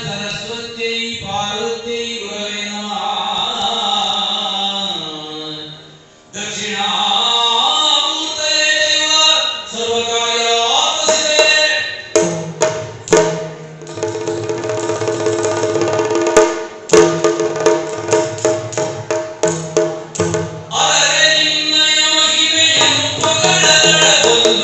सरस्वत्यै पार्वत्यै गुरवे नमः। दक्षिणामूर्तये देव सर्वकार्यापसिते। अरे ನಿನ್ನಯ ಮಹಿಮೆಯನ್ನು ಪಗಡಬಲ್ಲ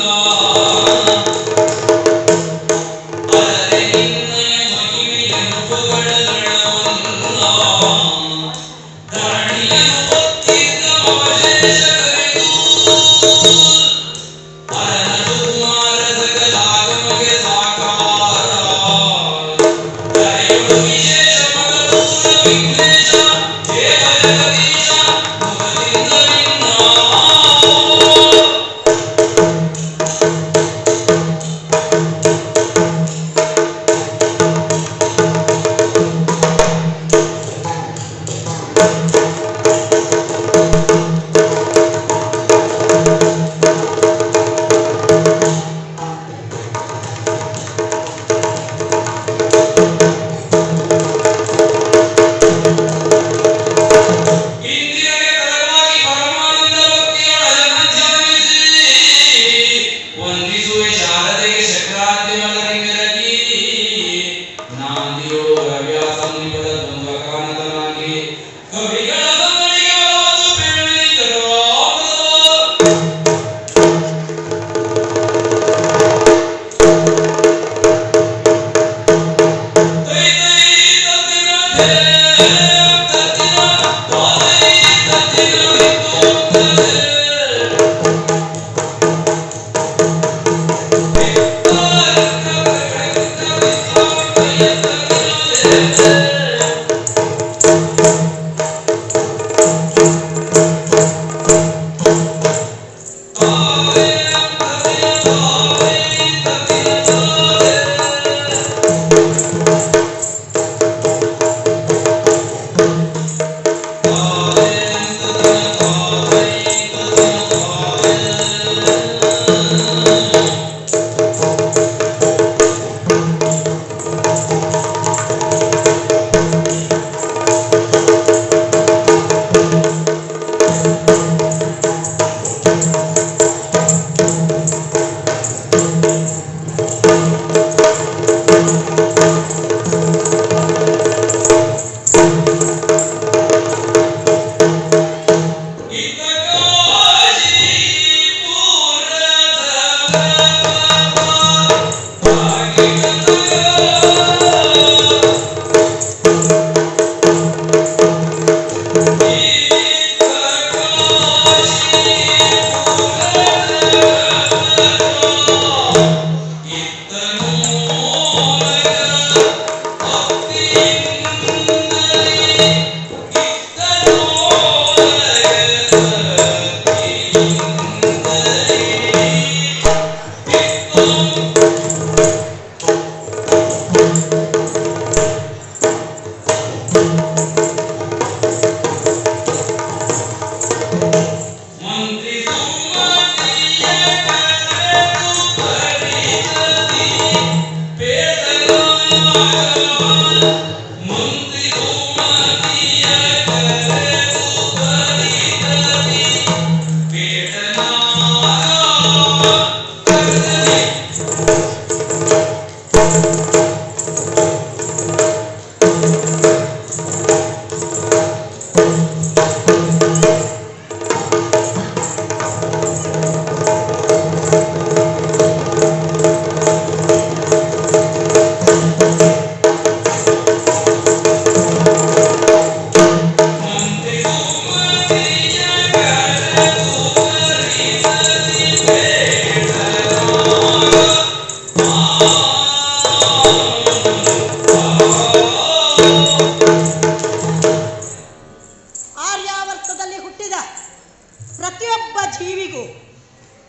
ಪ್ರತಿಯೊಬ್ಬ ಜೀವಿಗೂ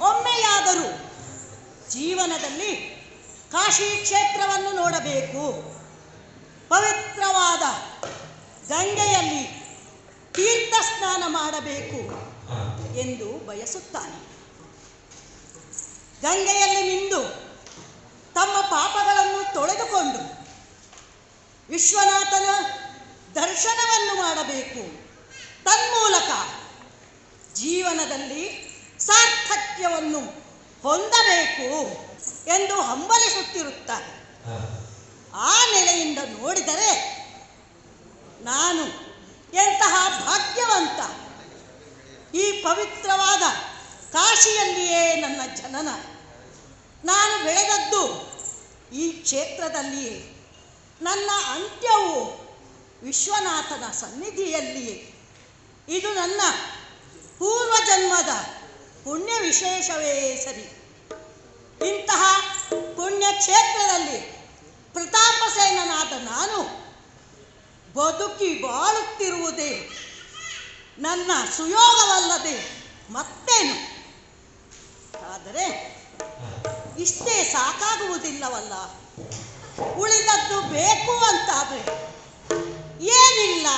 ಒಮ್ಮೆಯಾದರೂ ಜೀವನದಲ್ಲಿ ಕಾಶಿ ಕ್ಷೇತ್ರವನ್ನು ನೋಡಬೇಕು, ಪವಿತ್ರವಾದ ಗಂಗೆಯಲ್ಲಿ ತೀರ್ಥ ಸ್ನಾನ ಮಾಡಬೇಕು ಎಂದು ಬಯಸುತ್ತಾನೆ. ಗಂಗೆಯಲ್ಲಿ ಮಿಂದು ತಮ್ಮ ಪಾಪಗಳ ವಿಶ್ವನಾಥನ ದರ್ಶನವನ್ನು ಮಾಡಬೇಕು, ತನ್ಮೂಲಕ ಜೀವನದಲ್ಲಿ ಸಾರ್ಥಕ್ಯವನ್ನು ಹೊಂದಬೇಕು ಎಂದು ಹಂಬಲಿಸುತ್ತಿರುತ್ತಾರೆ. ಆ ನೆಲೆಯಿಂದ ನೋಡಿದರೆ ನಾನು ಎಂತಹ ಭಾಗ್ಯವಂತ! ಈ ಪವಿತ್ರವಾದ ಕಾಶಿಯಲ್ಲಿಯೇ ನನ್ನ ಜನನ, ನಾನು ಬೆಳೆದದ್ದು ಈ ಕ್ಷೇತ್ರದಲ್ಲಿಯೇ, ನನ್ನ ಅಂತ್ಯವು ವಿಶ್ವನಾಥನ ಸನ್ನಿಧಿಯಲ್ಲಿಯೇ. ಇದು ನನ್ನ ಪೂರ್ವಜನ್ಮದ ಪುಣ್ಯ ವಿಶೇಷವೇ ಸರಿ. ಇಂತಹ ಪುಣ್ಯಕ್ಷೇತ್ರದಲ್ಲಿ ಪ್ರತಾಪಸೇನನಾದ ನಾನು ಬದುಕಿ ಬಾಳುತ್ತಿರುವುದೇ ನನ್ನ ಸುಯೋಗವಲ್ಲದೆ ಮತ್ತೇನು? ಆದರೆ ಇಷ್ಟೇ ಸಾಕಾಗುವುದಿಲ್ಲವಲ್ಲ, ಉಳಿದದ್ದು ಬೇಕು ಅಂತಾದರೆ ಏನಿಲ್ಲ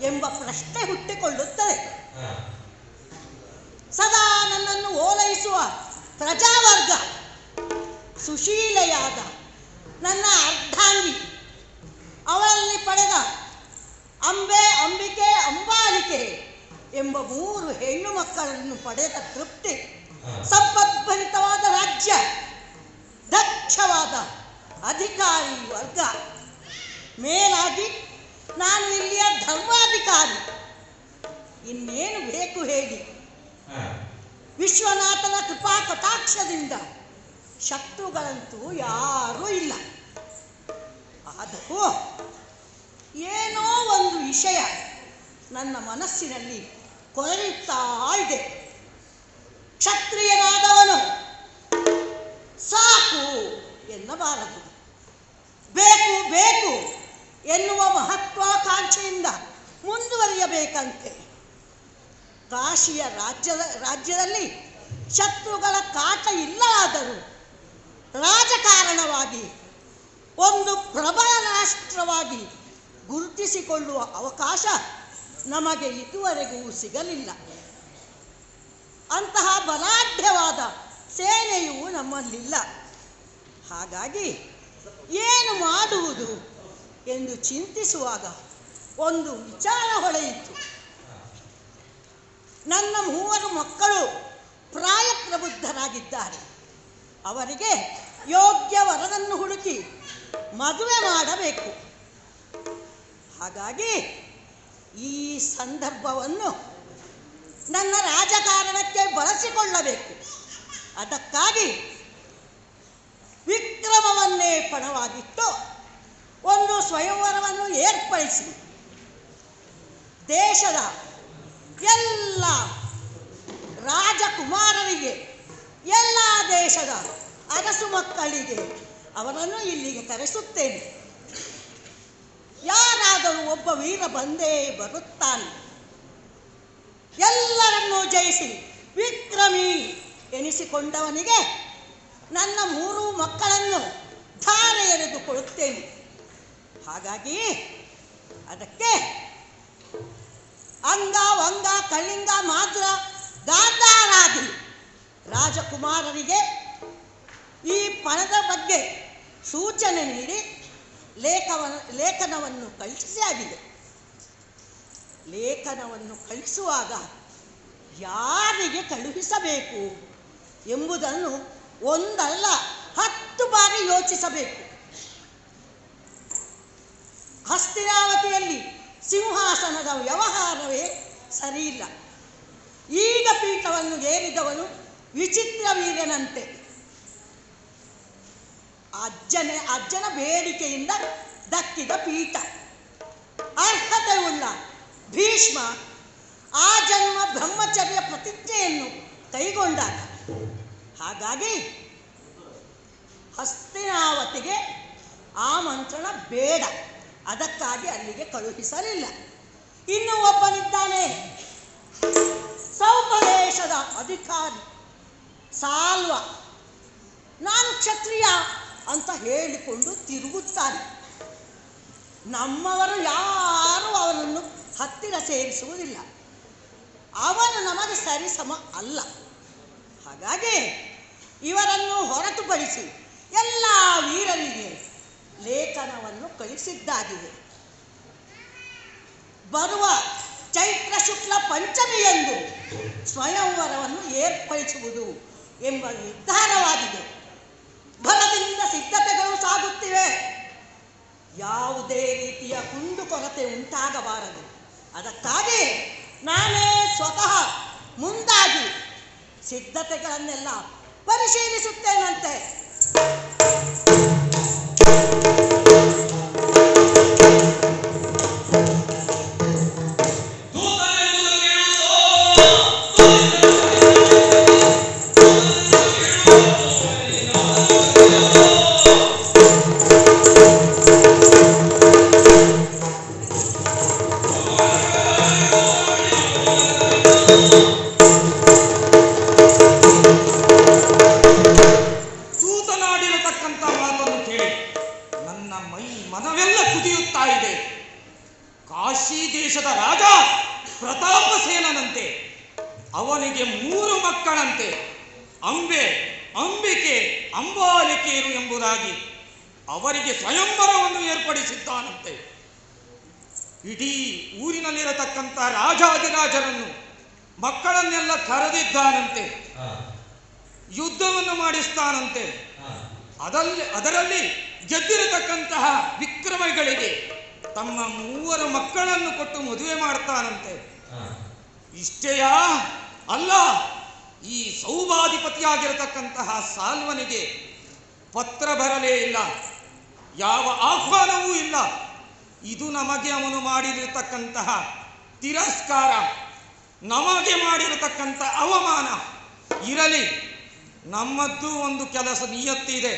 ಎಂಬ ಪ್ರಶ್ನೆ ಹುಟ್ಟಿಕೊಳ್ಳುತ್ತದೆ. ಸದಾ ನನ್ನನ್ನು ಓಲೈಸುವ ಪ್ರಜಾವರ್ಗ, ಸುಶೀಲೆಯಾದ ನನ್ನ ಅರ್ಧಾಂಗಿ, ಅವಳಲ್ಲಿ ಪಡೆದ ಅಂಬೆ, ಅಂಬಿಕೆ, ಅಂಬಾಲಿಕೆ ಎಂಬ 3 ಹೆಣ್ಣು ಮಕ್ಕಳನ್ನು ಪಡೆದ ತೃಪ್ತಿ, ಸಂಪದ್ಭರಿತವಾದ ರಾಜ್ಯ, ದಕ್ಷವಾದ ಅಧಿಕಾರಿ ವರ್ಗ, ಮೇಲಾಗಿ ನಾನು ಇಲ್ಲಿಯ ಧರ್ಮಾಧಿಕಾರಿ, ಇನ್ನೇನು ಬೇಕು ಹೇಳಿ? ವಿಶ್ವನಾಥನ ಕೃಪಾ ಕಟಾಕ್ಷದಿಂದ ಶತ್ರುಗಳಂತೂ ಯಾರೂ ಇಲ್ಲ. ಆದರೂ ಏನೋ ಒಂದು ವಿಷಯ ನನ್ನ ಮನಸ್ಸಿನಲ್ಲಿ ಕೊರೆಯುತ್ತಾ ಇದೆ. ಕ್ಷತ್ರಿಯನಾದವನು ಸಾಕು ಎನ್ನಬಾರದು, ಬೇಕು ಬೇಕು ಎನ್ನುವ ಮಹತ್ವಾಕಾಂಕ್ಷೆಯಿಂದ ಮುಂದುವರಿಯಬೇಕಂತೆ. ಕಾಶಿಯ ರಾಜ್ಯದಲ್ಲಿ ಶತ್ರುಗಳ ಕಾಟ ಇಲ್ಲವಾದರೂ ರಾಜಕಾರಣವಾಗಿ ಒಂದು ಪ್ರಬಲ ರಾಷ್ಟ್ರವಾಗಿ ಗುರುತಿಸಿಕೊಳ್ಳುವ ಅವಕಾಶ ನಮಗೆ ಇದುವರೆಗೂ ಸಿಗಲಿಲ್ಲ. ಅಂತಹ ಬಲಾಢ್ಯವಾದ ಸೇನೆಯೂ ನಮ್ಮಲ್ಲಿಲ್ಲ. ಹಾಗಾಗಿ ಏನು ಮಾಡುವುದು ಎಂದು ಚಿಂತಿಸುವಾಗ ಒಂದು ವಿಚಾರ ಹೊಳೆಯಿತು. ನನ್ನ 3 ಮಕ್ಕಳು ಪ್ರಾಯಪ್ರಬುದ್ಧರಾಗಿದ್ದಾರೆ. ಅವರಿಗೆ ಯೋಗ್ಯ ವರನನ್ನು ಹುಡುಕಿ ಮದುವೆ ಮಾಡಬೇಕು. ಹಾಗಾಗಿ ಈ ಸಂದರ್ಭವನ್ನು ನನ್ನ ರಾಜಕಾರಣಕ್ಕೆ ಬಳಸಿಕೊಳ್ಳಬೇಕು. ಅದಕ್ಕಾಗಿ ವಿಕ್ರಮವನ್ನೇ ಪಣವಾಗಿಟ್ಟು ಒಂದು ಸ್ವಯಂವರವನ್ನು ಏರ್ಪಡಿಸಿ ದೇಶದ ಎಲ್ಲ ರಾಜಕುಮಾರರಿಗೆ, ಎಲ್ಲ ದೇಶದ ಅರಸು ಮಕ್ಕಳಿಗೆ ಅವರನ್ನು ಇಲ್ಲಿಗೆ ಕರೆಸುತ್ತೇನೆ. ಯಾರಾದರೂ ಒಬ್ಬ ವೀರ ಬಂದೇ ಬರುತ್ತಾನೆ. ಎಲ್ಲರನ್ನೂ ಜಯಿಸಿ ವಿಕ್ರಮಿ ಎನಿಸಿಕೊಂಡವನಿಗೆ ನನ್ನ 3 ಮಕ್ಕಳನ್ನು ಧಾರೆ ಎರೆದು ಕೊಡುತ್ತೇನೆ. ಹಾಗಾಗಿ ಅದಕ್ಕೆ ಅಂಗ, ವಂಗ, ಕಳಿಂಗ, ಮಾದ್ರ, ಗಾಂಧಾರಾದಿ ರಾಜಕುಮಾರರಿಗೆ ಈ ಪಣದ ಬಗ್ಗೆ ಸೂಚನೆ ನೀಡಿ ಲೇಖನವನ್ನು ಕಳಿಸಿ ಆಗಿದೆ. ಲೇಖನವನ್ನು ಕಳಿಸುವಾಗ ಯಾರಿಗೆ ಕಳುಹಿಸಬೇಕು ಎಂಬುದನ್ನು ಒಂದಲ್ಲ 10 ಬಾರಿ ಯೋಚಿಸಬೇಕು. ಹಸ್ತಿನಾವತಿಯಲ್ಲಿ ಸಿಂಹಾಸನದ ವ್ಯವಹಾರವೇ ಸರಿಯಿಲ್ಲ. ಈಗ ಪೀಠವನ್ನು ಏರಿದವನು ವಿಚಿತ್ರ ವೀರ್ಯನಂತೆ. ಅಜ್ಜನ ಬೇಡಿಕೆಯಿಂದ ದಕ್ಕಿದ ಪೀಠ. ಅರ್ಹತೆಯುಳ್ಳ ಭೀಷ್ಮ ಆ ಜನ್ಮ ಬ್ರಹ್ಮಚರ್ಯ ಪ್ರತಿಜ್ಞೆಯನ್ನು ಕೈಗೊಂಡಾಗ. ಹಾಗಾಗಿ ಹಸ್ತಿನಾವತಿಗೆ ಆಮಂತ್ರಣ ಬೇಡ, ಅದಕ್ಕಾಗಿ ಅಲ್ಲಿಗೆ ಕಳುಹಿಸಲಿಲ್ಲ. ಇನ್ನು ಒಬ್ಬನಿದ್ದಾನೆ, ಸೌಪದೇಶದ ಅಧಿಕಾರಿ ಸಾಲ್ವ. ನಾನು ಕ್ಷತ್ರಿಯ ಅಂತ ಹೇಳಿಕೊಂಡು ತಿರುಗುತ್ತಾನೆ. ನಮ್ಮವರು ಯಾರೂ ಅವನನ್ನು ಹತ್ತಿರ ಸೇರಿಸುವುದಿಲ್ಲ. ಅವನು ನಮಗೆ ಸರಿಸಮ ಅಲ್ಲ. ಹಾಗಾಗಿ ಇವರನ್ನು ಹೊರತುಪಡಿಸಿ ಎಲ್ಲ ವೀರರಿಗೆ ಲೇಖನವನ್ನು ಕಳಿಸಿದ್ದಾಗಿದೆ. ಬರುವ ಚೈತ್ರ ಶುಕ್ಲ ಪಂಚಮಿಯಂದು ಸ್ವಯಂವರವನ್ನು ಏರ್ಪಡಿಸುವುದು ಎಂಬ ನಿರ್ಧಾರವಾಗಿದೆ. ಭರದಿಂದ ಸಿದ್ಧತೆಗಳು ಸಾಗುತ್ತಿವೆ. ಯಾವುದೇ ರೀತಿಯ ಕುಂದುಕೊರತೆ ಉಂಟಾಗಬಾರದು. ಅದಕ್ಕಾಗಿ ನಾನೇ ಸ್ವತಃ ಮುಂದಾಗಿ ಸಿದ್ಧತೆಗಳನ್ನೆಲ್ಲ ಪರಿಶೀಲಿಸುತ್ತೇನಂತೆ. ದೂತನಾಡಿರತಕ್ಕಂಥ ಮಾತನ್ನು ಕೇಳಿ ನನ್ನ ಮನವೆಲ್ಲ ಕುದಿಯುತ್ತಾ ಇದೆ. ಕಾಶಿ ದೇಶದ ರಾಜ ಪ್ರತಾಪಸೇನಂತೆ, ಅವನಿಗೆ 3 ಮಕ್ಕಳಂತೆ, ಅಂಬೆ, ಅಂಬಿಕೆ, ಅಂಬಾಲಿಕೆಯರು ಎಂಬುದಾಗಿ ಅವರಿಗೆ ಸ್ವಯಂವರವನ್ನು ಏರ್ಪಡಿಸಿದ್ದಾನಂತೆ. ಇಡೀ ಊರಿನಲ್ಲಿರತಕ್ಕಂಥ ರಾಜಾದಿರಾಜರನ್ನು ಮಕ್ಕಳನ್ನೆಲ್ಲ ಕರೆದಿದ್ದಾನಂತೆ. ಯುದ್ಧವನ್ನು ಮಾಡಿಸ್ತಾನಂತೆ. ಅದರಲ್ಲಿ ಗೆದ್ದಿರತಕ್ಕಂತಹ ವಿಕ್ರಮಗಳಿಗೆ ತಮ್ಮ 3 ಮಕ್ಕಳನ್ನು ಕೊಟ್ಟು ಮದುವೆ ಮಾಡ್ತಾನಂತೆ. ಇಷ್ಟೆಯಾ ಅಲ್ಲ, ಈ ಸೌಭಾಧಿಪತಿಯಾಗಿರತಕ್ಕಂತಹ ಸಾಲ್ವನಿಗೆ ಪತ್ರ ಬರಲೇ ಇಲ್ಲ, ಯಾವ ಆಹ್ವಾನವೂ ಇಲ್ಲ. ಇದು ನಮಗೆ ಅವನು ಮಾಡಿರತಕ್ಕಂತಹ ತಿರಸ್ಕಾರ, ನಮಗೆ ಮಾಡಿರತಕ್ಕಂಥ ಅವಮಾನ. ಇರಲಿ, ನಮ್ಮದ್ದು ಒಂದು ಕೆಲಸ ನಿಯತ್ತಿದೆ.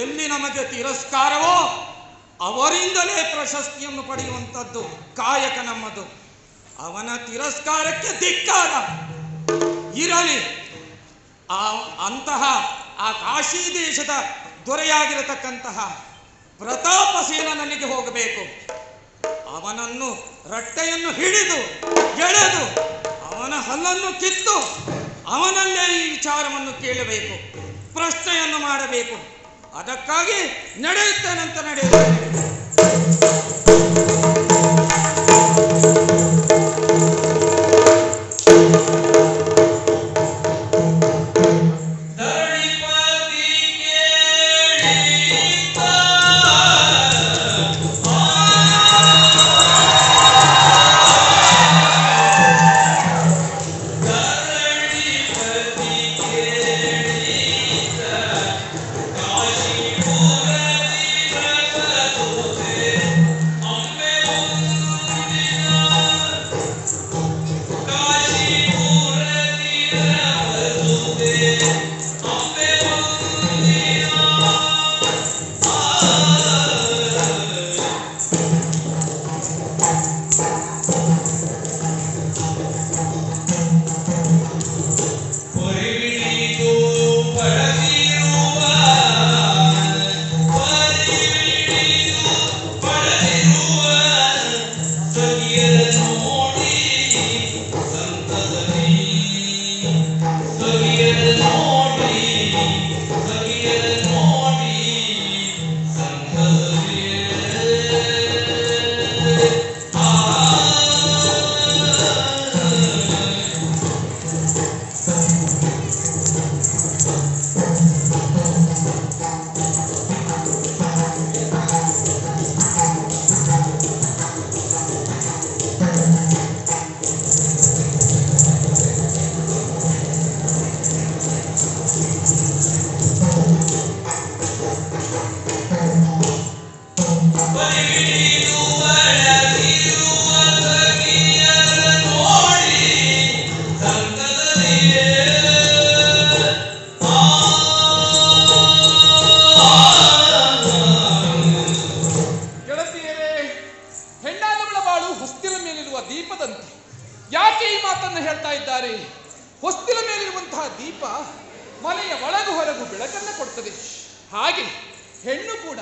ಎಲ್ಲಿ ನಮಗೆ ತಿರಸ್ಕಾರವೋ ಅವರಿಂದಲೇ ಪ್ರಶಸ್ತಿಯನ್ನು ಪಡೆಯುವಂಥದ್ದು ಕಾಯಕ ನಮ್ಮದು. ಅವನ ತಿರಸ್ಕಾರಕ್ಕೆ ಧಿಕ್ಕಾರ. ಇರಲಿ, ಅಂತಹ ಆ ಕಾಶಿ ದೇಶದ ದೊರೆಯಾಗಿರತಕ್ಕಂತಹ ಪ್ರತಾಪಸೇನನಿಗೆ ಹೋಗಬೇಕು. ಅವನನ್ನು ರಟ್ಟೆಯನ್ನು ಹಿಡಿದು ಎಳೆದು ಅವನ ಹಲ್ಲನ್ನು ಕಿತ್ತು ಅವನಲ್ಲೇ ಈ ವಿಚಾರವನ್ನು ಕೇಳಬೇಕು, ಪ್ರಶ್ನೆಯನ್ನು ಮಾಡಬೇಕು. ಅದಕ್ಕಾಗಿ ನಡೆಯುತ್ತೇನಂತ ನಡೆಯುತ್ತೇನೆ. ಮನೆಯ ಒಳಗು ಹೊರಗು ಬೆಳಕನ್ನು ಕೊಡುತ್ತದೆ. ಹಾಗೆ ಹೆಣ್ಣು ಕೂಡ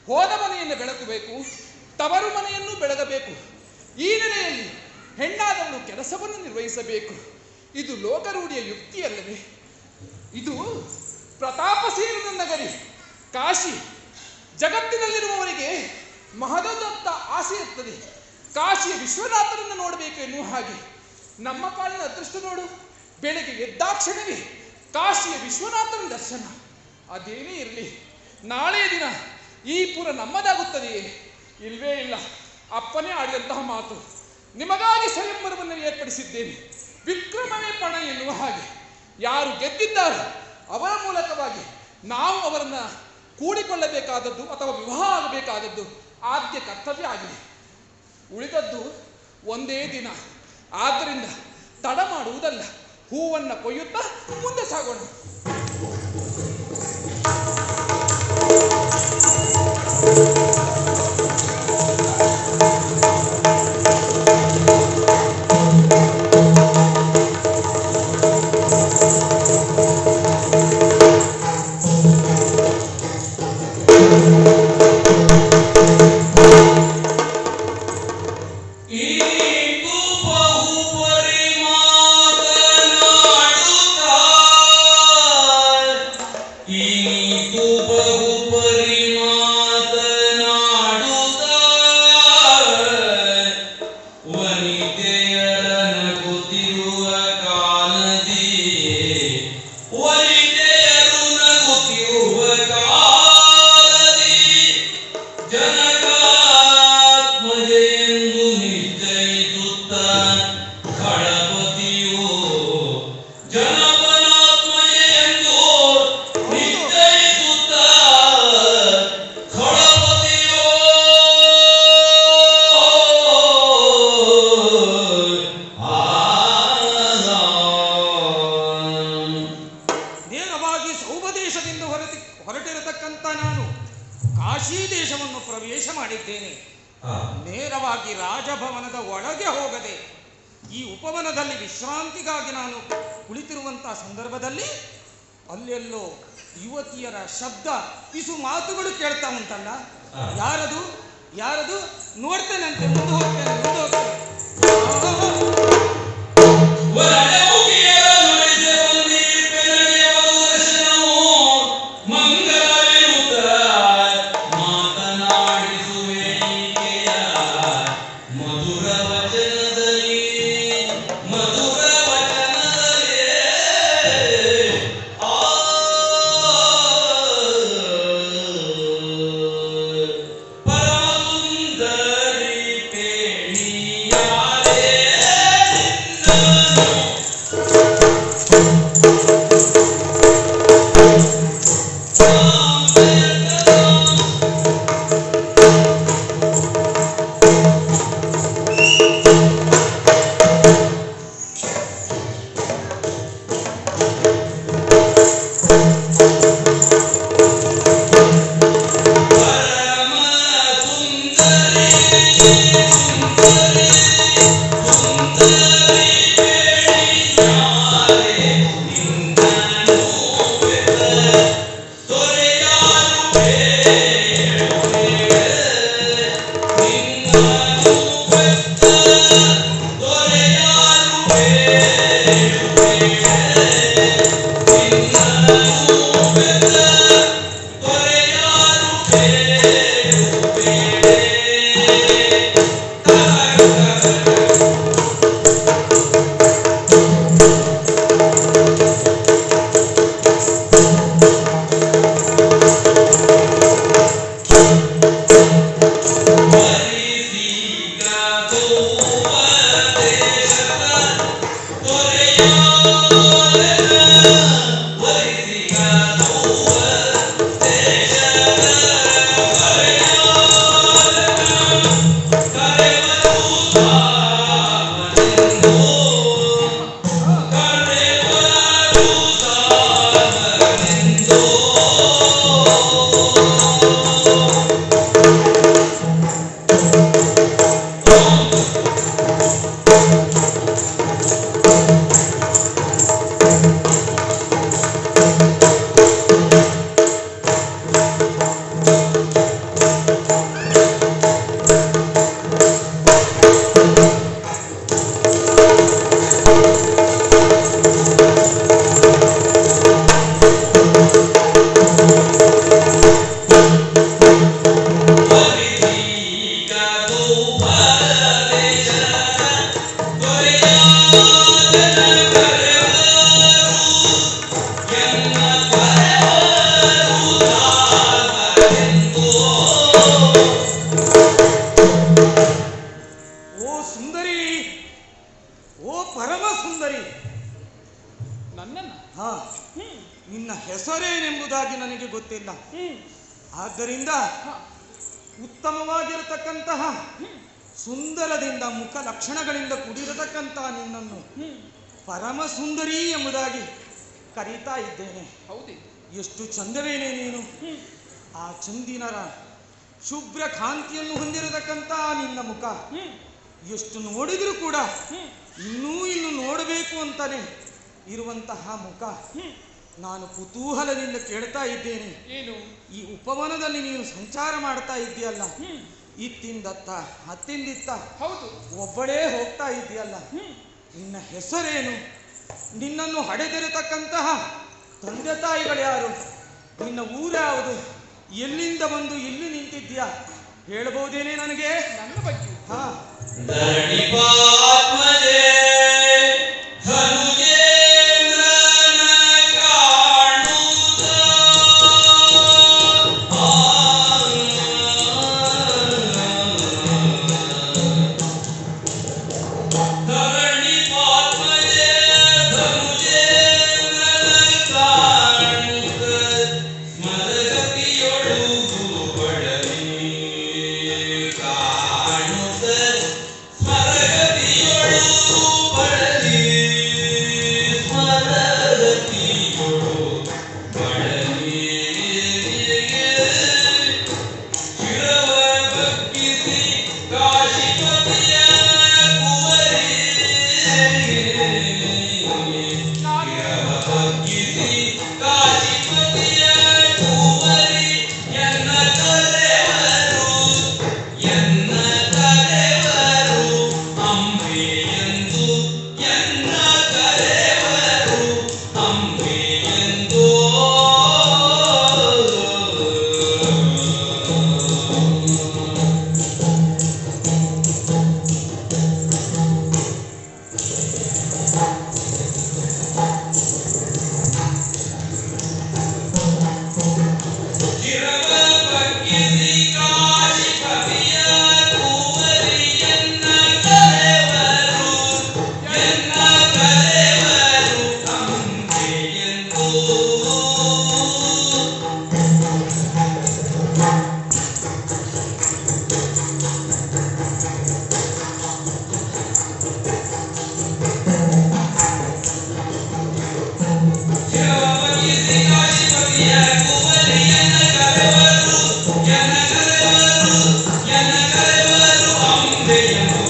ಹೋದ ಮನೆಯನ್ನು ಬೆಳಗಬೇಕು, ತವರು ಮನೆಯನ್ನು ಬೆಳಗಬೇಕು. ಈ ನೆಲೆಯಲ್ಲಿ ಹೆಣ್ಣಾದವಳು ಕೆಲಸವನ್ನು ನಿರ್ವಹಿಸಬೇಕು. ಇದು ಲೋಕರೂಢಿಯ ಯುಕ್ತಿಯಲ್ಲವೇ? ಇದು ಪ್ರತಾಪಸೇನನ ನಗರಿ ಕಾಶಿ. ಜಗತ್ತಿನಲ್ಲಿರುವವರಿಗೆ ಮಹದೊಂದಂತ ಆಸೆ ಇರ್ತದೆ. ಕಾಶಿಯ ವಿಶ್ವನಾಥನನ್ನು ನೋಡಬೇಕು ಎನ್ನುವ ಹಾಗೆ ನಮ್ಮ ಪಾಲಿನ ಅದೃಷ್ಟ ನೋಡು, ಬೆಳಗ್ಗೆ ಎದ್ದಾಕ್ಷಣವೇ ಕಾಶಿಯ ವಿಶ್ವನಾಥನ ದರ್ಶನ. ಅದೇನೇ ಇರಲಿ, ನಾಳೆಯ ದಿನ ಈ ಪುರ ನಮ್ಮದಾಗುತ್ತದೆಯೇ? ಇಲ್ವೇ ಇಲ್ಲ. ಅಪ್ಪನೇ ಆಡಿದಂತಹ ಮಾತು, ನಿಮಗಾಗಿ ಸ್ವಯಂವರವನ್ನು ಏರ್ಪಡಿಸಿದ್ದೇನೆ, ವಿಕ್ರಮವೇ ಪಣ ಎನ್ನುವ ಹಾಗೆ. ಯಾರು ಗೆದ್ದಿದ್ದಾರೆ ಅವರ ಮೂಲಕವಾಗಿ ನಾವು ಅವರನ್ನು ಕೂಡಿಕೊಳ್ಳಬೇಕಾದದ್ದು ಅಥವಾ ವಿವಾಹ ಆಗಬೇಕಾದದ್ದು ಆದ್ಯ ಕರ್ತವ್ಯ ಆಗಿದೆ. ಉಳಿದದ್ದು ಒಂದೇ ದಿನ. ಆದ್ದರಿಂದ ತಡ ಮಾಡುವುದಲ್ಲ, ಹೂವನ್ನು ಕೊಯ್ಯುತ್ತಾ ಮುಂದೆ ಸಾಗೋಣ. ಹೊರಟಿರತಕ್ಕಂಥ ನಾನು ಕಾಶಿ ದೇಶವನ್ನು ಪ್ರವೇಶ ಮಾಡಿದ್ದೇನೆ. ನೇರವಾಗಿ ರಾಜಭವನದ ಒಳಗೆ ಹೋಗದೆ ಈ ಉಪವನದಲ್ಲಿ ವಿಶ್ರಾಂತಿಗಾಗಿ ನಾನು ಕುಳಿತಿರುವಂತಹ ಸಂದರ್ಭದಲ್ಲಿ ಅಲ್ಲೆಲ್ಲೋ ಯುವತಿಯರ ಶಬ್ದ, ಪಿಸು ಮಾತುಗಳು ಕೇಳ್ತಾ ಉಂಟಲ್ಲ. ಯಾರದು ಯಾರದು ನೋಡ್ತೇನಂತೆ, ಮುಂದೆ ಹೋಗ್ತೇನೆ. ಗೊತ್ತಿಲ್ಲ. ಆದ್ದರಿಂದ ಉತ್ತಮವಾಗಿರತಕ್ಕಂತಹ ಸುಂದರದಿಂದ ಮುಖ ಲಕ್ಷಣಗಳಿಂದ ಕೂಡಿರತಕ್ಕಂತಹ ನಿನ್ನನ್ನು ಪರಮ ಸುಂದರಿ ಎಂಬುದಾಗಿ ಕರೀತಾ ಇದ್ದೇನೆ. ಹೌದೇ? ಎಷ್ಟು ಚಂದವೇನೆ ನೀನು. ಆ ಚಂದಿನರ ಶುಭ್ರ ಕಾಂತಿಯನ್ನು ಹೊಂದಿರತಕ್ಕಂತಹ ನಿನ್ನ ಮುಖ ಎಷ್ಟು ನೋಡಿದರೂ ಕೂಡ ಇನ್ನೂ ನೋಡಬೇಕು ಅಂತಾನೆ ಇರುವಂತಹ ಮುಖ. ನಾನು ಕುತೂಹಲದಿಂದ ಕೇಳ್ತಾ ಇದ್ದೇನೆ, ಏನು ಈ ಉಪವನದಲ್ಲಿ ನೀನು ಸಂಚಾರ ಮಾಡ್ತಾ ಇದ್ದೀಯಲ್ಲ, ಇತ್ತಿಂದತ್ತ ಹತ್ತಿಂದಿತ್ತ ಹೌದು ಒಬ್ಬಳೇ ಹೋಗ್ತಾ ಇದೆಯಲ್ಲ, ನಿನ್ನ ಹೆಸರೇನು? ನಿನ್ನನ್ನು ಹಡೆದಿರತಕ್ಕಂತಹ ತಂದೆ ತಾಯಿಗಳು ಯಾರು? ನಿನ್ನ ಊರ್ಯಾವುದು? ಎಲ್ಲಿಂದ ಬಂದು ಇಲ್ಲಿ ನಿಂತಿದ್ಯಾ ಹೇಳ್ಬೋದೇನೆ ನನಗೆ? ನನ್ನ ಬಗ್ಗೆ ಹಾ. ಧರಣಿಪಾತ್ಮಜೇ ಧನುಜೇಂದ್ರನ ಕಾಣುತ್ತ ಧರಣಿಪಾತ್ಮಜೇ ಧನುಜೇಂದ್ರನ ಕಾಣುತ್ತ ಸ್ಮರಗತಿಯೊಳುಗು ಬಡವಿ ಕಾಣುತ್ತ ಸ್ಮರಗತಿಯೊಳು ಬಡವಿ ಸ್ಮರಗತಿಯೊಳು ಬಡವಿ ಶಿರವ ಬಗ್ಗಿಸಿ ಕಾಶಿಪತಿಯ ಕುವರಿ ಶಿರವ ಬಗ್ಗಿಸಿ ಕಾಶಿಪತಿಯ ಕುವರಿ ಎನ್ನ ಕರೆವರು ಅಂಬೆಯೆಂದು ಎನ್ನ ಕರೆವರು ಅಂಬೆಯೆಂದು ಶಿರವ ಬಗ್ಗಿಸಿ ಕಾಶಿಪತಿಯ ಕುವರಿ ಎನ್ನ ಕರೆವರು ಅಂಬೆಯೆಂದು ಶಿರವ ಬಗ್ಗಿಸಿ ಕಾಶಿಪತಿಯ ಕುವರಿ ಎನ್ನ ಕರೆವರು ಅಂಬೆಯೆಂದು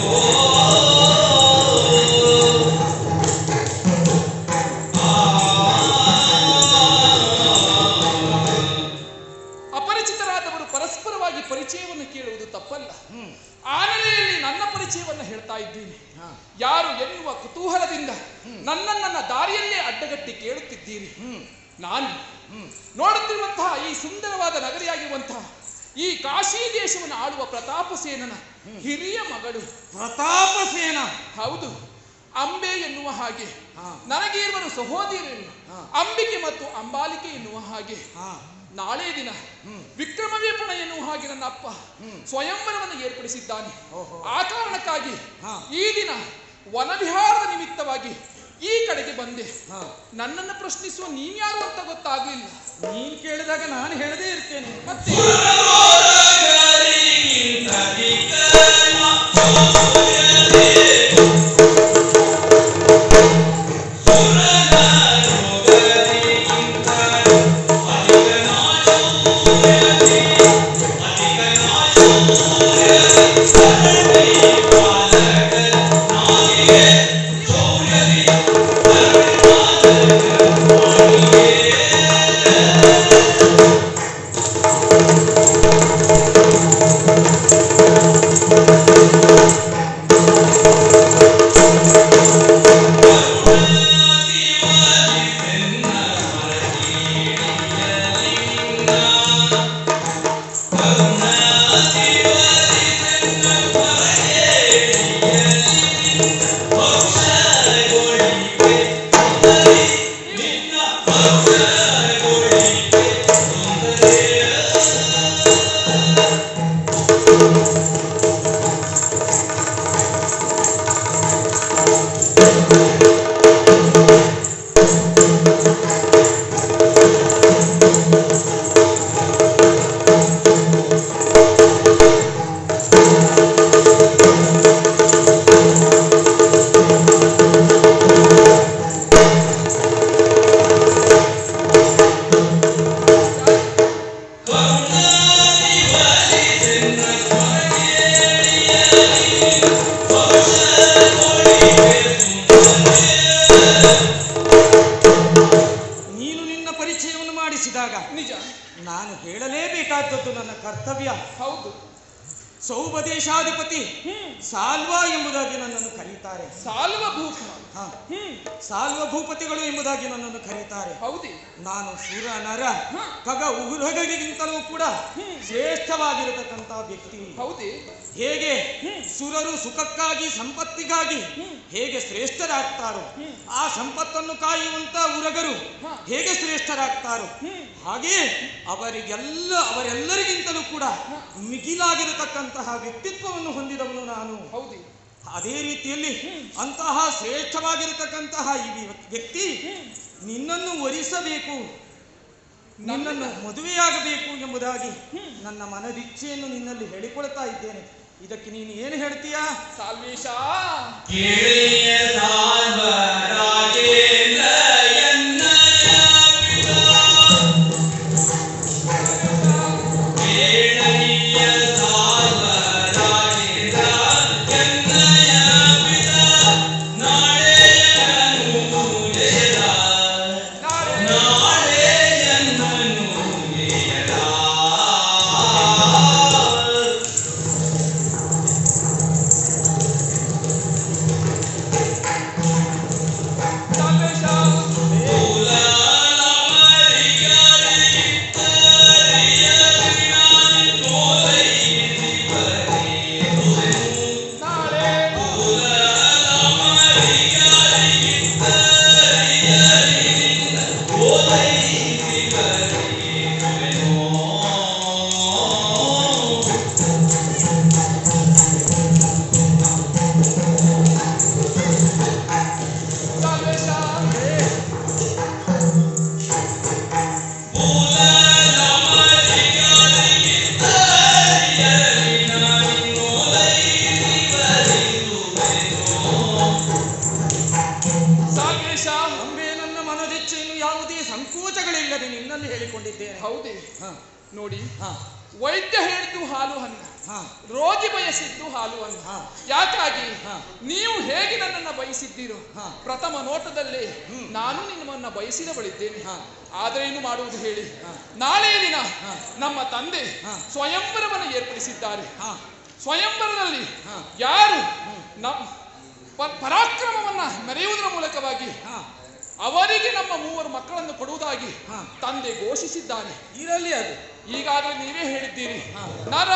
ಅಪರಿಚಿತರಾದವರು ಪರಸ್ಪರವಾಗಿ ಪರಿಚಯವನ್ನು ಕೇಳುವುದು ತಪ್ಪಲ್ಲ. ಆ ನೆಲೆಯಲ್ಲಿ ನನ್ನ ಪರಿಚಯವನ್ನು ಹೇಳ್ತಾ ಇದ್ದೀನಿ. ಯಾರು ಎನ್ನುವ ಕುತೂಹಲದಿಂದ ನನ್ನ ದಾರಿಯಲ್ಲೇ ಅಡ್ಡಗಟ್ಟಿ ಕೇಳುತ್ತಿದ್ದೀರಿ. ನಾನು ನೋಡುತ್ತಿರುವಂತಹ ಈ ಸುಂದರವಾದ ನಗರಿಯಾಗಿರುವಂತಹ ಈ ಕಾಶಿ ದೇಶವನ್ನು ಆಳುವ ಪ್ರತಾಪಸೇನನ ಹಿರಿಯ ಮಗಳು. ಪ್ರತಾಪಸೇನ? ಹೌದು. ಅಂಬೆ ಎನ್ನುವ ಹಾಗೆ ನನಗೆ ಇರುವರು ಸಹೋದರಿಯರು ಅಂಬಿಕೆ ಮತ್ತು ಅಂಬಾಲಿಕೆ ಎನ್ನುವ ಹಾಗೆ. ನಾಳೆ ದಿನ ವಿಕ್ರಮವೇಪುಣ ಎನ್ನುವ ಹಾಗೆ ನನ್ನ ಅಪ್ಪ ಸ್ವಯಂವರವನ್ನು ಏರ್ಪಡಿಸಿದ್ದಾನೆ. ಆ ಕಾರಣಕ್ಕಾಗಿ ಈ ದಿನ ವನವಿಹಾರದ ನಿಮಿತ್ತವಾಗಿ ಈ ಕಡೆಗೆ ಬಂದೆ. ನನ್ನನ್ನು ಪ್ರಶ್ನಿಸುವ ನೀನ್ಯಾರು ಅಂತ ಗೊತ್ತಾಗ್ಲಿಲ್ಲ. ನೀನ್ ಕೇಳಿದಾಗ ನಾನು ಹೇಳದೇ ಇರ್ತೇನೆ. ಮತ್ತೆ ಮಾಡಬೇಕಾದದ್ದು ನನ್ನ ಕರ್ತವ್ಯ. ಹೌದು. ಸೌಭದೇಶಾಧಿಪತಿ ಸಾಲ್ವ ಎಂಬುದಾಗಿ ನನ್ನನ್ನು ಕರೀತಾರೆ. ಸಾಲ್ವಭೂಪ. ಹ, ಸಾಲ್ವಭೂಪತಿಗಳು ಎಂಬುದಾಗಿ ನನ್ನನ್ನು ಕರೀತಾರೆ. ಹೌದೇ? ನಾನು ಸುರ ನರ ಖಗ ಉಗ್ರಗಳಿಗಿಂತಲೂ ಕೂಡ ಶ್ರೇಷ್ಠವಾಗಿರತಕ್ಕಂತಹ ವ್ಯಕ್ತಿ. ಹೌದೇ? ಹೇಗೆ ಸುರರು ಸುಖಕ್ಕಾಗಿ ಸಂಪತ್ತಿಗಾಗಿ ಹೇಗೆ ಶ್ರೇಷ್ಠರಾಗ್ತಾರೋ, ಆ ಸಂಪತ್ತನ್ನು ಕಾಯುವಂತ ಉರಗರು ಹೇಗೆ ಶ್ರೇಷ್ಠರಾಗ್ತಾರೋ, ಹಾಗೆ ಅವರೆಲ್ಲರಿಗಿಂತಲೂ ಕೂಡ ಮಿಗಿಲಾಗಿರತಕ್ಕಂತಹ ವ್ಯಕ್ತಿತ್ವವನ್ನು ಹೊಂದಿದವನು ನಾನು. ಹೌದೇ? ಅದೇ ರೀತಿಯಲ್ಲಿ ಅಂತಹ ಶ್ರೇಷ್ಠವಾಗಿರತಕ್ಕಂತಹ ಈ ವ್ಯಕ್ತಿ ನಿನ್ನನ್ನು ವರಿಸಬೇಕು, ನಿನ್ನನ್ನು ಮದುವೆಯಾಗಬೇಕು ಎಂಬುದಾಗಿ ನನ್ನ ಮನದಿಚ್ಛೆಯನ್ನು ನಿನ್ನಲ್ಲಿ ಹೇಳಿಕೊಳ್ತಾ ಇದ್ದೇನೆ. ಇದಕ್ಕೆ ನೀನು ಏನು ಹೇಳ್ತೀಯಾ? ಸಾಲ್ವೇಶ ಕೇಳಿಯ ಸಾಲ್ವ ರಾಜೇಂದ್ರ ಎನ್ನಯ ಪಿತಾ. ಕೇಳಿಯ ಸಾಲ್ವ ರಾಜೇಂದ್ರ ಎನ್ನಯ ಪಿತಾ. ನಾಳೆಯನು ಜಯದ ನಾಳೆಯನ್ನನು ಜಯದ. ಸಾಲ್ವೇಶ ನಾಳೆ ಸಾಲ್ವೇಶ ಸಾಲ್ವೇಶ. ಅಂಬೆ, ನನ್ನ ಮನದಿಚ್ಛೆಯನ್ನು ಯಾವುದೇ ಸಂಕೋಚಗಳಿಲ್ಲದೆ ನಿನ್ನಲ್ಲಿ ಹೇಳಿಕೊಂಡಿದ್ದೇನೆ. ಹೌದೇ? ಹ, ನೋಡಿ, ಹ, ವೈದ್ಯ ಹೇಳಿದ್ದು ಹಾಲು ಹಣ್ಣು, ಹ, ರೋಗಿ ಬಯಸಿದ್ದು ಹಾಲು ಹಣ್ಣು. ಹ. ಯಾಕಾಗಿ ಹಾ. ನೀವು ಹೇಗೆ ನನ್ನನ್ನು ಬಯಸಿದ್ದೀರೋ ಹಾ. ಪ್ರಥಮ ನೋಟದಲ್ಲೇ ನಾನು ನಿಮ್ಮನ್ನ ಬಯಸಿದವಳಿದ್ದೇನೆ. ಹಾ. ಆದರೆ ಏನು ಮಾಡುವುದು ಹೇಳಿ? ಹಾ. ನಾಳೆ ದಿನ ಹಾ. ನಮ್ಮ ತಂದೆ ಹಾ. ಸ್ವಯಂವರವನ್ನು ಏರ್ಪಡಿಸಿದ್ದಾರೆ. ಹ, ಸ್ವಯಂವರದಲ್ಲಿ ಹಾ. ಯಾರು ಪರಾಕ್ರಮವನ್ನ ಮೆರೆಯುವುದರ ಮೂಲಕವಾಗಿ ಹ. ಅವರಿಗೆ ನಮ್ಮ 3 ಮಕ್ಕಳನ್ನು ಕೊಡುವುದಾಗಿ ಹಾ. ತಂದೆ ಘೋಷಿಸಿದ್ದಾರೆ. ಇರಲಿ ಅದು. ಈಗಾಗಲೇ ನೀವೇ ಹೇಳಿದ್ದೀರಿ, ಹಾ. ನರ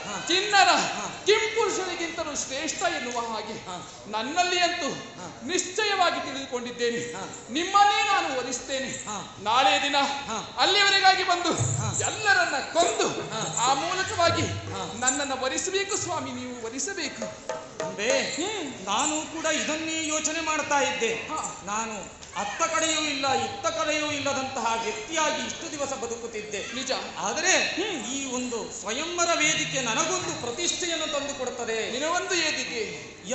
ಹಾ. ಕಿನ್ನರ ಹಾ. ಕಿಂಪುರುಷನಿಗಿಂತಲೂ ಶ್ರೇಷ್ಠ ಎನ್ನುವ ಹಾಗೆ ಹಾ. ನನ್ನಲ್ಲಿ ಅಂತೂ ಹಾ. ನಿಶ್ಚಯವಾಗಿ ತಿಳಿದುಕೊಂಡಿದ್ದೇನೆ. ಹಾ. ನಿಮ್ಮನ್ನೇ ನಾನು ವರಿಸ್ತೇನೆ. ಹಾ. ನಾಳೆ ದಿನ ಹಾ. ಅಲ್ಲಿಯವರೆಗಾಗಿ ಬಂದು ಹಾ. ಎಲ್ಲರನ್ನ ಕೊಂದು ಹಾ. ಆ ಮೂಲಕವಾಗಿ ಹಾ. ನನ್ನನ್ನು ವರಿಸಬೇಕು ಸ್ವಾಮಿ, ನೀವು ವರಿಸಬೇಕು. ಅಂಬೆ, ನಾನು ಕೂಡ ಇದನ್ನೇ ಯೋಚನೆ ಮಾಡ್ತಾ ಇದ್ದೆ. ಹಾ. ನಾನು ಅತ್ತ ಕಡೆಯೂ ಇಲ್ಲ ಇತ್ತ ಕಡೆಯೂ ಇಲ್ಲದಂತಹ ವ್ಯಕ್ತಿಯಾಗಿ ಇಷ್ಟು ದಿವಸ ಬದುಕುತ್ತಿದ್ದೆ. ನಿಜ. ಆದರೆ ಈ ಒಂದು ಸ್ವಯಂವರ ವೇದಿಕೆ ನನಗೊಂದು ಪ್ರತಿಷ್ಠೆಯನ್ನು ತಂದು ಕೊಡುತ್ತದೆ. ನಿನಗೊಂದು ಏದಿಗೆ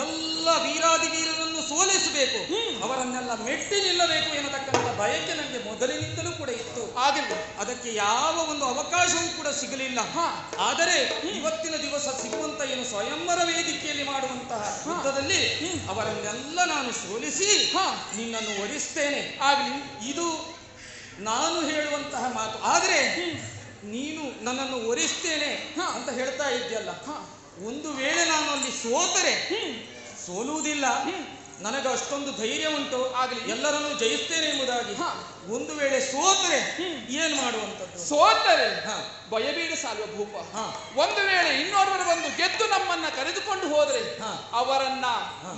ಎಲ್ಲ ವೀರಾದಿ ವೀರರನ್ನು ಸೋಲಿಸಬೇಕು, ಅವರನ್ನೆಲ್ಲ ಮೆಟ್ಟಿ ನಿಲ್ಲಬೇಕು ಎನ್ನತಕ್ಕಂಥ ಬಯಕೆ ನನಗೆ ಮೊದಲಿನಿಂದಲೂ ಕೂಡ ಇತ್ತು. ಆಗಲಿ. ಅದಕ್ಕೆ ಯಾವ ಒಂದು ಅವಕಾಶವೂ ಕೂಡ ಸಿಗಲಿಲ್ಲ. ಹಾ. ಆದರೆ ಇವತ್ತಿನ ದಿವಸ ಸಿಗುವಂತ ಏನು ಸ್ವಯಂವರ ವೇದಿಕೆಯಲ್ಲಿ ಮಾಡುವಂತಹ ಯುದ್ಧದಲ್ಲಿ ಅವರನ್ನೆಲ್ಲ ನಾನು ಸೋಲಿಸಿ ಹಾ. ನಿನ್ನನ್ನು ವರಿಸ್ತೇನೆ. ಆಗಲಿ. ಇದು ನಾನು ಹೇಳುವಂತಹ ಮಾತು. ಆದರೆ ನೀನು ನನ್ನನ್ನು ವರಿಸ್ತೇನೆ ಅಂತ ಹೇಳ್ತಾ ಇದ್ಯಲ್ಲ, ಒಂದು ವೇಳೆ ನಾನು ಅಲ್ಲಿ ಸೋತರೆ, ಸೋಲುವುದಿಲ್ಲ, ನನಗೆ ಅಷ್ಟೊಂದು ಧೈರ್ಯ ಉಂಟು, ಆಗಲಿ, ಎಲ್ಲರನ್ನು ಜಯಿಸ್ತೇನೆ ಎಂಬುದಾಗಿ. ಒಂದು ವೇಳೆ ಸೋತರೆ ಏನ್ ಮಾಡುವಂಥದ್ದು? ಸೋತರೆ ಹಾ. ಭಯಬೇಡ ಸಾಲ್ವಭೂಪ. ಹಾ. ಒಂದು ವೇಳೆ ಇನ್ನೋರ್ವರು ಬಂದು ಗೆದ್ದು ನಮ್ಮನ್ನ ಕರೆದುಕೊಂಡು ಹೋದರೆ ಹಾ. ಅವರನ್ನ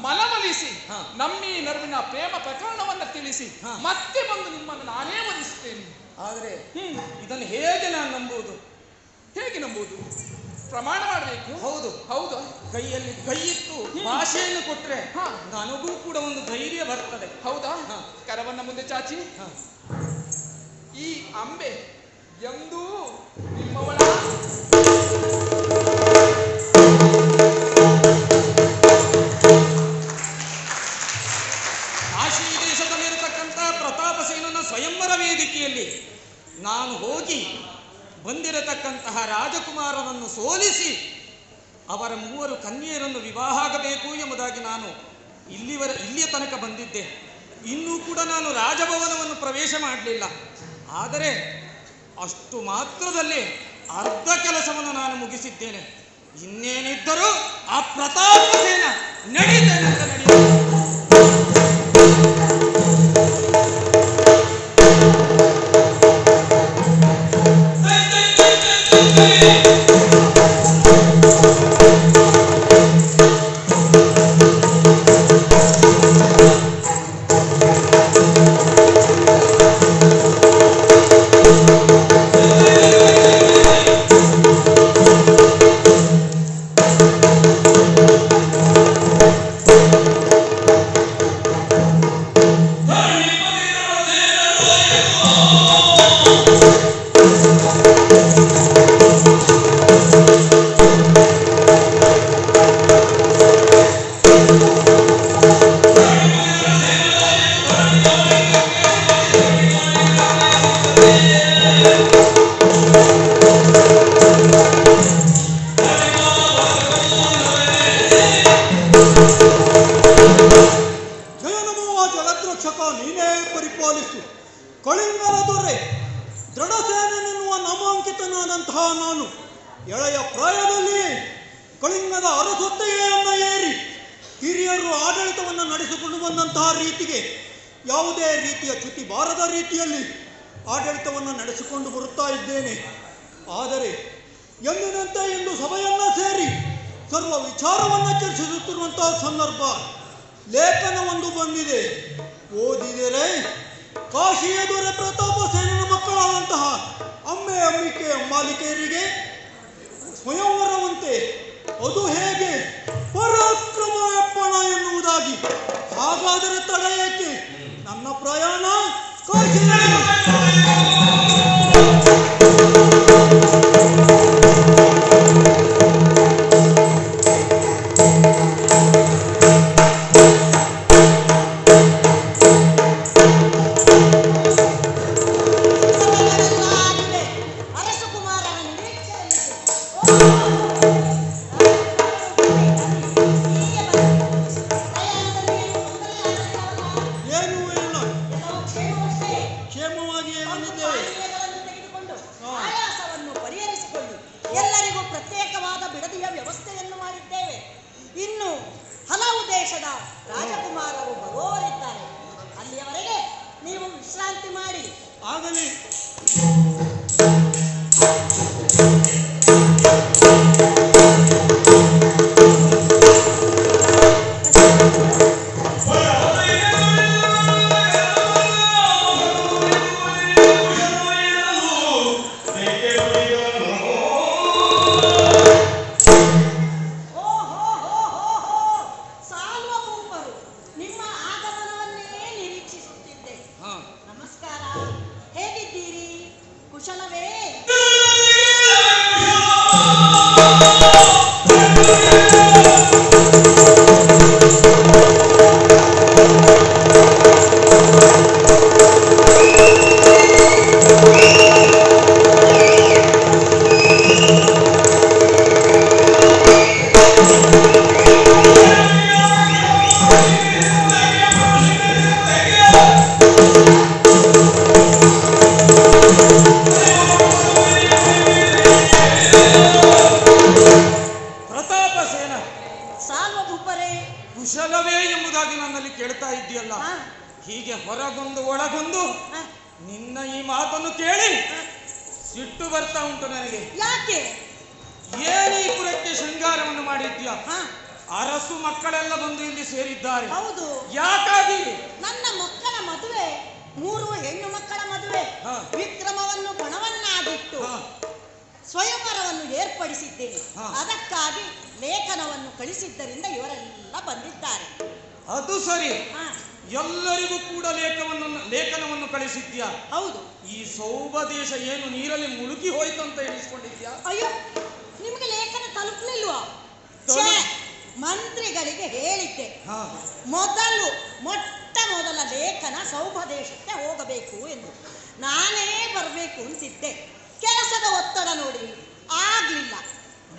ಮನವೊಲಿಸಿ ಹಾ. ನಮ್ಮಿ ನಡುವಿನ ಪ್ರೇಮ ಪ್ರಕರಣವನ್ನ ತಿಳಿಸಿ ಹಾ. ಮತ್ತೆ ಬಂದು ನಿಮ್ಮನ್ನು ನಾನೇ ವಧಿಸ್ತೇನೆ. ಆದರೆ ಇದನ್ನು ಹೇಗೆ ನಾನು ನಂಬುವುದು? ಹೇಗೆ ನಂಬುವುದು? ಪ್ರಮಾಣ ಮಾಡಬೇಕು. ಹೌದು. ಹೌದು. ಕೈಯಲ್ಲಿ ಕೈ ಇಟ್ಟು ಭಾಷೆಯನ್ನು ಕೊಟ್ರೆ ಹಾ. ನನಗೂ ಕೂಡ ಒಂದು ಧೈರ್ಯ ಬರ್ತದೆ. ಹೌದಾ? ಹಾ. ಕರವನ್ನ ಮುಂದೆ ಚಾಚಿ. ಹಾ. ಈ ಅಂಬೆ ಎಂದೂ ನಿಮ್ಮವಳ. ಕಾಶಿ ದೇಶದಲ್ಲಿರತಕ್ಕಂಥ ಪ್ರತಾಪಸೇನನ ಸ್ವಯಂವರ ವೇದಿಕೆಯಲ್ಲಿ ನಾನು ಹೋಗಿ ಬಂದಿರತಕ್ಕಂತಹ ರಾಜಕುಮಾರನನ್ನು ಸೋಲಿಸಿ ಅವರ 3 ಕನ್ಯೆಯರನ್ನು ವಿವಾಹ ಆಗಬೇಕು ಎಂಬುದಾಗಿ ನಾನು ಇಲ್ಲಿಯ ತನಕ ಬಂದಿದ್ದೆ. ಇನ್ನೂ ಕೂಡ ನಾನು ರಾಜಭವನವನ್ನು ಪ್ರವೇಶ ಮಾಡಲಿಲ್ಲ. ಆದರೆ ಅಷ್ಟು ಮಾತ್ರದಲ್ಲಿ ಅರ್ಧ ಕೆಲಸವನ್ನು ನಾನು ಮುಗಿಸಿದ್ದೇನೆ. ಇನ್ನೇನಿದ್ದರೂ ಆ ಪ್ರತಾಪಸೇನ ನಡೀತೇನೆ ಅಂತ ನಡೀತೇನೆ. ಯಾವುದೇ ರೀತಿಯ ಚ್ಯುತಿ ಬಾರದ ರೀತಿಯಲ್ಲಿ ಆಡಳಿತವನ್ನು ನಡೆಸಿಕೊಂಡು ಬರುತ್ತಾ ಇದ್ದೇನೆ. ಆದರೆ ಎಂದಿನಂತೆ ಇಂದು ಸಭೆಯನ್ನ ಸೇರಿ ಸರ್ವ ವಿಚಾರವನ್ನು ಚರ್ಚಿಸುತ್ತಿರುವಂತಹ ಸಂದರ್ಭ ಲೇಖನವೊಂದು ಬಂದಿದೆ. ಓದಿದರೆ ಕಾಶಿಯ ದೊರೆ ಪ್ರತಾಪಸೇನನ ಮಕ್ಕಳಾದಂತಹ ಅಂಬಿಕೆ ಅಂಬಾಲಿಕೆಯರಿಗೆ ಸ್ವಯಂವರವಂತೆ, ಅದು ಹೇಗೆ ಪರಾಕ್ರಮ ಎಪ್ಪಣ ಎನ್ನುವುದಾಗಿ. ಹಾಗಾದರೆ ತಡ ಏಕೆ? ನನ್ನ ಪ್ರಯಾಣ ಕಾಶಿ. ರಾಜಕುಮಾರರು ಬರುವವರಿದ್ದಾರೆ. ಅಲ್ಲಿಯವರೆಗೆ ನೀವು ವಿಶ್ರಾಂತಿ ಮಾಡಿ. ಆಗಲಿ. ಕುಶಲವೇ ಎಂಬುದಾಗಿ ನನ್ನಲ್ಲಿ ಕೇಳ್ತಾ ಇದ್ದೀಯಲ್ಲ, ಹೀಗೆ ಹೊರಗೊಂದು ಒಳಗೊಂದು ನಿನ್ನ ಈ ಮಾತನ್ನು ಕೇಳಿ ಸಿಟ್ಟು ಬರ್ತಾ ಉಂಟು ನನಗೆ. ಯಾಕೆ? ಏನು ಈ ಪುರಕ್ಕೆ ಶೃಂಗಾರವನ್ನು ಮಾಡಿದ್ಯ? ಅರಸು ಮಕ್ಕಳೆಲ್ಲ ಬಂದು ಇಲ್ಲಿ ಸೇರಿದ್ದಾರೆ. ಹೌದು. ಯಾಕಾಗಿ? ನನ್ನ ಮಕ್ಕಳ ಮದುವೆ, 3 ಹೆಣ್ಣು ಮಕ್ಕಳ ಮದುವೆ. ವಿಕ್ರಮವನ್ನು ಪಣವನ್ನಾಗಿಟ್ಟು ಸ್ವಯಂವರವನ್ನು ಏರ್ಪಡಿಸಿದ್ದೇನೆ. ಅದಕ್ಕಾಗಿ ಲೇಖನವನ್ನು ಕಳಿಸಿದ್ದರಿಂದ ಇವರೆಲ್ಲ ಬಂದಿದ್ದಾರೆ. ಅದು ಸರಿ. ಎಲ್ಲರಿಗೂ ಕೂಡ ಲೇಖನವನ್ನು ಕಳಿಸಿದ್ಯಾ? ಹೌದು. ಈ ಸೌಭ ದೇಶ ಏನು ನೀರಲ್ಲಿ ಮುಳುಗಿ ಹೋಯ್ತು ಅಂತ ಎಣಿಸ್ಕೊಂಡಿದ್ಯಾ? ಅಯ್ಯೋ, ನಿಮಗೆ ಲೇಖನ ತಲುಪಲಿಲ್ವಾ? ಮಂತ್ರಿಗಳಿಗೆ ಹೇಳಿದ್ದೆ, ಮೊಟ್ಟ ಮೊದಲ ಲೇಖನ ಸೌಭ ದೇಶಕ್ಕೆ ಹೋಗಬೇಕು ಎಂದು. ನಾನೇ ಬರಬೇಕು ಅಂತಿದ್ದೆ. ಕೆಲಸದ ಒತ್ತಡ ನೋಡಿ ಆಗ್ಲಿಲ್ಲ.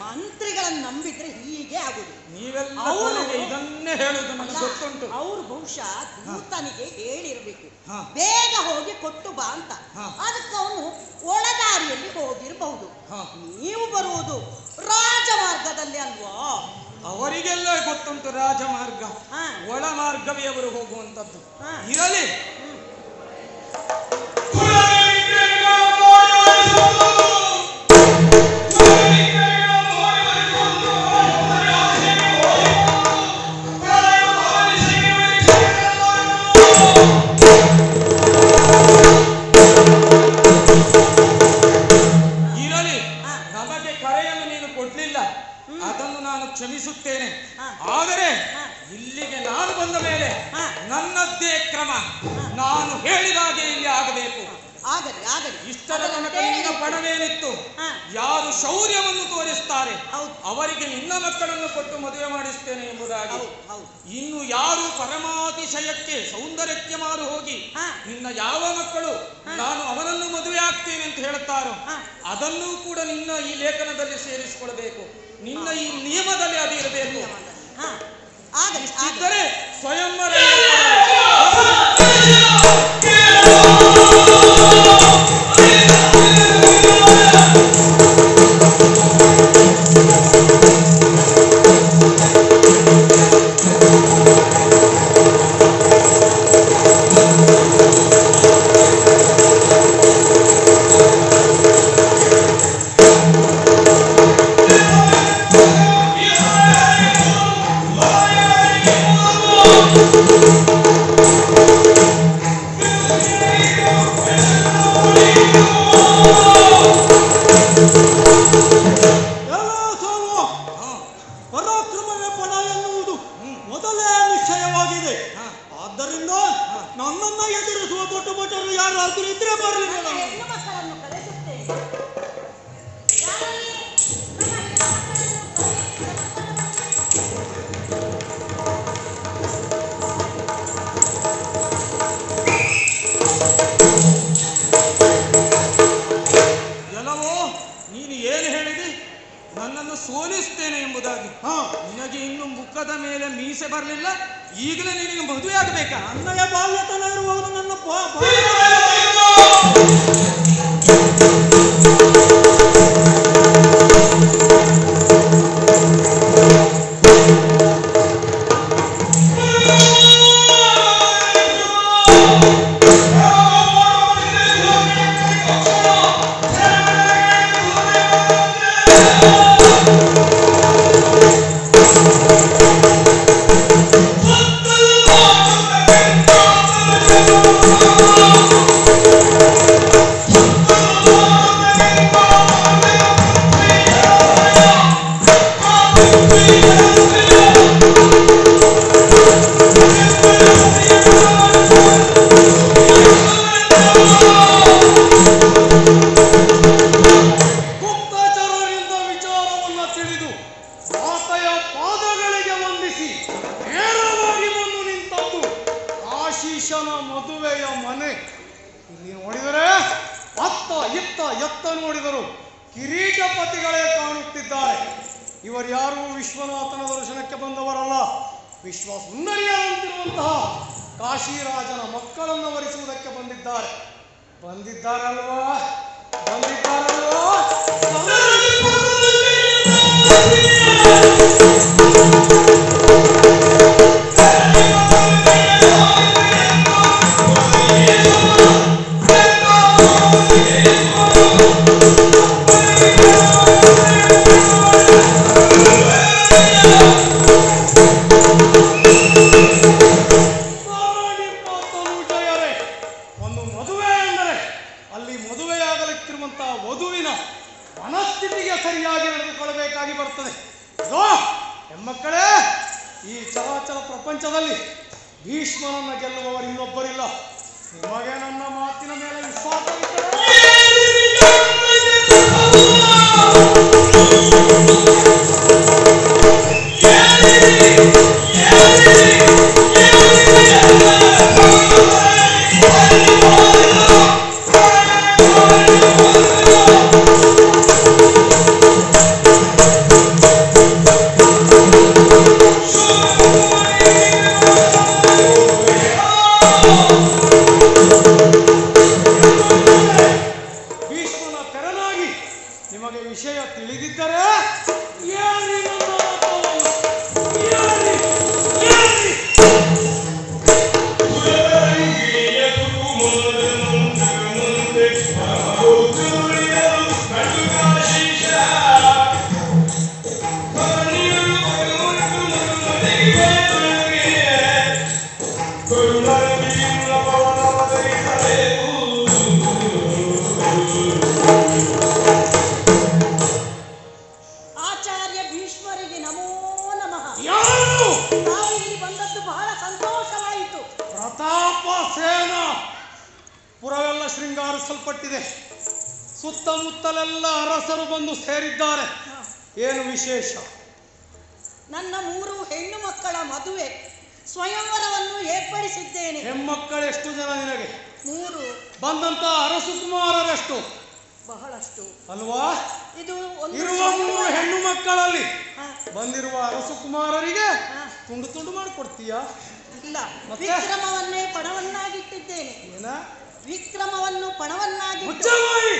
ಮಂತ್ರಿಗಳನ್ನು ನಂಬಿದ್ರೆ ಹೀಗೆ ಆಗುದು. ನೀವೆಲ್ಲ ಅವರು- ಕೊನೆಗೆ ಇದನ್ನೇ ಹೇಳುವುದು ನನಗೆ ಗೊತ್ತುಂಟು. ಅವರು ಬಹುಶಃ ದೂತನಿಗೆ ಹೇಳಿರ್ಬೇಕು, ಹಾ. ಬೇಗ ಹೋಗಿ ಕೊಟ್ಟು ಬಾ ಅಂತ. ಹಾ. ಅದಕ್ಕೆ ಅವನು ಒಳದಾರಿಯಲ್ಲಿ ಹೋಗಿರಬಹುದು. ಹಾ. ನೀವು ಬರುವುದು ರಾಜಮಾರ್ಗದಲ್ಲಿ ಅಲ್ವಾ? ಅವರಿಗೆಲ್ಲ ಗೊತ್ತುಂಟು ರಾಜಮಾರ್ಗ, ಹಾ. ಒಳ ಮಾರ್ಗವೇ ಅವರು ಹೋಗುವಂತದ್ದು. ಹಾ. ಇರಲಿ. ಇರಲಿ. ಹಾ. ನಮಗೆ ಕರೆಯನ್ನು ನೀನು ಕೊಡ್ಲಿಲ್ಲ, ಅದನ್ನು ನಾನು ಕ್ಷಮಿಸುತ್ತೇನೆ. ಹಾ. ಆದರೆ ಹಾ. ಇಲ್ಲಿಗೆ ನಾನು ಬಂದ ಮೇಲೆ ಹಾ. ನನ್ನದ್ದೇ ಕ್ರಮ, ನಾನು ಹೇಳಿದಾಗೆ ಇಲ್ಲಿ ಆಗಬೇಕು. ಆಗಲಿ ಆಗಲಿ. ಇಷ್ಟರ ತನಕ ನಿನ್ನ ಪಣವೇನಿತ್ತು, ಹಾ. ಯಾರು ಶೌರ್ಯವನ್ನು ತೋರಿಸ್ತಾರೆ ಹೌದು. ಅವರಿಗೆ ನಿನ್ನ ಮಕ್ಕಳನ್ನು ಕೊಟ್ಟು ಮದುವೆ ಮಾಡಿಸ್ತೇನೆ ಎಂಬುದಾಗಿ. ಹೌದು, ಹೌದು. ಇನ್ನು ಯಾರು ಪರಮಾತಿಶಯಕ್ಕೆ ಸೌಂದರ್ಯಕ್ಕೆ ಮಾರು ಹೋಗಿ ಹಾ. ನಿನ್ನ ಯಾವ ಮಕ್ಕಳು ನಾನು ಅವನನ್ನು ಮದುವೆ ಆಗ್ತೇನೆ ಅಂತ ಹೇಳುತ್ತಾರೋ ಹಾ. ಅದನ್ನೂ ಕೂಡ ನಿನ್ನ ಈ ಲೇಖನದಲ್ಲಿ ಸೇರಿಸಿಕೊಳ್ಬೇಕು. ನಿನ್ನ ಈ ನಿಯಮದಲ್ಲಿ ಅದು ಇರಬೇಕು. ಹಾ, ಆಗಲಿ ಆಗಲಿ. ಇದ್ದರೆ ಸ್ವಯಂವರ ಎಲ್ಲ ಸೋಲು ಪರಾಕ್ರಮವೇ ಪಣ ಎನ್ನುವುದು ಮೊದಲೇ ನಿಶ್ಚಯವಾಗಿದೆ. ಆದ್ದರಿಂದ ನನ್ನನ್ನ ಎದುರಿಸುವ ದೊಡ್ಡ ಭಟರು ಯಾರಾದರೂ ಇದ್ರೆ ಬರಲಿ. ನನ್ನ ಹೆಣ್ಣು ಮಕ್ಕಳನ್ನು ಕರೆಸುತ್ತೇನೆ. ಯಾರಲ್ಲಿ? ನನ್ನ ಹೆಣ್ಣು ಎಲ್ಲವೋ ನೀನು ಏನು ಹೇಳಿದಿ? ನನ್ನನ್ನು ಸೋಲಿಸ್ತೇನೆ ಎಂಬುದಾಗಿ. ನಿನಗೆ ಇನ್ನು ಮುಖದ ಮೇಲೆ ಮೀಸೆ ಬರಲಿಲ್ಲ, ಈಗಲೇ ನಿನಗೆ ಮದುವೆ ಆಗಬೇಕಾ? ನನ್ನಯ ಬಾಲ್ಯತನ ಇರುವವನು ನನ್ನ ಗುಪ್ತಚರರಿಂದ ವಿಚಾರವನ್ನ ತಿಳಿದು ಆತಯ ಪಾದಗಳಿಗೆ ವಂದಿಸಿ ನೇರವಾಗಿ ಬಂದು ನಿಂತದ್ದು ಆಶೀಷನ ಮದುವೆಯ ಮನೆ. ಇಲ್ಲಿ ನೋಡಿದರೆ ಅತ್ತ ಇತ್ತ ಎತ್ತ ನೋಡಿದರು ಕಿರೀಟಪತಿಗಳೇ ಕಾಣುತ್ತಿದ್ದಾರೆ. ಇವರು ಯಾರು ವಿಶ್ವನಾಥನ ದರ್ಶನಕ್ಕೆ ಬಂದವರಲ್ಲ, ವಿಶ್ವ ಸುಂದರಿಯಂತಿರುವಂತಹ ಕಾಶಿರಾಜನ ಮಕ್ಕಳನ್ನು ವರಿಸುವುದಕ್ಕೆ ಬಂದಿದ್ದಾರಲ್ವಾ? ಒಂದು ಮದುವೆ ಎಂದರೆ ಅಲ್ಲಿ ಮದುವೆಯಾಗಲಿಕ್ಕಿರುವಂತಹ ವಧುವಿನ ಮನಸ್ಥಿತಿಗೆ ಸರಿಯಾಗಿ ನಡೆದುಕೊಳ್ಳಬೇಕಾಗಿ ಬರ್ತದೆ. ಹೆಣ್ಮಕ್ಕಳೇ, ಈ ಚರಾಚರ ಪ್ರಪಂಚದಲ್ಲಿ ಭೀಷ್ಮನನ್ನ ಗೆಲ್ಲುವವರು ಇನ್ನೊಬ್ಬರಿಲ್ಲ. ನಿಮಗೆ ನನ್ನ ಮಾತಿನ ಮೇಲೆ ವಿಶ್ವಾಸವಿದ್ದರೆ ಯಾರು? ನಾವು ಇಲ್ಲಿ ಬಂದದ್ದು ಬಹಳ ಸಂತೋಷವಾಯಿತು. ಪ್ರತಾಪ ಸೇನ. ಪುರವೆಲ್ಲ ಶೃಂಗಾರಿಸಲ್ಪಟ್ಟಿದೆ. ಸುತ್ತಮುತ್ತಲೆಲ್ಲ ಅರಸರು ಬಂದು ಸೇರಿದ್ದಾರೆ. ಏನು ವಿಶೇಷ? ನನ್ನ 3 ಹೆಣ್ಣು ಮಕ್ಕಳ ಮದುವೆ ಸ್ವಯಂವರವನ್ನು ಏರ್ಪಡಿಸಿದ್ದೇನೆ. ಹೆಣ್ಮಕ್ಕಳು ಎಷ್ಟು ಜನ ನಿನಗೆ? 3. ಬಂದಂತ ಅರಸು ಕುಮಾರರೆಷ್ಟು? ಬಹಳಷ್ಟು ಅಲ್ವಾ? ಇದು ಒಂದು ಇರುವ 3 ಹೆಣ್ಣು ಮಕ್ಕಳಲ್ಲಿ ಹಾ, ಬಂದಿರುವ ಅರಸು ಕುಮಾರರಿಗೆ ಹಾ. ತುಂಡು ತುಂಡು ಮಾಡಿಕೊಡ್ತೀಯಾ? ಇಲ್ಲ, ಮತ್ತೆ? ವಿಕ್ರಮವನ್ನೇ ಪಣವನ್ನಾಗಿಟ್ಟಿದ್ದೇನೆ. ಏನ? ವಿಕ್ರಮವನ್ನು ಪಣವನ್ನಾಗಿ ಮುಚ್ಚಬಾಯಿ!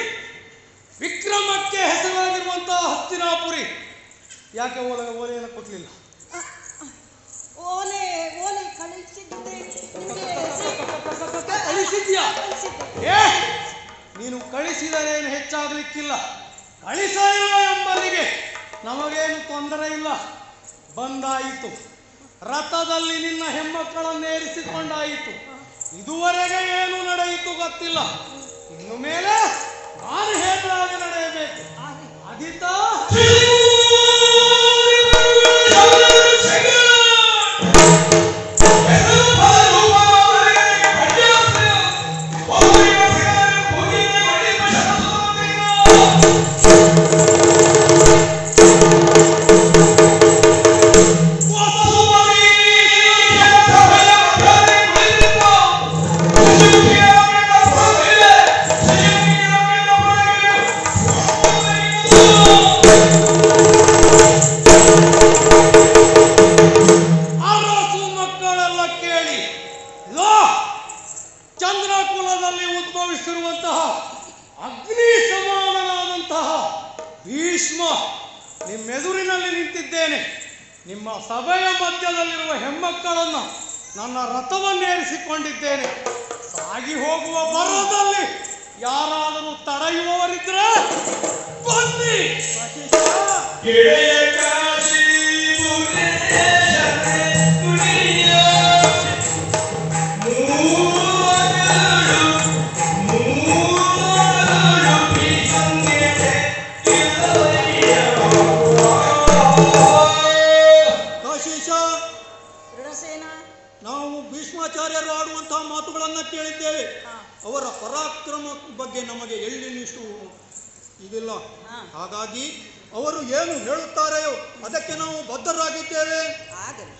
ವಿಕ್ರಮಕ್ಕೆ ಹೆಸರಾಗಿರುವಂತಹ ಹಸ್ತಿನಾಪುರಿ ಯಾಕೆ ಓಲೆಯನ್ನು ಕೊಡ್ಲಿಲ್ಲ? ಓಲೆ ಓಲೆ ಕಳಿಸಿದ್ದೆ ನಿಮಗೆ. ಕಳಿಸಿದ್ಯಾ? ಕಳಿಸಿದ್ದೆ. ಏ, ನೀನು ಕಳಿಸಿದರೇನು ಹೆಚ್ಚಾಗಲಿಕ್ಕಿಲ್ಲ. ಕಳಿಸಲಿಲ್ಲ ಎಂಬರಿಗೆ ನಮಗೇನು ತೊಂದರೆ ಇಲ್ಲ. ಬಂದಾಯಿತು. ರಥದಲ್ಲಿ ನಿನ್ನ ಹೆಮ್ಮಕ್ಕಳನ್ನೇರಿಸಿಕೊಂಡಾಯಿತು. ಇದುವರೆಗೆ ಏನು ನಡೆಯಿತು ಗೊತ್ತಿಲ್ಲ. ಇನ್ನು ಮೇಲೆ ನಾನು ಹೇಗೆ ನಡೆಯಬೇಕು? ಅದಿತಾ ಚಂದ್ರಕುಲದಲ್ಲಿ ಉದ್ಭವಿಸಿರುವಂತಹ ಅಗ್ನಿ ಸಮಾನನಾದಂತಹ ಭೀಷ್ಮ ನಿಮ್ಮೆದುರಿನಲ್ಲಿ ನಿಂತಿದ್ದೇನೆ. ನಿಮ್ಮ ಸಭೆಯ ಮಧ್ಯದಲ್ಲಿರುವ ಹೆಮ್ಮಕ್ಕಳನ್ನು ನನ್ನ ರಥವನ್ನೇರಿಸಿಕೊಂಡಿದ್ದೇನೆ. ಸಾಗಿ ಹೋಗುವ ಬರದಲ್ಲಿ ಯಾರಾದರೂ ತಡೆಯುವವರಿದ್ರೆ ಬನ್ನಿ. ದೃಢಸೇನ, ನಾವು ಭೀಷ್ಮಾಚಾರ್ಯರು ಆಡುವಂತಹ ಮಾತುಗಳನ್ನು ಕೇಳಿದ್ದೇವೆ. ಅವರ ಪರಾಕ್ರಮ ಬಗ್ಗೆ ನಮಗೆ ಎಳ್ಳಿನಿಷ್ಟು ಇದಿಲ್ಲ. ಹಾಗಾಗಿ ಅವರು ಏನು ಹೇಳುತ್ತಾರೆಯೋ ಅದಕ್ಕೆ ನಾವು ಬದ್ಧರಾಗಿದ್ದೇವೆ. ಆಗಲಿ.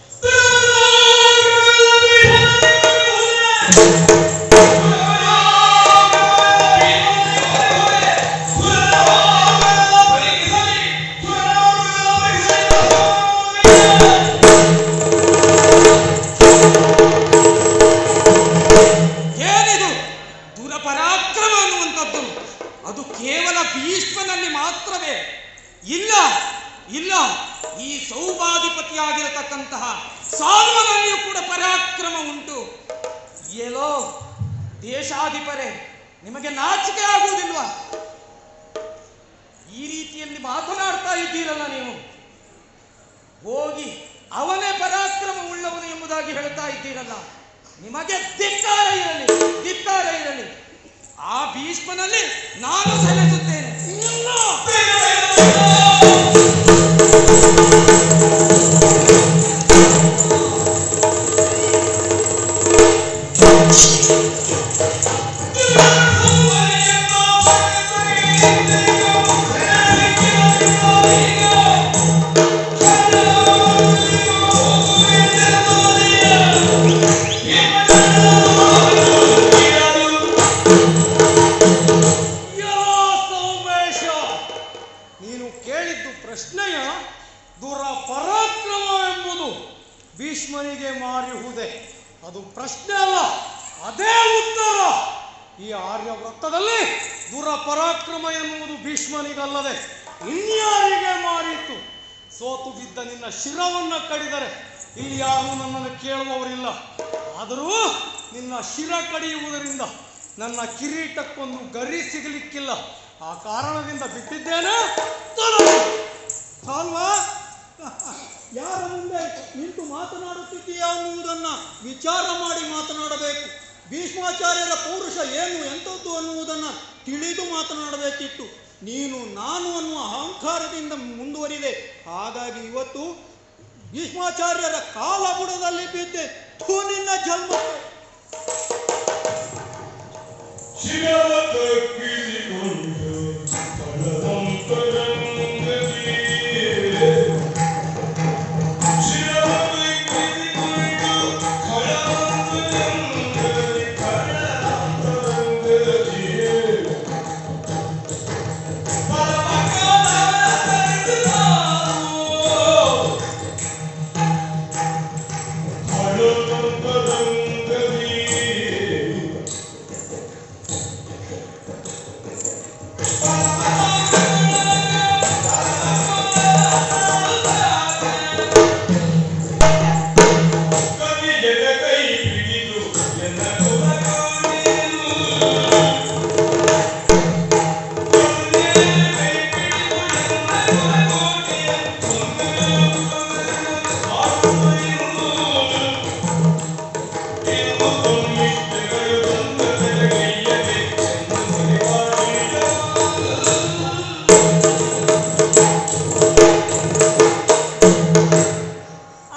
ಏನಿದು ದುರಪರಾಕ್ರಮ ಅನ್ನುವಂಥದ್ದು? ಅದು ಕೇವಲ ಭೀಷ್ಮನಲ್ಲಿ ಮಾತ್ರವೇ? ಇಲ್ಲ ಇಲ್ಲ, ಈ ಸೌಭಾಧಿಪತಿಯಾಗಿರತಕ್ಕಂತಹ ಸಾಲ್ವನಲ್ಲಿಯೂ ಕೂಡ ಪರಾಕ್ರಮ ಉಂಟು. ಎಲ್ಲೋ ದೇಶಾಧಿಪರೇ, ನಿಮಗೆ ನಾಚಿಕೆ ಆಗುವುದಿಲ್ವಾ? ಈ ರೀತಿಯಲ್ಲಿ ಮಾತನಾಡ್ತಾ ಇದ್ದೀರಲ್ಲ ನೀವು. ಹೋಗಿ ಅವನೇ ಪರಾಕ್ರಮ ಉಳ್ಳವನು ಎಂಬುದಾಗಿ ಹೇಳ್ತಾ ಇದ್ದೀರಲ್ಲ. ನಿಮಗೆ ಧಿಕ್ಕಾರ ಇರಲಿ, ಧಿಕ್ಕಾರ ಇರಲಿ. ಆ ಭೀಷ್ಮನಲ್ಲಿ ನಾನು ಸೆಲೆಸುತ್ತೇನೆ. ಪ್ರಶ್ನೆಯ ದುರಪರಾಕ್ರಮವೆಂಬುದು ಭೀಷ್ಮನಿಗೆ ಮಾರಿಹುದೇ? ಅದು ಪ್ರಶ್ನೆ ಅಲ್ಲ, ಅದೇ ಉತ್ತರ. ಈ ಆರ್ಯವೃತ್ತದಲ್ಲಿ ದುರಪರಾಕ್ರಮ ಎನ್ನುವುದು ಭೀಷ್ಮನಿಗಲ್ಲದೆ ಇನ್ಯಾರಿಗೆ ಮಾರಿತು? ಸೋತು ಬಿದ್ದ ನಿನ್ನ ಶಿರವನ್ನು ಕಡಿದರೆ ಇಲ್ಲಿ ಯಾರೂ ನನ್ನನ್ನು ಕೇಳುವವರಿಲ್ಲ. ಆದರೂ ನಿನ್ನ ಶಿರ ಕಡಿಯುವುದರಿಂದ ನನ್ನ ಕಿರೀಟಕ್ಕೊಂದು ಗರಿ ಸಿಗಲಿಕ್ಕಿಲ್ಲ. ಆ ಕಾರಣದಿಂದ ಬಿಟ್ಟಿದ್ದೇನೆ. ಅಲ್ವಾ? ಯಾರ ಮುಂದೆ ನಿಂತು ಮಾತನಾಡುತ್ತಿದ್ದೀಯಾ ಅನ್ನುವುದನ್ನು ವಿಚಾರ ಮಾಡಿ ಮಾತನಾಡಬೇಕು. ಭೀಷ್ಮಾಚಾರ್ಯರ ಪೌರುಷ ಏನು ಎಂಥದ್ದು ಅನ್ನುವುದನ್ನು ತಿಳಿದು ಮಾತನಾಡಬೇಕಿತ್ತು. ನೀನು ನಾನು ಅನ್ನುವ ಅಹಂಕಾರದಿಂದ ಮುಂದುವರಿದೆ. ಹಾಗಾಗಿ ಇವತ್ತು ಭೀಷ್ಮಾಚಾರ್ಯರ ಕಾಲ ಬುಡದಲ್ಲಿ ಬಿದ್ದೆ ಥೂ ನಿನ್ನ ಜನ್ಮಕ್ಕೆ.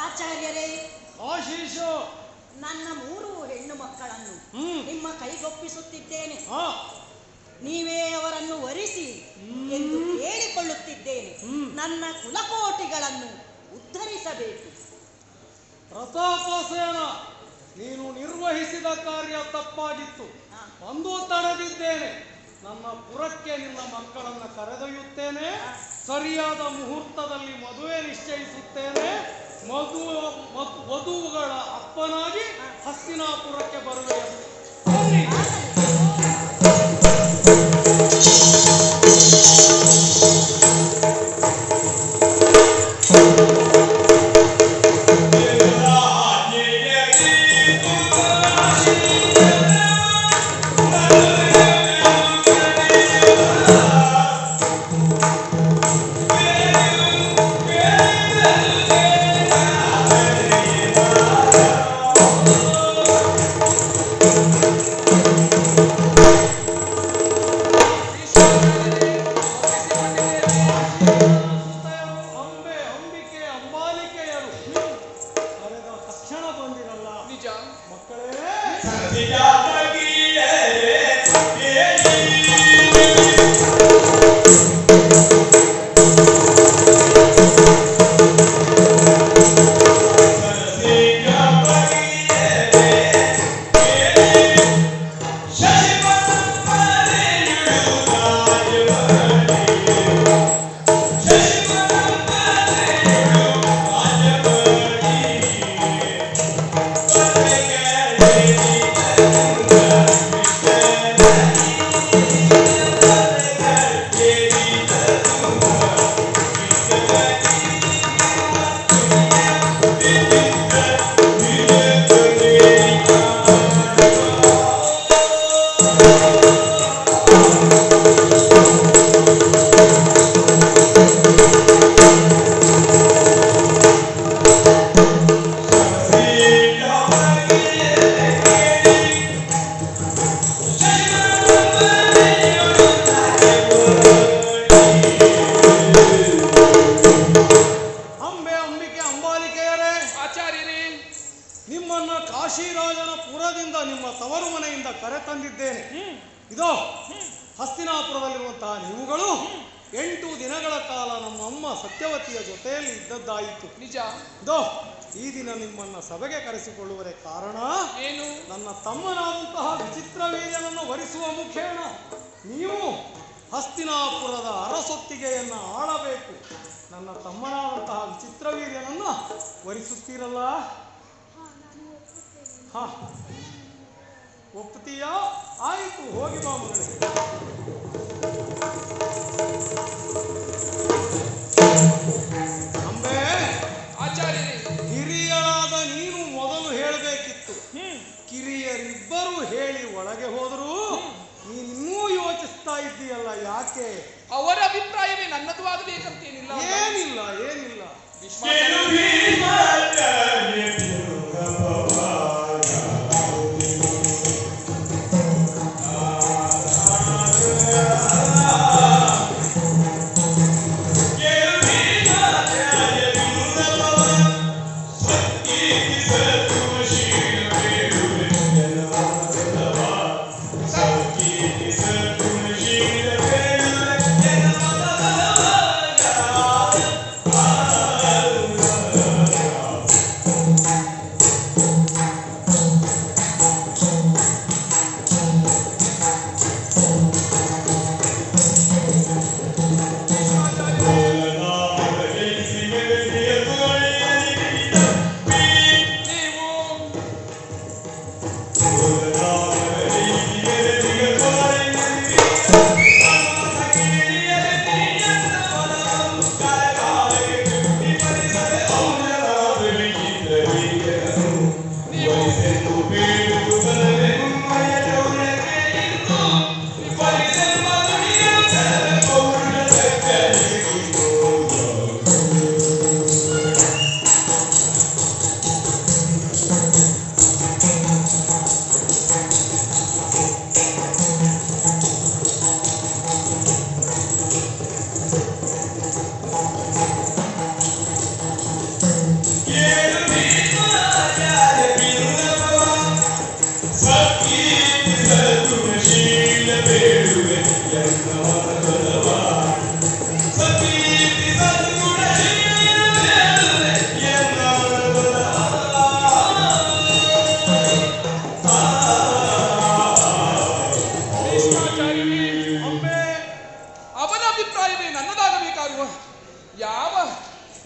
ಆಚಾರ್ಯರೇ, ಆಶೀಷ ನನ್ನ 3 ಹೆಣ್ಣು ಮಕ್ಕಳನ್ನು ನಿಮ್ಮ ಕೈಗೊಪ್ಪಿಸುತ್ತಿದ್ದೇನೆ. ನೀವೇ ಅವರನ್ನು ವರಿಸಿ ಎಂದು ಕೇಳಿಕೊಳ್ಳುತ್ತಿದ್ದೇನೆ. ನನ್ನ ಕುಲಕೋಟಿಗಳನ್ನು ಉದ್ಧರಿಸಬೇಕು. ಪ್ರತಾಪಸೇನ, ನೀನು ನಿರ್ವಹಿಸಿದ ಕಾರ್ಯ ತಪ್ಪಾಗಿತ್ತು. ಬಂದು ತಡೆದಿದ್ದೇನೆ. ನನ್ನ ಪುರಕ್ಕೆ ನಿನ್ನ ಮಕ್ಕಳನ್ನು ಕರೆದೊಯ್ಯುತ್ತೇನೆ. ಸರಿಯಾದ ಮುಹೂರ್ತದಲ್ಲಿ ಮದುವೆ ನಿಶ್ಚಯಿಸುತ್ತೇನೆ. ವಧುವುಗಳ ಅಪ್ಪನಾಗಿ ಹಸ್ತಿನಾಪುರಕ್ಕೆ ಬರುವೆ. ಕಾಶಿರಾಜನ ಪುರದಿಂದ ನಿಮ್ಮ ತವರು ಮನೆಯಿಂದ ಕರೆ ತಂದಿದ್ದೇನೆ. ಇದೋ ಹಸ್ತಿನಾಪುರದಲ್ಲಿರುವಂತಹ ನೀವುಗಳು 8 ದಿನಗಳ ಕಾಲ ನಮ್ಮ ಅಮ್ಮ ಸತ್ಯವತಿಯ ಜೊತೆಯಲ್ಲಿ ಇದ್ದದ್ದಾಯಿತು. ನಿಜ. ಇದೋ ಈ ದಿನ ನಿಮ್ಮನ್ನ ಸಭೆಗೆ ಕರೆಸಿಕೊಳ್ಳುವರೆ ಕಾರಣ ಏನು? ನನ್ನ ತಮ್ಮನಾದಂತಹ ವಿಚಿತ್ರವೀರ್ಯನನ್ನು ವರಿಸುವ ಮುಖೇನ ನೀವು ಹಸ್ತಿನಾಪುರದ ಅರಸೊತ್ತಿಗೆಯನ್ನ ಆಳಬೇಕು. ನನ್ನ ತಮ್ಮನಾದಂತಹ ವಿಚಿತ್ರವೀರ್ಯನನ್ನ ವರಿಸುತ್ತೀರಲ್ಲ? ಹಾ, ಒಪ್ಪುತ್ತೀಯಾ? ಆಯಿತು, ಹೋಗಿ ಬಾ ಮಗಳೇ. ಅಂಬೆ, ಆಚಾರ್ಯರೇ, ಹಿರಿಯರಾದ ನೀನು ಮೊದಲು ಹೇಳಬೇಕಿತ್ತು. ಕಿರಿಯರಿಬ್ಬರು ಹೇಳಿ ಒಳಗೆ ಹೋದರೂ ನೀನಿನ್ನೂ ಯೋಚಿಸ್ತಾ ಇದ್ದೀಯಲ್ಲ, ಯಾಕೆ? ಅವರ ಅಭಿಪ್ರಾಯವೇ ನನ್ನದು ಆಗಬೇಕಂತೇನಿಲ್ಲ. ಏನಿಲ್ಲ ಏನಿಲ್ಲ.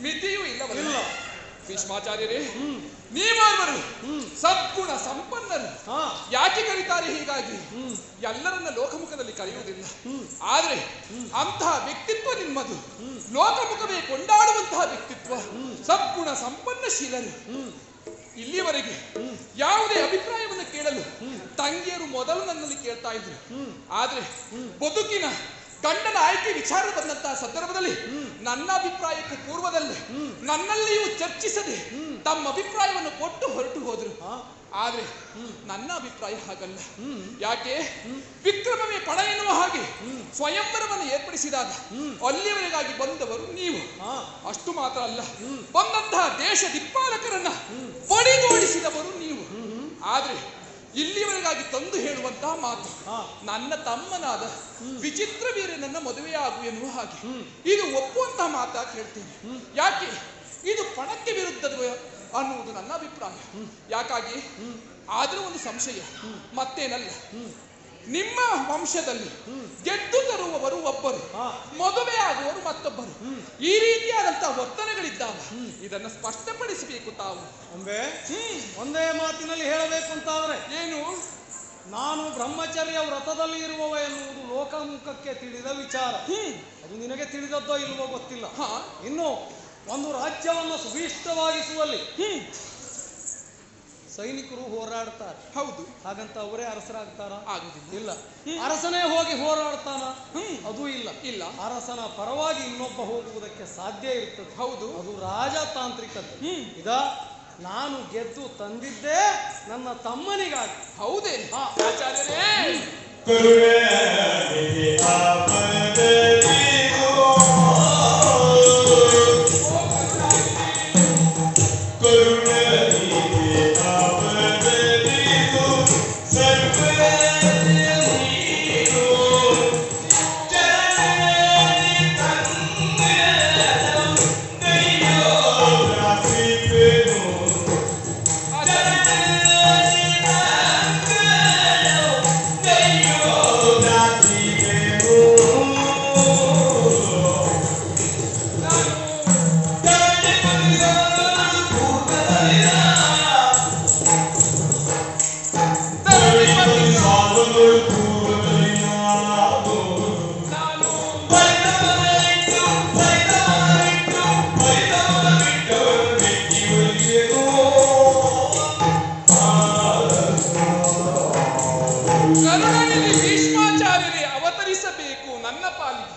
ಮಿತಿಯೂ ಇಲ್ಲ. ಇಲ್ಲವಲ್ಲ ಭೀಷ್ಮಾಚಾರ್ಯರೇ, ನೀವಾರ್ವರು ಸದ್ಗುಣ ಸಂಪನ್ನರು. ಹಾ ಯಾಕೆ ಕರೀತಾರೆ ಹೀಗಾಗಿ? ಹ್ಮ್ ಎಲ್ಲರನ್ನ ಲೋಕಮುಖದಲ್ಲಿ ಕರೆಯುವುದಿಲ್ಲ. ಆದ್ರೆ ಅಂತಹ ವ್ಯಕ್ತಿತ್ವ ನಿಮ್ಮದು. ಲೋಕಮುಖವೇ ಕೊಂಡಾಡುವಂತಹ ವ್ಯಕ್ತಿತ್ವ, ಸದ್ಗುಣ ಸಂಪನ್ನಶೀಲರು. ಇಲ್ಲಿವರೆಗೆ ಯಾವುದೇ ಅಭಿಪ್ರಾಯವನ್ನು ಕೇಳಲು ತಂಗಿಯರು ಮೊದಲು ನನ್ನಲ್ಲಿ ಕೇಳ್ತಾ ಇದ್ರು. ಆದ್ರೆ ಬದುಕಿನ ಗಂಡನ ಆಯ್ಕೆ ವಿಚಾರ ಬಂದಂತಹ ಸಂದರ್ಭದಲ್ಲಿ ನನ್ನ ಅಭಿಪ್ರಾಯಕ್ಕೂ ಪೂರ್ವದಲ್ಲಿ ನನ್ನಲ್ಲಿಯೂ ಚರ್ಚಿಸದೆ ತಮ್ಮ ಅಭಿಪ್ರಾಯವನ್ನು ಕೊಟ್ಟು ಹೊರಟು ಹೋದ್ರು. ಆದ್ರೆ ನನ್ನ ಅಭಿಪ್ರಾಯ ಹಾಗಲ್ಲ. ಯಾಕೆ? ವಿಕ್ರಮವೇ ಪಣ ಎನ್ನುವ ಹಾಗೆ ಸ್ವಯಂವರವನ್ನು ಏರ್ಪಡಿಸಿದಾಗ ಅಲ್ಲಿವರೆಗಾಗಿ ಬಂದವರು ನೀವು. ಅಷ್ಟು ಮಾತ್ರ ಅಲ್ಲ, ಬಂದಂತಹ ದೇಶ ದಿಕ್ಪಾಲಕರನ್ನ ಬಡಿದೋಡಿಸಿದವರು ನೀವು. ಆದ್ರೆ ಇಲ್ಲಿವರೆಗಾಗಿ ತಂದು ಹೇಳುವಂತಹ ಮಾತು, ನನ್ನ ತಮ್ಮನಾದ ವಿಚಿತ್ರ ವೀರನನ್ನ ಮದುವೆಯಾಗು ಎನ್ನುವ ಹಾಗೆ. ಇದು ಒಪ್ಪುವಂತಹ ಮಾತಾ ಕೇಳ್ತೇನೆ. ಯಾಕೆ? ಇದು ಪಣಕ್ಕೆ ವಿರುದ್ಧದ ಅನ್ನುವುದು ನನ್ನ ಅಭಿಪ್ರಾಯ. ಯಾಕಾಗಿ? ಆದರೂ ಒಂದು ಸಂಶಯ, ಮತ್ತೇನಲ್ಲ, ನಿಮ್ಮ ವಂಶದಲ್ಲಿ ಗೆದ್ದು ತರುವವರು ಒಬ್ಬರು, ಮದುವೆ ಆಗುವರು ಮತ್ತೊಬ್ಬರು. ಈ ರೀತಿಯಾದಂತಹ ವರ್ತನೆಗಳಿದ್ದಾವ. ಇದನ್ನ ಸ್ಪಷ್ಟಪಡಿಸಬೇಕು ತಾವು. ಅಂಬೆ, ಒಂದೇ ಮಾತಿನಲ್ಲಿ ಹೇಳಬೇಕು ಅಂತಾದ್ರೆ ಏನು? ನಾನು ಬ್ರಹ್ಮಚರ್ಯ ವ್ರತದಲ್ಲಿ ಇರುವವ ಎನ್ನುವುದು ಲೋಕಮುಖಕ್ಕೆ ತಿಳಿದ ವಿಚಾರ. ಅದು ನಿನಗೆ ತಿಳಿದದ್ದೋ ಇಲ್ವೋ ಗೊತ್ತಿಲ್ಲ. ಇನ್ನು ಒಂದು ರಾಜ್ಯವನ್ನು ಸುಭೀಷ್ಟವಾಗಿಸುವಲ್ಲಿ ಸೈನಿಕರು ಹೋರಾಡ್ತಾರೆ. ಹೌದು. ಹಾಗಂತ ಅವರೇ ಅರಸರಾಗ್ತಾರ? ಆಗುದಿಲ್ಲ. ಇಲ್ಲ. ಅರಸನೇ ಹೋಗಿ ಹೋರಾಡ್ತಾನ? ಅದು ಇಲ್ಲ. ಇಲ್ಲ. ಅರಸನ ಪರವಾಗಿ ಇನ್ನೊಬ್ಬ ಹೋಗುವುದಕ್ಕೆ ಸಾಧ್ಯ ಇರ್ತದೆ. ಹೌದು. ಅದು ರಾಜತಾಂತ್ರಿಕತೆ. ಇದ ನಾನು ಗೆದ್ದು ತಂದಿದ್ದೇ ನನ್ನ ತಮ್ಮನಿಗಾಗಿ. ಹೌದೇ? ಆಚಾರ್ಯರೇ, ಕರುಣನಿಧಿ ಭೀಷ್ಮಾಚಾರ್ಯರೇ ಅವತರಿಸಬೇಕು ನನ್ನ ಪಾಲಿಗೆ.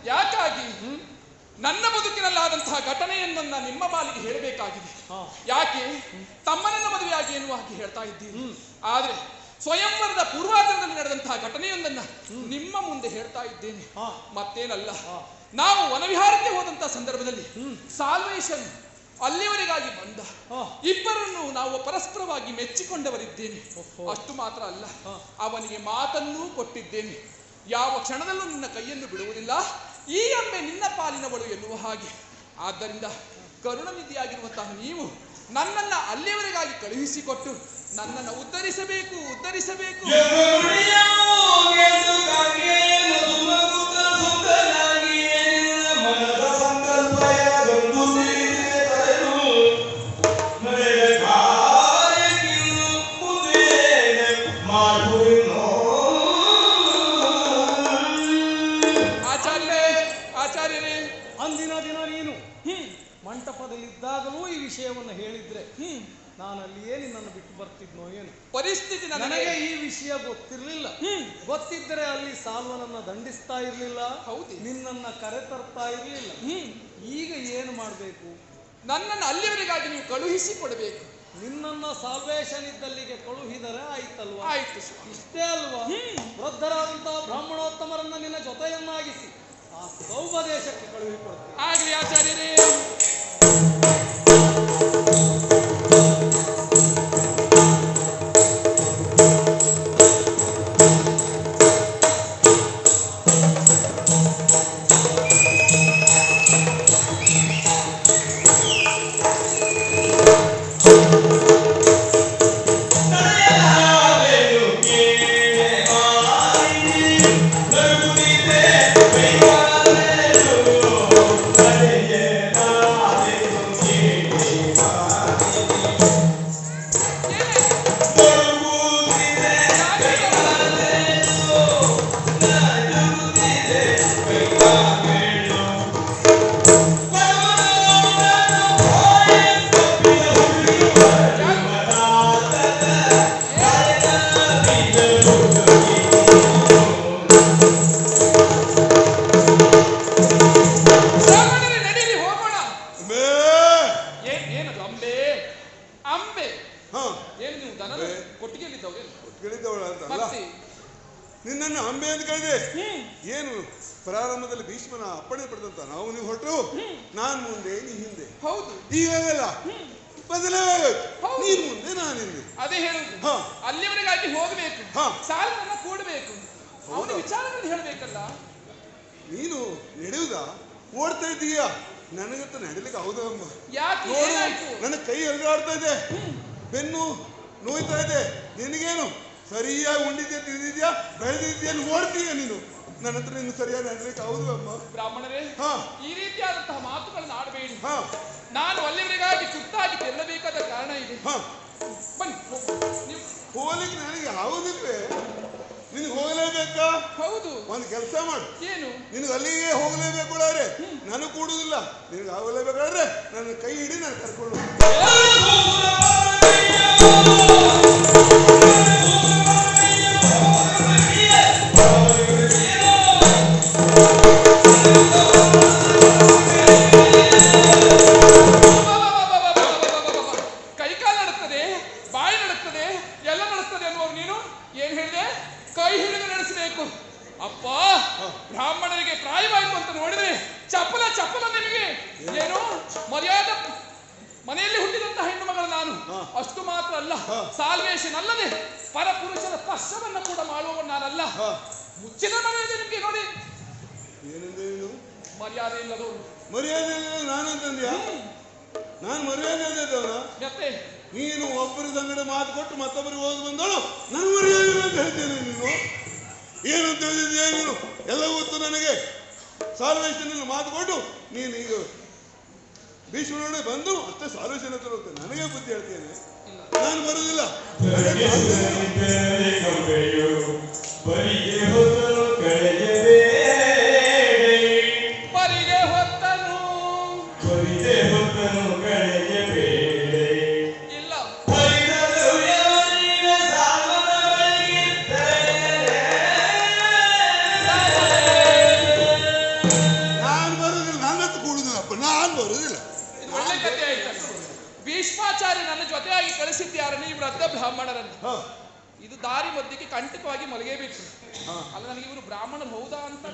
ಯಾಕಾಗಿ? ನನ್ನ ಬದುಕಿನಲ್ಲಾದಂತಹ ಘಟನೆಯನ್ನ ನಿಮ್ಮ ಪಾಲಿಗೆ ಹೇಳಬೇಕಾಗಿದೆ. ಯಾಕೆ? ತಮ್ಮನನ್ನ ಮದುವೆಯಾಗಿ ಎನ್ನುವ ಹಾಗೆ ಹೇಳ್ತಾ ಇದ್ದೀನಿ. ಆದ್ರೆ ಸ್ವಯಂವರದ ಪೂರ್ವಾರ್ಧದಲ್ಲಿ ನಡೆದಂತಹ ಘಟನೆಯೊಂದನ್ನ ನಿಮ್ಮ ಮುಂದೆ ಹೇಳ್ತಾ ಇದ್ದೇನೆ. ಮತ್ತೇನಲ್ಲ, ನಾವು ವನವಿಹಾರಕ್ಕೆ ಹೋದಂತಹ ಸಂದರ್ಭದಲ್ಲಿ ಸಾಲ್ವೇಶನ್ ಅಲ್ಲಿವರೆಗಾಗಿ ಬಂದ ಇಬ್ಬರನ್ನು ನಾವು ಪರಸ್ಪರವಾಗಿ ಮೆಚ್ಚಿಕೊಂಡವರಿದ್ದೇನೆ. ಅಷ್ಟು ಮಾತ್ರ ಅಲ್ಲ, ಅವನಿಗೆ ಮಾತನ್ನೂ ಕೊಟ್ಟಿದ್ದೇನೆ, ಯಾವ ಕ್ಷಣದಲ್ಲೂ ನಿನ್ನ ಕೈಯನ್ನು ಬಿಡುವುದಿಲ್ಲ, ಈ ಅಮ್ಮೆ ನಿನ್ನ ಪಾಲಿನವಳು ಎನ್ನುವ ಹಾಗೆ. ಆದ್ದರಿಂದ ಕರುಣನಿಧಿಯಾಗಿರುವಂತಹ ನೀವು ನನ್ನನ್ನ ಅಲ್ಲಿಯವರೆಗಾಗಿ ಕಳುಹಿಸಿಕೊಟ್ಟು ನನ್ನನ್ನು ಉದ್ಧರಿಸಬೇಕು. ಆಚಾರ್ಯರೇ, ಅಂದಿನ ದಿನ ನೀನು ಮಂಟಪದಲ್ಲಿದ್ದಾಗಲೂ ಈ ವಿಷಯವನ್ನು ಹೇಳಿದ್ರೆ ನಾನು ಅಲ್ಲಿಯೇ ನಿನ್ನನ್ನು ಬಿಟ್ಟು ಬರ್ತಿದ್ನೋ ಏನು? ಪರಿಸ್ಥಿತಿ ನನಗೆ ಈ ವಿಷಯ ಗೊತ್ತಿರ್ಲಿಲ್ಲ. ಗೊತ್ತಿದ್ದರೆ ಅಲ್ಲಿ ಸಾಲ್ವನನ್ನ ದಂಡಿಸ್ತಾ ಇರ್ಲಿಲ್ಲ. ಹೌದು. ನಿನ್ನನ್ನ ಕರೆತರ್ತಾ ಇರ್ಲಿಲ್ಲ. ಈಗ ಏನು ಮಾಡಬೇಕು? ನನ್ನನ್ನು ಅಲ್ಲಿವರೆಗಾಗಿ ನೀವು ಕಳುಹಿಸಿ ಕೊಡಬೇಕು. ನಿನ್ನನ್ನ ಸಾಲ್ವೇಷನ್ ಇದ್ದಲ್ಲಿಗೆ ಕಳುಹಿದರೆ ಆಯ್ತಲ್ವಾ? ಆಯ್ತು. ಇಷ್ಟೇ ಅಲ್ವಾ? ವೃದ್ಧರಾದಂತಹ ಬ್ರಾಹ್ಮಣೋತ್ತಮರನ್ನ ನಿನ್ನ ಜೊತೆಯನ್ನಾಗಿಸಿ ಆ ಸೌಭದೇಶಕ್ಕೆ ಕಳುಹಿಕೊಡ್ತೀನಿ. ಆಗ್ಲಿ ಆಚಾರ್ಯರೇ. ಒಟ್ಟಿಗೆಳಿದ್ದವಳು ಕೇಳಿದ್ದವಳ ಅಂತ ಅಲ್ಲ. ಮತ್ತೆ ನಿನ್ನನ್ನು ಅಂಬೆ ಅಂತ ಕರೆದೆ. ಏನು ಪ್ರಾರಂಭದಲ್ಲಿ ಭೀಷ್ಮನ ಅಪ್ಪಣೆ ಪಡೆದಂತ ನಾವು ನೀವು ಹೊರಟು, ನಾನ್ ಮುಂದೆ ನೀ ಹಿಂದೆ. ಹೌದು, ಈಗಾಗಲ್ಲ ಬದಲಾಗ, ಹೌದು. ನೀನ್ ಮುಂದೆ ನಾನು ಹಿಂದೆ. ಅದೇ ಹೇಳುದು. ಹಾ. ಅಲ್ಲಿವರೆಗಾಗಿ ಹೋಗಬೇಕು, ಹಾ. ಸಾಲನ್ನ ಕೂಡಬೇಕು, ಅವನ ವಿಚಾರಗಳನ್ನು ಹೇಳಬೇಕಲ್ಲ. ನೀನು ನಡೆಯುವುದ ಓಡ್ತಾ ಇದ್ದೀಯಾ? ನನಗಂತ ನಡಿಲಿಕ್ಕೆ ಹೌದಮ್ಮ. ಯಾಕೆ, ನೋಡು, ಏನಾಯ್ತು? ನನ್ನ ಕೈ ಹರಿದಾಡ್ತಾ ಇದೆ, ಬೆನ್ನು ನೋಯ್ತಾ ಇದೆ. ನಿನಗೇನು ಸರಿಯಾಗಿ ಉಂಡಿದ್ಯಾ, ತಿಂದಿದ್ಯಾ, ಬೆಳೆದಿದ್ಯಾ, ಓಡ್ತೀಯ ನೀನು. ನನ್ನ ಹತ್ರ ನಿನ್ನ ಸರಿಯಾಗಿ ನಡಲಿಕ್ಕೆ ಹೌದು ಅಮ್ಮ. ಬ್ರಾಹ್ಮಣರೇ, ಹಾ. ಈ ರೀತಿಯಾದಂತಹ ಮಾತುಗಳನ್ನು ಆಡಬೇಡಿ. ಹಾ ನಾನು ಅಲ್ಲಿವರೆಗಾಗಿ ತುರ್ತಾಗಿ ತೆರಳಬೇಕಾದ ಕಾರಣ ಇದೆ. ಹಾ ಬನ್ನಿ, ನೀವು. ಹೋಗ್ಲಿಕ್ಕೆ ನನಗೆ ಯಾವುದಿಲ್ವೇ? ನಿನಗೆ ಹೋಗಲೇಬೇಕಾ? ಹೌದು. ಒಂದು ಕೆಲಸ ಮಾಡು, ಏನು? ನಿನಗೆ ಅಲ್ಲಿಗೆ ಹೋಗಲೇಬೇಕು. ನನಗೆ ಕೂಡುದಿಲ್ಲ. ನಿನಗೆ ಹೋಗಲೇಬೇಕಾದ್ರೆ ನನ್ನ ಕೈ ಹಿಡಿ, ನಾನು ಕರ್ಕೊಂಡು ಕೈಕಾಲು ನಡುತ್ತದೆ, ಬಾಯಿ ನಡುತ್ತದೆ, ಎಲ್ಲ ನಡುತ್ತದೆ ಅನ್ನುವ ನೀನು ಏನ್ ಹೇಳಿದೆ? ಕೈ ಹಿಡಿದು ನಡೆಸಬೇಕು. ಅಪ್ಪ, ಬ್ರಾಹ್ಮಣರಿಗೆ ಪ್ರಾಯವಾಯಿತು ಅಂತ ನೋಡಿದ್ರೆ ಚಪ್ಪಲ ಚಪ್ಪಲ ನಿಮಗೆ. ಏನು ಮರ್ಯಾದ ಮನೆಯಲ್ಲಿ ಹುಟ್ಟಿದಂತಹ ಹೆಣ್ಣು ಮಗಳು ನಾನು. ಅಷ್ಟು ಮಾತ್ರ ಅಲ್ಲ, ಸಾಲ್ವೇಷನಲ್ಲದೆ ಪರಪುರುಷರ ಸ್ಪರ್ಶವನ್ನ ಕೂಡ ಮಾಡುವವನು ನಾನಲ್ಲ. ಮುಚ್ಚಿನ ಮನೆಯಲ್ಲಿ ನಿಮ್ಗೆ ನೋಡಿ. ಏನಂದ್ರೆ ನೀನು ಮರ್ಯಾದೆ ಇಲ್ಲದವರು. ಮರ್ಯಾದೆ ನಾನಂತಂದ್ಯಾ? ನಾನು ಮರ್ಯಾದೆ ಇದ್ದವನ? ಮತ್ತೆ ನೀನು ಒಬ್ಬರ ಸಂಗಡ ಮಾತು ಕೊಟ್ಟು ಮತ್ತೊಬ್ಬರಿಗೆ ಹೋಗಿ ಬಂದಳು, ನನ್ನ ಮರ್ಯಾದೆ ಇಲ್ಲ ಅಂತ ಹೇಳ್ತೇನೆ. ನೀನು ಏನಂತ ಹೇಳಿದ್ಯಾ? ನೀನು ಎಲ್ಲ ಗೊತ್ತು ನನಗೆ. ಸಾಲ್ವೇಷನ್ ಮಾತು ಕೊಟ್ಟು ನೀನು ಈಗ ಭೀಷ್ಮನೊಡೆ ಬಂದು ಅಷ್ಟೇ ಸಾಲ್ವೇಷನ್ ಹತ್ರ ಹೋಗ್ತೇನೆ. ನನಗೆ ಬುದ್ಧಿ ಹೇಳ್ತೇನೆ, ನಾನು ಬರುವುದಿಲ್ಲ. ಪರಿಗೆ ಹೊತ್ತನು ಇಲ್ಲ. ನಾನು ಬರುವುದಿಲ್ಲ, ನನ್ನತ್ತು ಕೂಡುದಿಲ್ಲಪ್ಪ, ನಾನು ಬರುವುದಿಲ್ಲ. ಇದು ಒಳ್ಳೆ ಕಥೆ ಆಯ್ತಲ್ಲ. ಭೀಷ್ಮಾಚಾರ್ಯ ನನ್ನ ಜೊತೆಯಾಗಿ ಕಳಿಸಿದ್ಯಾರ ನೀವು ವೃದ್ಧ ಬ್ರಾಹ್ಮಣರನ್ನು. ಹ ಇದು ದಾರಿ ಮಧ್ಯಕ್ಕೆ ಕಂಟಕವಾಗಿ ಮಲಗೇಬೇಕು. ಅಲ್ಲ, ನನಗೆ ಇವರು ಬ್ರಾಹ್ಮಣರು ಹೌದಾ ಅಂತ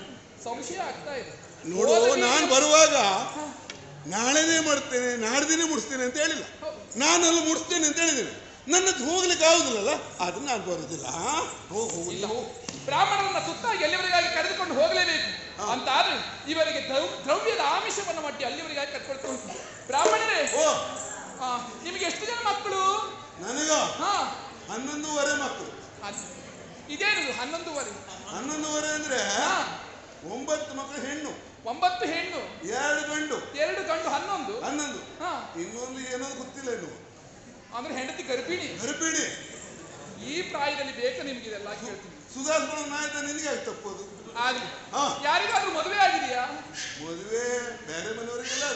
ಸಂಶಯ ಆಗ್ತಾ ಇದೆ. ನೋಡು, ನಾನು ಬರುವಾಗ ನಾಳೆನೇ ಮಾಡ್ತೇನೆ, ನಾಡ್ದಿನೇ ಮುಡಿಸ್ತೇನೆ ಅಂತ ಹೇಳಿಲ್ಲ. ನಾನಲ್ಲಿ ಮುಡಿಸ್ತೇನೆ ಅಂತ ಹೇಳಿದ್ದೇನೆ. ನನ್ನದು ಹೋಗ್ಲಿಕ್ಕೆ ಆಗುದಿಲ್ಲಲ್ಲ, ಅದನ್ನ ನಾನು ಬರುದಿಲ್ಲ. ಇಲ್ಲ, ಬ್ರಾಹ್ಮಣರನ್ನ ಸುತ್ತಾಗಿ ಎಲ್ಲಿವರೆಗಾಗಿ ಕರೆದುಕೊಂಡು ಹೋಗಲೇಬೇಕು ಅಂತ ಆದ್ರೆ ಇವರಿಗೆ ದ್ರವ್ಯದ ಆಮಿಷವನ್ನು ಮಟ್ಟಿ ಅಲ್ಲಿವರೆಗಾಗಿ ಕರ್ಕೊಂಡು ಬ್ರಾಹ್ಮಣರೇ. ನಿಮಗೆ ಎಷ್ಟು ಜನ ಮಕ್ಕಳು? ನನಗ 11 ಮಕ್ಕಳು. ಇದೇನು 11? 11 ಅಂದ್ರೆ 9 ಮಕ್ಕಳು ಹೆಣ್ಣು, 9 ಹೆಣ್ಣು, 2 ಗಂಡು. 2 ಗಂಡು, 11. 11. ಇನ್ನೊಂದು ಏನೋ ಗೊತ್ತಿಲ್ಲ ಇನ್ನು. ಅಂದ್ರೆ ಹೆಂಡತಿ ಗರ್ಭಿಣಿ. ಗರ್ಭಿಣಿ. ಈ ಪ್ರಾಯದಲ್ಲಿ ಬೇಕಾ ನಿಮ್ಗೆ ಇದೆಲ್ಲ ಕೇಳ್ತೀನಿ. ಸುಧಾರಿಸ್ಕೊಳ್ಳೋ ನಾಯಕ ನಿನಗೆ ಆಗಿ ತಪ್ಪೋದು. ಆಗ್ಲಿ. ಯಾರಿಗಾದ್ರೂ ಮದುವೆ ಆಗಿದೆಯಾ? ಮದುವೆ ಬೇರೆ ಮನೆಯವರಿಗೆಲ್ಲ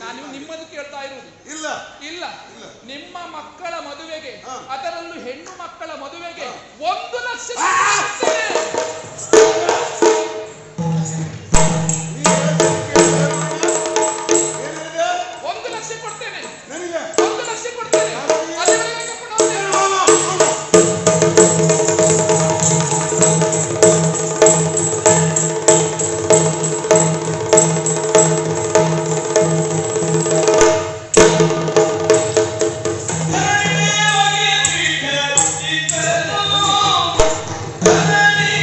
ನಾನು ನಿಮ್ಮದು ಕೇಳ್ತಾ ಇರುವುದು. ಇಲ್ಲ ಇಲ್ಲ, ನಿಮ್ಮ ಮಕ್ಕಳ ಮದುವೆಗೆ, ಅದರಲ್ಲೂ ಹೆಣ್ಣು ಮಕ್ಕಳ ಮದುವೆಗೆ 1 ಲಕ್ಷ ಕೊಡ್ತೇನೆ. 1 ಲಕ್ಷ ಕೊಡ್ತೇನೆ. Hare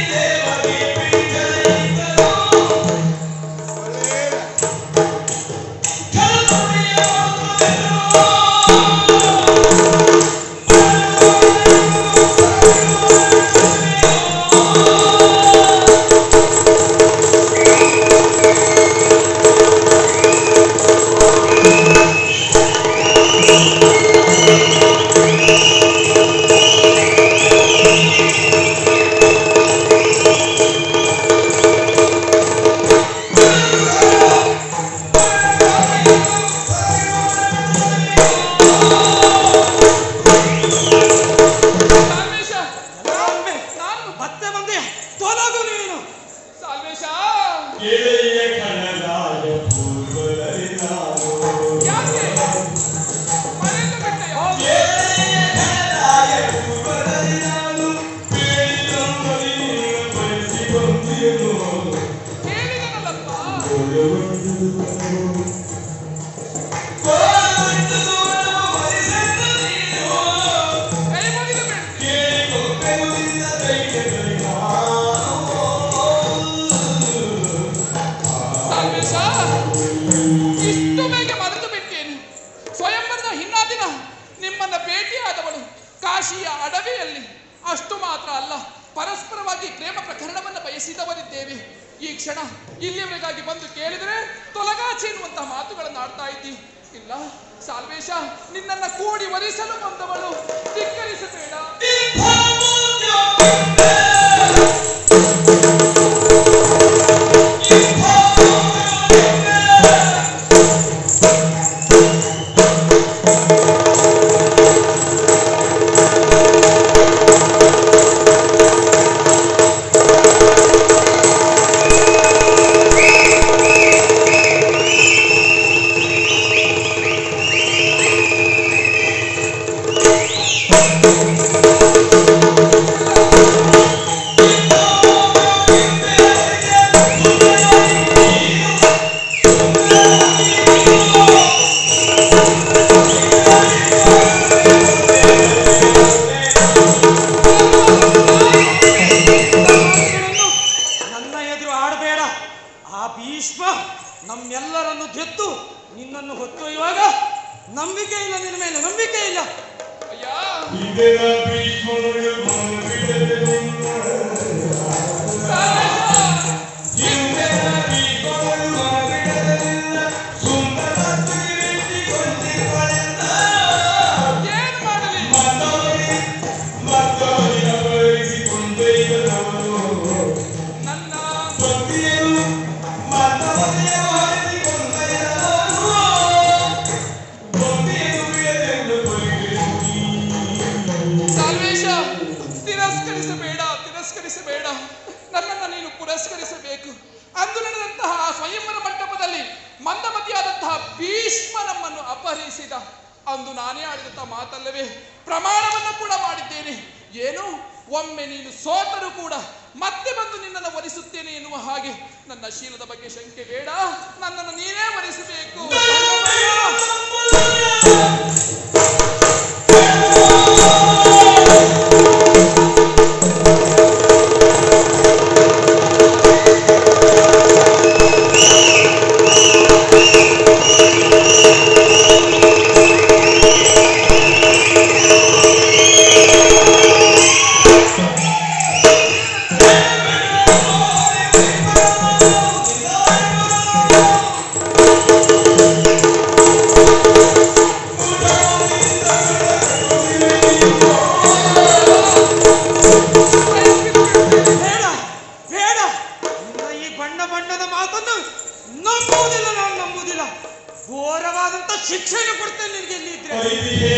ನಿಮ್ಮನ್ನ ಭೇಟಿಯಾದವಳು ಕಾಶಿಯ ಅಡವಿಯಲ್ಲಿ. ಅಷ್ಟು ಮಾತ್ರ ಅಲ್ಲ, ಪರಸ್ಪರವಾಗಿ ಪ್ರೇಮ ಪ್ರಕರಣವನ್ನು ಬಯಸಿದವರಿದ್ದೇವೆ. ಈ ಕ್ಷಣ ಇಲ್ಲಿಯವರೆಗಾಗಿ ಬಂದು ಕೇಳಿದರೆ ತೊಲಗಾಚೆ ಎನ್ನುವಂತಹ ಮಾತುಗಳನ್ನು ಆಡ್ತಾ ಇದ್ದಿ. ಇಲ್ಲ ಸಾಲ್ವೇಶ, ನಿನ್ನನ್ನ ಕೂಡಿ ವರಿಸಲು ಬಂದವಳು, ಧಿಕ್ಕರಿಸಬೇಡ. ನಮ್ಮೆಲ್ಲರನ್ನು ಗೆದ್ದು ನಿನ್ನನ್ನು ಹೊತ್ತೊಯ್ಯುವಾಗ ನಂಬಿಕೆ ಇಲ್ಲ, ನಿನ್ನ ಮೇಲೆ ನಂಬಿಕೆ ಇಲ್ಲ. ತಿರಸ್ಕರಿಸಬೇಡ, ನನ್ನನ್ನು ನೀನು ಪುರಸ್ಕರಿಸಬೇಕು. ಅಂದು ನಡೆದಂತಹ ಸ್ವಯಂವರ ಮಂಟಪದಲ್ಲಿ ಮಂದಮತಿಯಾದಂತಹ ಭೀಷ್ಮ ನಮ್ಮನ್ನು ಅಪಹರಿಸಿದ. ಅಂದು ನಾನೇ ಆಡಿದಂತಹ ಮಾತಲ್ಲವೇ, ಪ್ರಮಾಣವನ್ನು ಕೂಡ ಮಾಡಿದ್ದೇನೆ. ಏನು, ಒಮ್ಮೆ ನೀನು ಸೋತರೂ ಕೂಡ ಮತ್ತೆ ಬಂದು ನಿನ್ನನ್ನು ವರಿಸುತ್ತೇನೆ ಎನ್ನುವ ಹಾಗೆ. ನನ್ನ ಶೀಲದ ಬಗ್ಗೆ ಶಂಕೆ ಬೇಡ, ನನ್ನನ್ನು ನೀನೇ ವರಿಸಬೇಕು. ಘೋರವಾದಂತ ಶಿಕ್ಷೆಯನ್ನು ಕೊಡ್ತೇನೆ ನಿನಗೆ. ಎಲ್ಲಿದ್ರೆ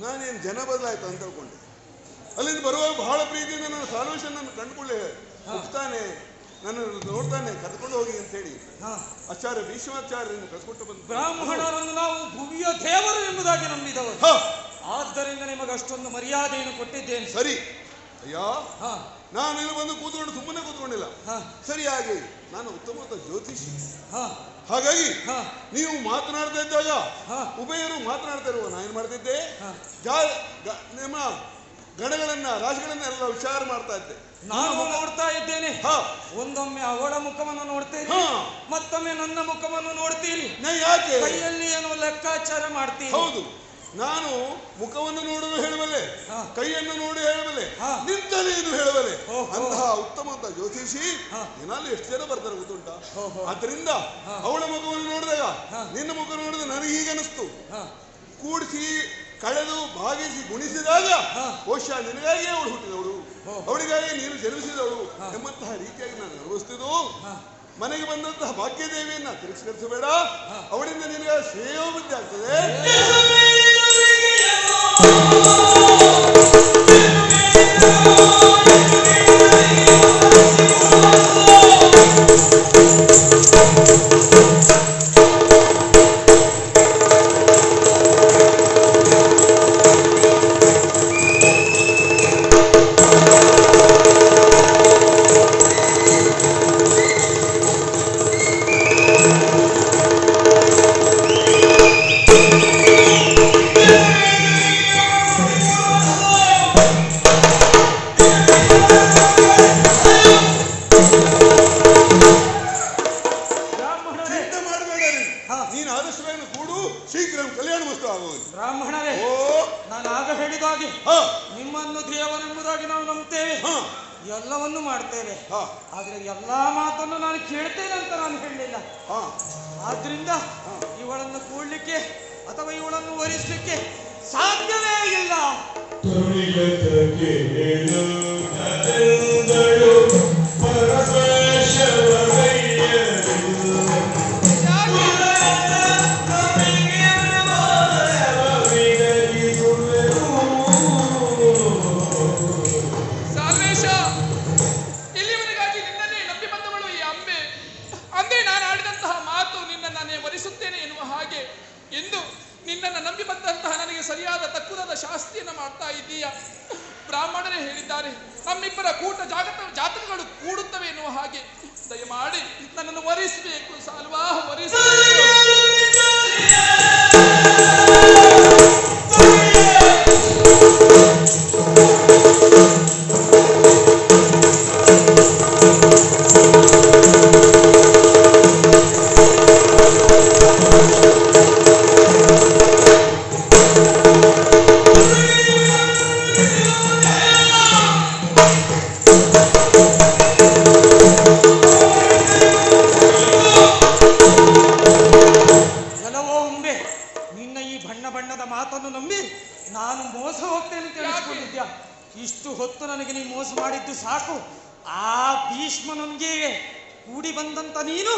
ನಾನೇನು ಜನ ಬದಲಾಯ್ತು ಅಂತ ತಿಳ್ಕೊಂಡೆ. ಅಲ್ಲಿಂದ ಬರುವಾಗ ಬಹಳ ಪ್ರೀತಿಯಿಂದ ನನ್ನ ಸಾಲ್ವೇಷನ್ ನನ್ನ ಕಂಡುಕೊಳ್ಳೆ ಹೋಗ್ತಾನೆ, ನನ್ನನ್ನು ನೋಡ್ತಾನೆ, ಕರ್ಕೊಂಡು ಹೋಗಿ ಅಂತ ಹೇಳಿ ಆಚಾರ್ಯ ಭೀಷ್ಮಾಚಾರ್ಯರನ್ನು ಕರ್ಕೊಂಡು ಬಂದು. ಬ್ರಾಹ್ಮಣರನ್ನು ನಾವು ಭೂಮಿಯ ದೇವರು ಎಂಬುದಾಗಿ ನಂಬಿದವರು, ಆದ್ದರಿಂದ ನಿಮಗೆ ಅಷ್ಟೊಂದು ಮರ್ಯಾದೆಯನ್ನು ಕೊಟ್ಟಿದ್ದೇನೆ. ಸರಿ ಅಯ್ಯ, ನಾನು ಇಲ್ಲಿ ಬಂದು ಕೂತ್ಕೊಂಡು ಸುಮ್ಮನೆ ಕೂತ್ಕೊಂಡಿಲ್ಲ. ಸರಿಯಾಗಿ ನಾನು ಉತ್ತಮವಾದ ಜ್ಯೋತಿಷಿ. ಹಾಗಾಗಿ ನೀವು ಮಾತನಾಡ್ತಾ ಇದ್ದಾಗ ಉಭಯರು ಮಾತನಾಡ್ತಾ ಇರುವ ನಾನು ಏನ್ ಮಾಡ್ತಿದ್ದೆ, ನಿಮ್ಮ ಗಣಗಳನ್ನ ರಾಶಿಗಳನ್ನ ಎಲ್ಲ ವಿಚಾರ ಮಾಡ್ತಾ ಇದ್ದೆ. ನಾನು ನೋಡ್ತಾ ಇದ್ದೇನೆ. ಒಂದೊಮ್ಮೆ ಅವಳ ಮುಖವನ್ನು ನೋಡ್ತೇನೆ, ಮತ್ತೊಮ್ಮೆ ನನ್ನ ಮುಖವನ್ನು ನೋಡ್ತೀರಿ. ಯಾಕೆ ಕೈಯಲ್ಲಿ ಏನೋ ಲೆಕ್ಕಾಚಾರ ಮಾಡ್ತೀನಿ. ಹೌದು, ನಾನು ಮುಖವನ್ನು ನೋಡಲು ಹೇಳಬಲ್ಲೆ, ಕೈಯನ್ನು ನೋಡಿ ಹೇಳಬಲ್ಲೆ, ನಿಂತಲೇ ಇದು ಹೇಳಬಲ್ಲೆ. ಅಂತಹ ಉತ್ತಮವಾದ ಜ್ಯೋತಿಷಿ ದಿನಾಲು ಎಷ್ಟು ಜನ ಬರ್ತಾರೆ ಗೊತ್ತುಂಟ. ಆದ್ರಿಂದ ಅವಳ ಮುಖವನ್ನು ನೋಡಿದಾಗ ನಿನ್ನ ಮುಖ ನೋಡಿದ ನನಗೆ ಹೀಗನಿಸ್ತು. ಕೂಡಿಸಿ ಕಳೆದು ಭಾಗಿಸಿ ಗುಣಿಸಿದಾಗ ಬಹುಶಃ ನಿನಗಾಗಿಯೇ ಅವಳು ಹುಟ್ಟಿದವಳು, ಅವಳಿಗಾಗಿ ನೀನು ಜನ್ಮಿಸಿದವಳು ಎಂಬಂತಹ ರೀತಿಯಾಗಿ ನಾನು ಅನುಭವಿಸ್ತಿದ್ದು. ಮನೆಗೆ ಬಂದಂತಹ ಭಾಗ್ಯದೇವಿಯನ್ನ ತಿರಸ್ಕರಿಸಬೇಡ, ಅವಳಿಂದ ನಿನಗೆ ಶ್ರೇಯೋಬುದ್ಧಿ ಆಗ್ತದೆ. ಎಲ್ಲವನ್ನೂ ಮಾಡ್ತೇವೆ. ಹಾ ಆದ್ರೆ ಎಲ್ಲಾ ಮಾತನ್ನು ನಾನು ಕೇಳ್ತೇನೆ ಅಂತ ನಾನು ಹೇಳಲಿಲ್ಲ. ಹಾ ಆದ್ರಿಂದ ಇವಳನ್ನು ಕೂಡ್ಲಿಕ್ಕೆ ಅಥವಾ ಇವಳನ್ನು ವರಿಸಲಿಕ್ಕೆ ಸಾಧ್ಯವೇ ಇಲ್ಲ. ಸಾಲ್ವೇಶ, ಇಲ್ಲಿವರೆಗಾಗಿ ನಿನ್ನನ್ನೇ ನಂಬಿ ಬಂದವಳು ಈ ಅಂಬೆ. ಅಂದೇ ನಾನು ಆಡಿದಂತಹ ಮಾತು ನಿನ್ನನ್ನೇ ವರಿಸುತ್ತೇನೆ ಎನ್ನುವ ಹಾಗೆ ಎಂದು ನಿನ್ನನ್ನು ನಂಬಿ ಬಂದಂತಹ ನನಗೆ ಸರಿಯಾದ ತಕ್ಕುದಾದ ಶಾಸ್ತಿಯನ್ನು ಮಾಡ್ತಾ ಇದ್ದೀಯ. ಬ್ರಾಹ್ಮಣರೇ ಹೇಳಿದ್ದಾರೆ, ನಮ್ಮಿಬ್ಬರ ಕೂಟ ಜಾತಕಗಳು ಕೂಡುತ್ತವೆ ಎನ್ನುವ ಹಾಗೆ ದಯಮಾಡಿ ನನ್ನನ್ನು ವರಿಸಬೇಕು ಸಾಲ್ವಾ, ವರಿಸಬೇಕು. ಮಾತನ್ನು ನಂಬಿ ನಾನು ಮೋಸ ಹೋಗ್ತೇನೆ ಅಂತ ಹೇಳಿಸ್ಕೊಂಡಿದ್ಯಾ? ಇಷ್ಟು ಹೊತ್ತು ನನಗೆ ನೀ ಮೋಸ ಮಾಡಿದ್ದು ಸಾಕು. ಆ ಭೀಷ್ಮನೊಂದಿಗೆ ಕೂಡಿ ಬಂದಂತ ನೀನು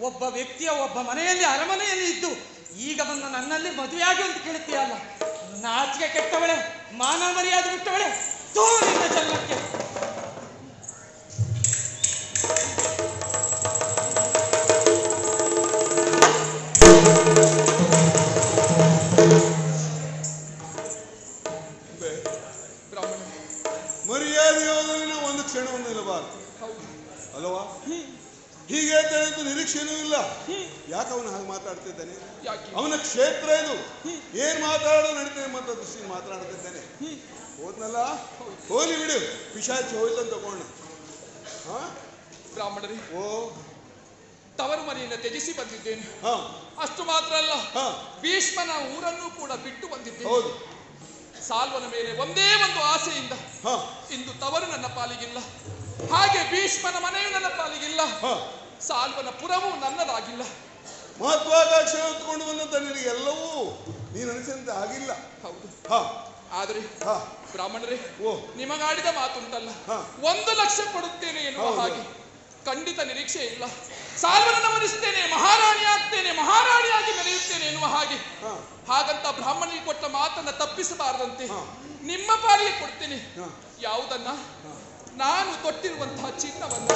ಒಬ್ಬ ವ್ಯಕ್ತಿಯ ಒಬ್ಬ ಮನೆಯಲ್ಲಿ ಅರಮನೆಯಲ್ಲಿ ಇದ್ದು ಈಗ ಬಂದು ನನ್ನಲ್ಲಿ ಮದುವೆಯಾಗಿ ಅಂತ ಕೇಳುತ್ತೀಯಲ್ಲ, ನಾಚಿಕೆ ಕೆಟ್ಟವಳೆ, ಮಾನ ಮರ್ಯಾದೆ ಬಿಟ್ಟವಳೆ, ತೋರಿನ ಜನ್ಮಕ್ಕೆ. ಮರ್ಯಾದೆಯಾದಲ್ಲಿನ ಒಂದು ಕ್ಷಣವನ್ನು ಇರಬಾರದು ಅಲ್ವಾ? ಹೀಗೆ ಅಂತ ನಿರೀಕ್ಷೆನೂ ಇಲ್ಲ. ಯಾಕೆ ಅವನು ಹಾಗೆ ಮಾತಾಡ್ತಿದ್ದಾನೆ? ಅವನ ಕ್ಷೇತ್ರ ಇದು. ಏನ್ ಮಾತಾಡೋ ನಡೀತೇನೆ ಅಂತ ದೃಷ್ಟಿ ಮಾತನಾಡ್ತಿದ್ದಾನೆ. ಹೋದ್ನಲ್ಲ, ಹೋಲಿ ಬಿಡು, ಪಿಶಾಚಿ ಹೋಯ್ತಂತ ತಗೊಂಡ. ಬ್ರಾಹ್ಮಣರೇ, ಓ ತವರು ಮನೆಯನ್ನು ತ್ಯಜಿಸಿ ಬಂದಿದ್ದೇನೆ. ಹಾ ಅಷ್ಟು ಮಾತ್ರ ಅಲ್ಲ, ಭೀಷ್ಮನ ಊರನ್ನು ಕೂಡ ಬಿಟ್ಟು ಬಂದಿದ್ದೇನೆ. ಹೌದು. ಸಾಲ್ವನ ಮೇಲೆ ಒಂದೇ ಒಂದು ಆಸೆಯಿಂದ ಇಂದು ತವರು ನನ್ನ ಪಾಲಿಗಿಲ್ಲ, ಹಾಗೆ ಭೀಷ್ಮನ ಮನೆಯು ನನ್ನ ಪಾಲಿಗಿಲ್ಲ, ಸಾಲ್ವನ ಪುರವೂ ನನ್ನದಾಗಿಲ್ಲ. ಮಹತ್ವಾಕಾಂಕ್ಷೆ ಹೊತ್ತುಕೊಂಡು ಬಂದಂತ ನಿನಗೆ ಎಲ್ಲವೂ ನೀನು ಅನಿಸಿದಂತೆ ಆಗಿಲ್ಲ. ಹೌದು. ಆದರೆ ಬ್ರಾಹ್ಮಣರೇ, ನಿಮಗಾಡಿದ ಮಾತುಂಟಲ್ಲ, 1 ಲಕ್ಷ ಕೊಡುತ್ತೇನೆ ಎನ್ನುವ ಹಾಗೆ ಖಂಡಿತ ನಿರೀಕ್ಷೆ ಇಲ್ಲ. ಸಾಲ್ವನನ್ನು ವರಿಸ್ತೇನೆ, ಮಹಾರಾಣಿ ಆಗ್ತೇನೆ, ಮಹಾರಾಣಿಯಾಗಿ ಮೆರೆಯುತ್ತೇನೆ ಎನ್ನುವ ಹಾಗೆ. ಹಾಗಂತ ಬ್ರಾಹ್ಮಣರಿಗೆ ಕೊಟ್ಟ ಮಾತನ್ನ ತಪ್ಪಿಸಬಾರದಂತೆ ನಿಮ್ಮ ಪಾಲಿಗೆ ಕೊಡ್ತೇನೆ. ಯಾವುದನ್ನ? ನಾನು ತೊಟ್ಟಿರುವಂತಹ ಚಿನ್ನವನ್ನು.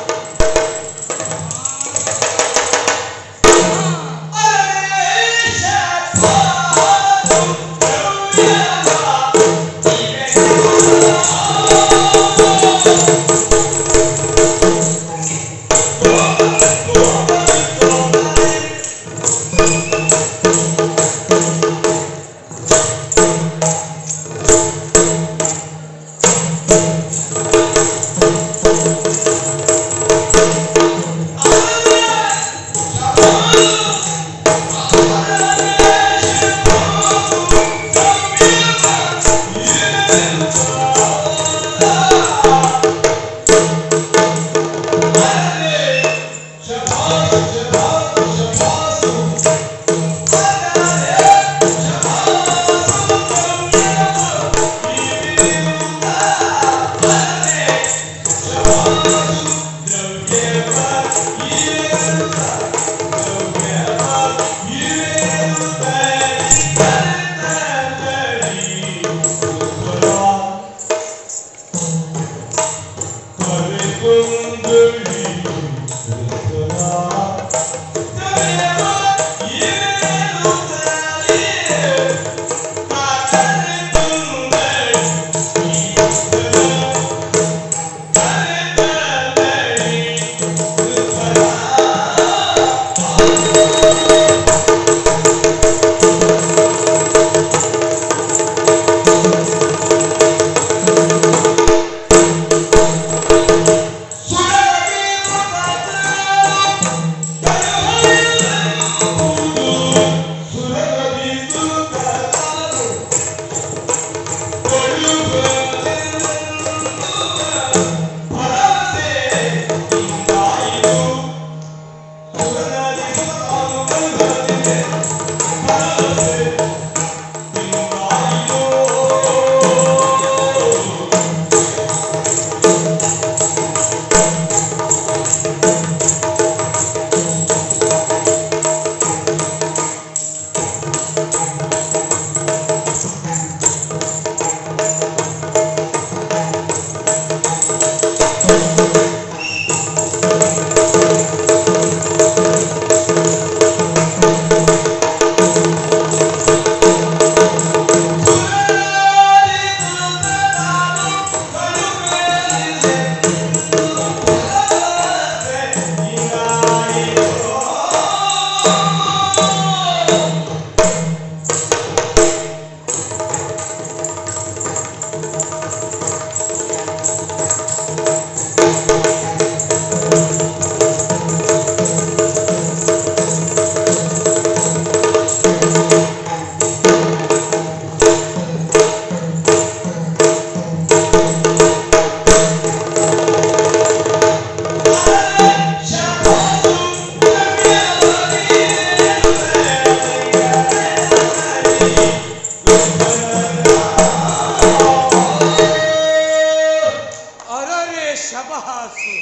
ಅರರೆ ಶಬಾಸು,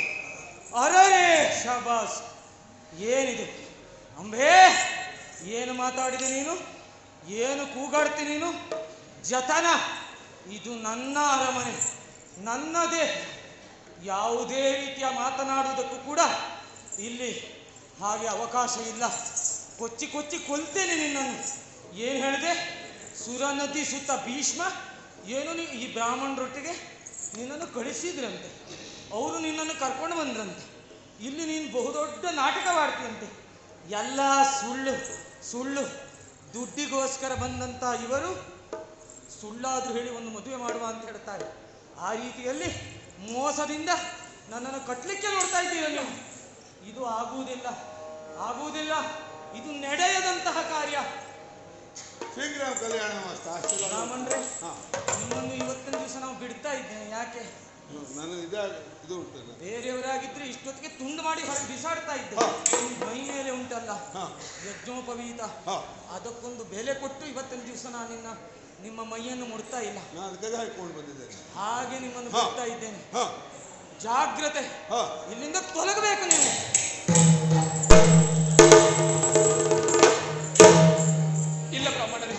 ಅರರೆ ಶಬಾಸ್. ಏನಿದು ಅಂಬೆ? ಏನು ಮಾತಾಡಿದೆ ನೀನು? ಏನು ಕೂಗಾಡ್ತಿ ನೀನು? ಜತನ, ಇದು ನನ್ನ ಅರಮನೆ, ನನ್ನದೇ. ಯಾವುದೇ ರೀತಿಯ ಮಾತನಾಡುವುದಕ್ಕೂ ಕೂಡ ಇಲ್ಲಿ ಹಾಗೆ ಅವಕಾಶ ಇಲ್ಲ. ಕೊಚ್ಚಿ ಕೊಚ್ಚಿ ಕೊಲ್ತೇನೆ ನಿನ್ನನ್ನು. ಏನು ಹೇಳಿದೆ? ಸುರನದಿ ಸುತ್ತ ಭೀಷ್ಮ ಏನು ಈ ಬ್ರಾಹ್ಮಣರೊಟ್ಟಿಗೆ ನಿನ್ನನ್ನು ಕಳಿಸಿದ್ರಂತೆ. ಅವರು ನಿನ್ನನ್ನು ಕರ್ಕೊಂಡು ಬಂದ್ರಂತೆ. ಇಲ್ಲಿ ನೀನು ಬಹುದೊಡ್ಡ ನಾಟಕವಾಡ್ತೀಯಂತೆ. ಎಲ್ಲ ಸುಳ್ಳು ಸುಳ್ಳು. ದುಡ್ಡಿಗೋಸ್ಕರ ಬಂದಂಥ ಇವರು ಸುಳ್ಳಾದರೂ ಹೇಳಿ ಒಂದು ಮದುವೆ ಮಾಡುವ ಅಂತ ಹೇಳ್ತಾರೆ. ಆ ರೀತಿಯಲ್ಲಿ ಮೋಸದಿಂದ ನನ್ನನ್ನು ಕಟ್ಟಲಿಕ್ಕೆ ನೋಡ್ತಾ ಇದ್ದೀರ ನೀವು. ಇದು ಆಗುವುದಿಲ್ಲ, ಆಗುವುದಿಲ್ಲ. ಇದು ನಡೆಯದಂತಹ ಕಾರ್ಯ. ಶೀಘ್ರ ಕಲ್ಯಾಣ ರಾಮನ್ರೆ, ನಿಮ್ಮನ್ನು ಇವತ್ತಿನ ದಿವಸ ನಾವು ಬಿಡ್ತಾ ಇದ್ದೇನೆ. ಯಾಕೆ? ನಾನು ಇದು ಉಂಟಲ್ಲ, ಬೇರೆಯವರಾಗಿದ್ರೆ ಇಷ್ಟೊತ್ತಿಗೆ ತುಂಡು ಮಾಡಿ ಹೊರಗೆ ಬಿಸಾಡ್ತಾ ಇದ್ದೆ. ಮೈ ಮೇಲೆ ಉಂಟಲ್ಲ ಯಜ್ಞೋಪವೀತ, ಅದಕ್ಕೊಂದು ಬೆಲೆ ಕೊಟ್ಟು ಇವತ್ತಿನ ದಿವಸ ನಾನು ನಿಮ್ಮ ಮೈಯನ್ನು ಮುಡ್ತಾ ಇಲ್ಲ. ನಾನು ಗದೆ ಹಾಕೊಂಡು ಬಂದಿದ್ದೇನೆ. ಹಾಗೆ ನಿಮ್ಮನ್ನು ಬಿಡ್ತಾ ಇದ್ದೇನೆ. ಜಾಗ್ರತೆ, ಇಲ್ಲಿಂದ ತೊಲಗಬೇಕು ನೀವು. ಇಲ್ಲ ಬ್ರಾಹ್ಮಣರೇ,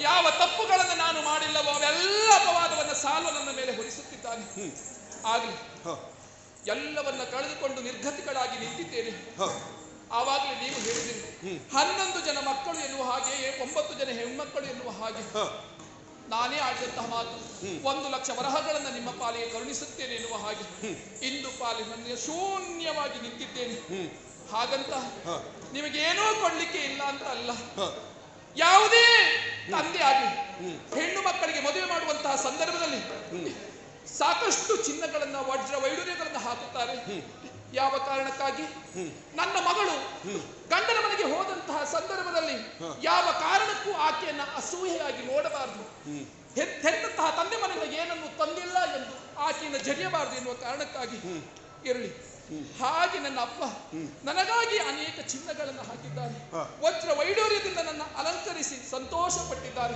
ಯಾವ ತಪ್ಪುಗಳನ್ನು ನಾನು ಮಾಡಿಲ್ಲವೋ ಅವೆಲ್ಲ ಅಪವಾದವನ್ನ ಸಾಲು ನನ್ನ ಮೇಲೆ ಹೊರಿಸುತ್ತಿದ್ದಾನೆ. ಆಗಲಿ ಎಲ್ಲವನ್ನ ಕಳೆದುಕೊಂಡು ನಿರ್ಗತಿಗಳಾಗಿ ನಿಂತಿದ್ದೇನೆ. ಆವಾಗಲೇ ನೀವು ಹೇಳಿದಿರಿ 11 ಜನ ಮಕ್ಕಳು ಎನ್ನುವ ಹಾಗೆ 9 ಜನ ಹೆಣ್ಮಕ್ಕಳು ಎನ್ನುವ ಹಾಗೆ ನಾನೇ ಆಡಿದಂತಹ ಮಾತು 1 ಲಕ್ಷ ವರಹಗಳನ್ನ ನಿಮ್ಮ ಪಾಲಿಗೆ ಕರುಣಿಸುತ್ತೇನೆ ಎನ್ನುವ ಹಾಗೆ ಇಂದು ಪಾಲಿನ ಶೂನ್ಯವಾಗಿ ನಿಂತಿದ್ದೇನೆ. ಹಾಗಂತ ನಿಮಗೇನೂ ಕೊಡ್ಲಿಕ್ಕೆ ಇಲ್ಲ ಅಂತ ಅಲ್ಲ. ಯಾವುದೇ ತಂದೆ ಆಗಲಿ ಹೆಣ್ಣು ಮಕ್ಕಳಿಗೆ ಮದುವೆ ಮಾಡುವಂತಹ ಸಂದರ್ಭದಲ್ಲಿ ಸಾಕಷ್ಟು ಚಿನ್ನಗಳನ್ನ ವಜ್ರ ವೈಡೂರ್ಯಗಳನ್ನ ಹಾಕುತ್ತಾರೆ. ಯಾವ ಕಾರಣಕ್ಕಾಗಿ? ನನ್ನ ಮಗಳು ಗಂಡನ ಮನೆಗೆ ಹೋದಂತಹ ಸಂದರ್ಭದಲ್ಲಿ ಯಾವ ಕಾರಣಕ್ಕೂ ಆಕೆಯನ್ನ ಅಸೂಯೆಯಾಗಿ ನೋಡಬಾರದು. ಹೆತ್ತಂತಹ ತಂದೆ ಮನೆಯಿಂದ ಏನನ್ನು ತಂದಿಲ್ಲ ಎಂದು ಆಕೆಯನ್ನು ಜರಿಯಬಾರದು ಎನ್ನುವ ಕಾರಣಕ್ಕಾಗಿ ಇರಲಿ. ಹಾಗೆ ನನ್ನ ಅಪ್ಪ ನನಗಾಗಿ ಅನೇಕ ಚಿನ್ನಗಳನ್ನು ಹಾಕಿದ್ದಾರೆ. ವಜ್ರ ವೈಡೂರ್ಯದಿಂದ ನನ್ನ ಅಲಂಕರಿಸಿ ಸಂತೋಷ ಪಟ್ಟಿದ್ದಾರೆ.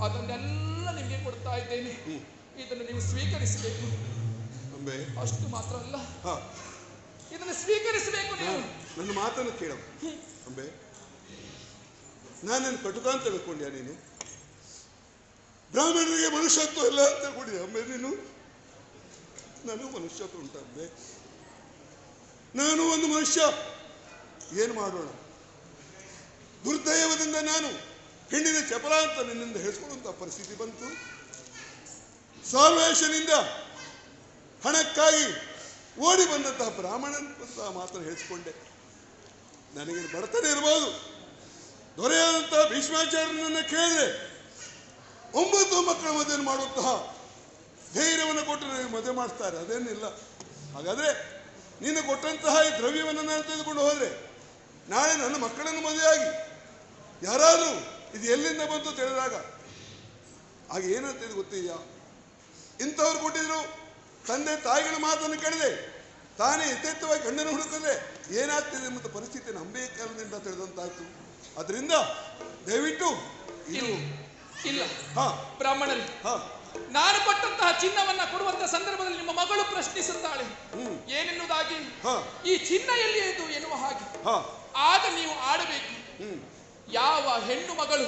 ಅದನ್ನೆಲ್ಲ ನಿಮಗೆ ಕೊಡ್ತಾ ಇದ್ದೇನೆ. ಇದನ್ನು ನೀವು ಸ್ವೀಕರಿಸಬೇಕು. ಅಷ್ಟು ಮಾತ್ರ ಅಲ್ಲ, ಇದನ್ನು ಸ್ವೀಕರಿಸಬೇಕು. ನೀವು ನನ್ನ ಮಾತನ್ನು ಕೇಳ ಅಂಬೆ. ನಾನೇನು ಕಟುಕ ಅಂತ ತಿಳ್ಕೊಂಡ್ಯಾ ನೀನು? ಬ್ರಾಹ್ಮಣರಿಗೆ ಮನುಷ್ಯತ್ವ ಇಲ್ಲ ಅಂತ ತಿಳ್ಕೊಂಡಿದ್ಯಾ ಅಂಬೆ ನೀನು? ನನಗೂ ಮನುಷ್ಯತ್ವ ಉಂಟ ಅಂಬೆ. ನಾನು ಒಂದು ಮನುಷ್ಯ. ಏನು ಮಾಡೋಣ? ದುರ್ದೈವದಿಂದ ನಾನು ಹೆಣ್ಣಿನ ಚಪಲ ಅಂತ ನಿನ್ನಿಂದ ಹೇಳಿಸ್ಕೊಳ್ಳುವಂತ ಪರಿಸ್ಥಿತಿ ಬಂತು. ಸಾಲ್ವೇಷನಿಂದ ಹಣಕ್ಕಾಗಿ ಓಡಿ ಬಂದಂತಹ ಬ್ರಾಹ್ಮಣಂತಹ ಮಾತನ್ನು ಹೇಳಿಸಿಕೊಂಡೆ. ನನಗೆ ಬಡತನ ಇರಬಹುದು. ದೊರೆಯಾದಂತಹ ಭೀಷ್ಮಾಚಾರ್ಯನನ್ನ ಕೇಳಿದ್ರೆ 9 ಮಕ್ಕಳ ಮದುವೆ ಮಾಡುವಂತಹ ಧೈರ್ಯವನ್ನು ಕೊಟ್ಟು ನನಗೆ ಮದುವೆ ಮಾಡ್ತಾರೆ. ಅದೇನಿಲ್ಲ. ಹಾಗಾದ್ರೆ ನೀನು ಕೊಟ್ಟಂತಹ ಈ ದ್ರವ್ಯವನ್ನು ನಾನು ತೆಗೆದುಕೊಂಡು ಹೋದ್ರೆ ನಾಳೆ ನನ್ನ ಮಕ್ಕಳನ್ನು ಮದುವೆಯಾಗಿ ಯಾರಾದರೂ ಇದು ಎಲ್ಲಿಂದ ಬಂತು ತಿಳಿದಾಗ ಆಗ ಏನಂತ ಗೊತ್ತಿದೆಯಾ? ಇಂಥವ್ರು ಕೊಟ್ಟಿದ್ರು. ತಂದೆ ತಾಯಿಗಳ ಮಾತನ್ನು ಕೇಳಿದೆ, ತಾನೇ ಯಥೇಚ್ಛವಾಗಿ ಗಂಡನ ಹುಡುಕಿದ್ರೆ ಏನಾಗ್ತಿದೆ ಎಂಬ ಪರಿಸ್ಥಿತಿ ನಂಬೇ ಕಾಲದಿಂದ ತಿಳಿದಂತಾಯ್ತು. ಅದರಿಂದ ದಯವಿಟ್ಟು ಇದು ಇಲ್ಲ. ಬ್ರಾಹ್ಮಣರೇ, ನಾನು ಕೊಟ್ಟಂತಹ ಚಿನ್ನವನ್ನ ಕೊಡುವಂತಹ ಸಂದರ್ಭದಲ್ಲಿ ನಿಮ್ಮ ಮಗಳು ಪ್ರಶ್ನಿಸುತ್ತಾಳೆ ಏನೆನ್ನುವುದಾಗಿ, ಈ ಚಿನ್ನ ಎಲ್ಲಿಯದು ಎನ್ನುವ ಹಾಗೆ. ಆಗ ನೀವು ಆಡಬೇಕು. ಯಾವ ಹೆಣ್ಣು ಮಗಳು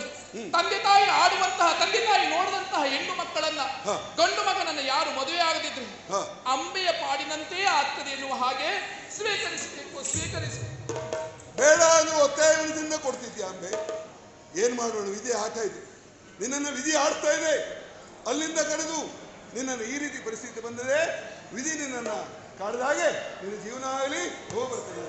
ತಂದೆ ತಾಯಿ ಆಡುವಂತಹ, ತಂದೆ ತಾಯಿ ನೋಡಿದಂತಹ ಹೆಣ್ಣು ಮಕ್ಕಳನ್ನ, ಗಂಡು ಮಗನನ್ನ ಯಾರು ಮದುವೆ ಆಗದಿದ್ರು ಅಂಬೆಯ ಪಾಡಿನಂತೆ ಆಗ್ತದೆ ಎನ್ನುವ ಹಾಗೆ ಸ್ವೀಕರಿಸಬೇಕು. ಬೇಡ ಅಂದ್ರೆ ಒತ್ತಾಯದಿಂದ ಕೊಡ್ತಿದ್ಯಾ ಅಂಬೆ? ಏನ್ ಮಾಡೋಣ? ವಿಧಿ ಆಟ ಇದೆ. ನಿನ್ನನ್ನು ವಿಧಿ ಆಡ್ತಾ ಇದೆ. ಅಲ್ಲಿಂದ ಕರೆದು ನಿನ್ನನ್ನು ಈ ರೀತಿ ಪರಿಸ್ಥಿತಿ ಬಂದರೆ ವಿಧಿ ನಿನ್ನನ್ನು ಕಾಡ್ದ ಹಾಗೆ ನಿನ್ನ ಜೀವನ ಆಗಲಿ ಹೋಗ್ಬರ್ತದೆ.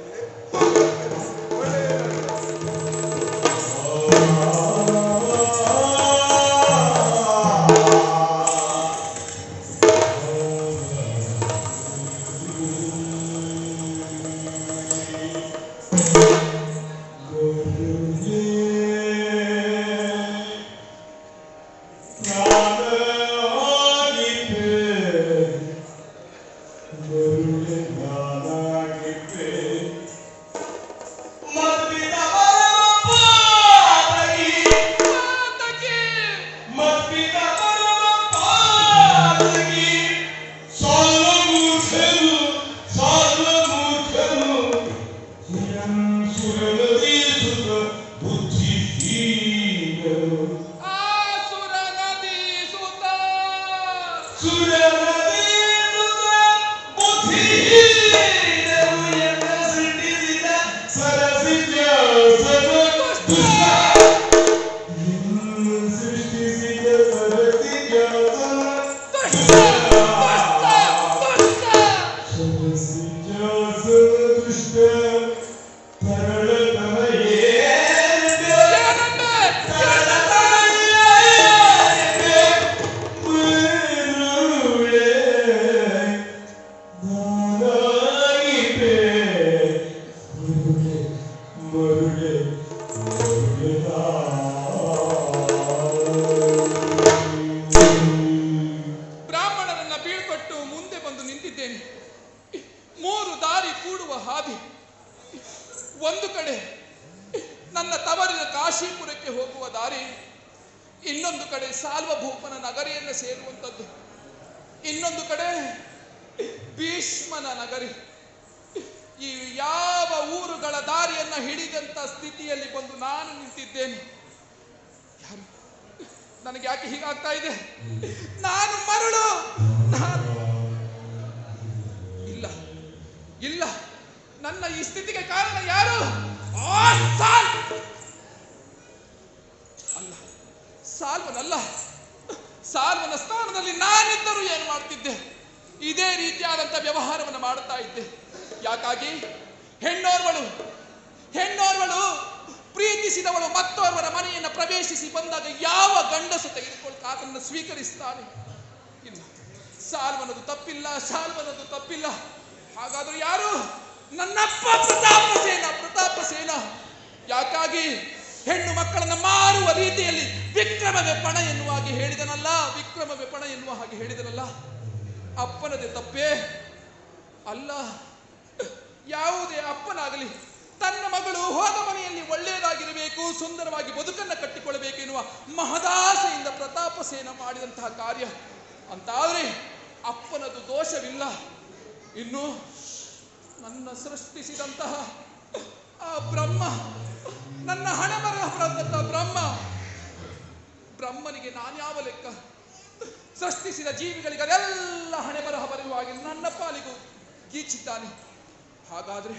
ಬ್ರಾಹ್ಮಣರನ್ನ ಬೀಳ್ಕೊಟ್ಟು ಮುಂದೆ ಬಂದು ನಿಂತಿದ್ದೇನೆ. 3 ದಾರಿ ಕೂಡುವ ಹಾದಿ. ಒಂದು ಕಡೆ ನನ್ನ ತವರಿನ ಕಾಶೀಪುರಕ್ಕೆ ಹೋಗುವ ದಾರಿ, ಇನ್ನೊಂದು ಕಡೆ ಸಾಲ್ವಭೂಮನ ನಗರಿಯನ್ನು ಸೇರುವಂಥದ್ದು, ಇನ್ನೊಂದು ಕಡೆ ಭೀಷ್ಮನ ನಗರಿ. ಈ ಯಾವ ಊರುಗಳ ದಾರಿಯನ್ನ ಹಿಡಿದಂತ ಸ್ಥಿತಿಯಲ್ಲಿ ಬಂದು ನಾನು ನಿಂತಿದ್ದೇನೆ. ಯಾರು ನನಗೆ ಯಾಕೆ ಹೀಗಾಗ್ತಾ ಇದೆ? ನಾನು ಮರಳು. ಇಲ್ಲ ಇಲ್ಲ, ನನ್ನ ಈ ಸ್ಥಿತಿಗೆ ಕಾರಣ ಯಾರು? ಅಲ್ಲ, ಸಾಲ್ವನಲ್ಲ. ಸಾಲ್ವನ ಸ್ಥಾನದಲ್ಲಿ ನಾನಿದ್ದರೂ ಏನು ಮಾಡ್ತಿದ್ದೆ? ಇದೇ ರೀತಿಯಾದಂಥ ವ್ಯವಹಾರವನ್ನು ಮಾಡುತ್ತಾ ಇದ್ದೆ. ಯಾಕಾಗಿ? ಹೆಣ್ಣೋರ್ವಳು ಪ್ರೀತಿಸಿದವಳು ಮತ್ತೋರ್ವರ ಮನೆಯನ್ನು ಪ್ರವೇಶಿಸಿ ಬಂದಾಗ ಯಾವ ಗಂಡಸು ತೆಗೆದುಕೊಂಡು ಆತನನ್ನು ಸ್ವೀಕರಿಸ್ತಾನೆ? ಇಲ್ಲ, ಸಾಲ್ವನದು ತಪ್ಪಿಲ್ಲ. ಹಾಗಾದ್ರೂ ಯಾರು? ನನ್ನಪ್ಪ ಪ್ರತಾಪಸೇನ. ಯಾಕಾಗಿ? ಹೆಣ್ಣು ಮಕ್ಕಳನ್ನ ಮಾರುವ ರೀತಿಯಲ್ಲಿ ವಿಕ್ರಮವೇ ಪಣ ಎನ್ನುವ ಹಾಗೆ ಹೇಳಿದನಲ್ಲ. ಅಪ್ಪನದೇ ತಪ್ಪೇ ಅಲ್ಲ. ಯಾವುದೇ ಅಪ್ಪನಾಗಲಿ ತನ್ನ ಮಗಳು ಹೋದ ಮನೆಯಲ್ಲಿ ಒಳ್ಳೆಯದಾಗಿರಬೇಕು, ಸುಂದರವಾಗಿ ಬದುಕನ್ನು ಕಟ್ಟಿಕೊಳ್ಳಬೇಕು ಎನ್ನುವ ಮಹದಾಸೆಯಿಂದ ಪ್ರತಾಪಸೇನ ಮಾಡಿದಂತಹ ಕಾರ್ಯ. ಅಂತಾದ್ರೆ ಅಪ್ಪನದು ದೋಷವಿಲ್ಲ. ಇನ್ನು ನನ್ನ ಸೃಷ್ಟಿಸಿದಂತಹ ಆ ಬ್ರಹ್ಮ, ನನ್ನ ಹಣೆ ಬರಹದಂತಹ ಬ್ರಹ್ಮನಿಗೆ ನಾನ್ಯಾವ ಲೆಕ್ಕ? ಸೃಷ್ಟಿಸಿದ ಜೀವಿಗಳಿಗೆ ಅದೆಲ್ಲ ಹಣೆ ಬರಹ ಬರೆಯುವಾಗಿ ನನ್ನ ಪಾಲಿಗೂ ಗೀಚಿದ್ದಾನೆ. ಹಾಗಾದ್ರೆ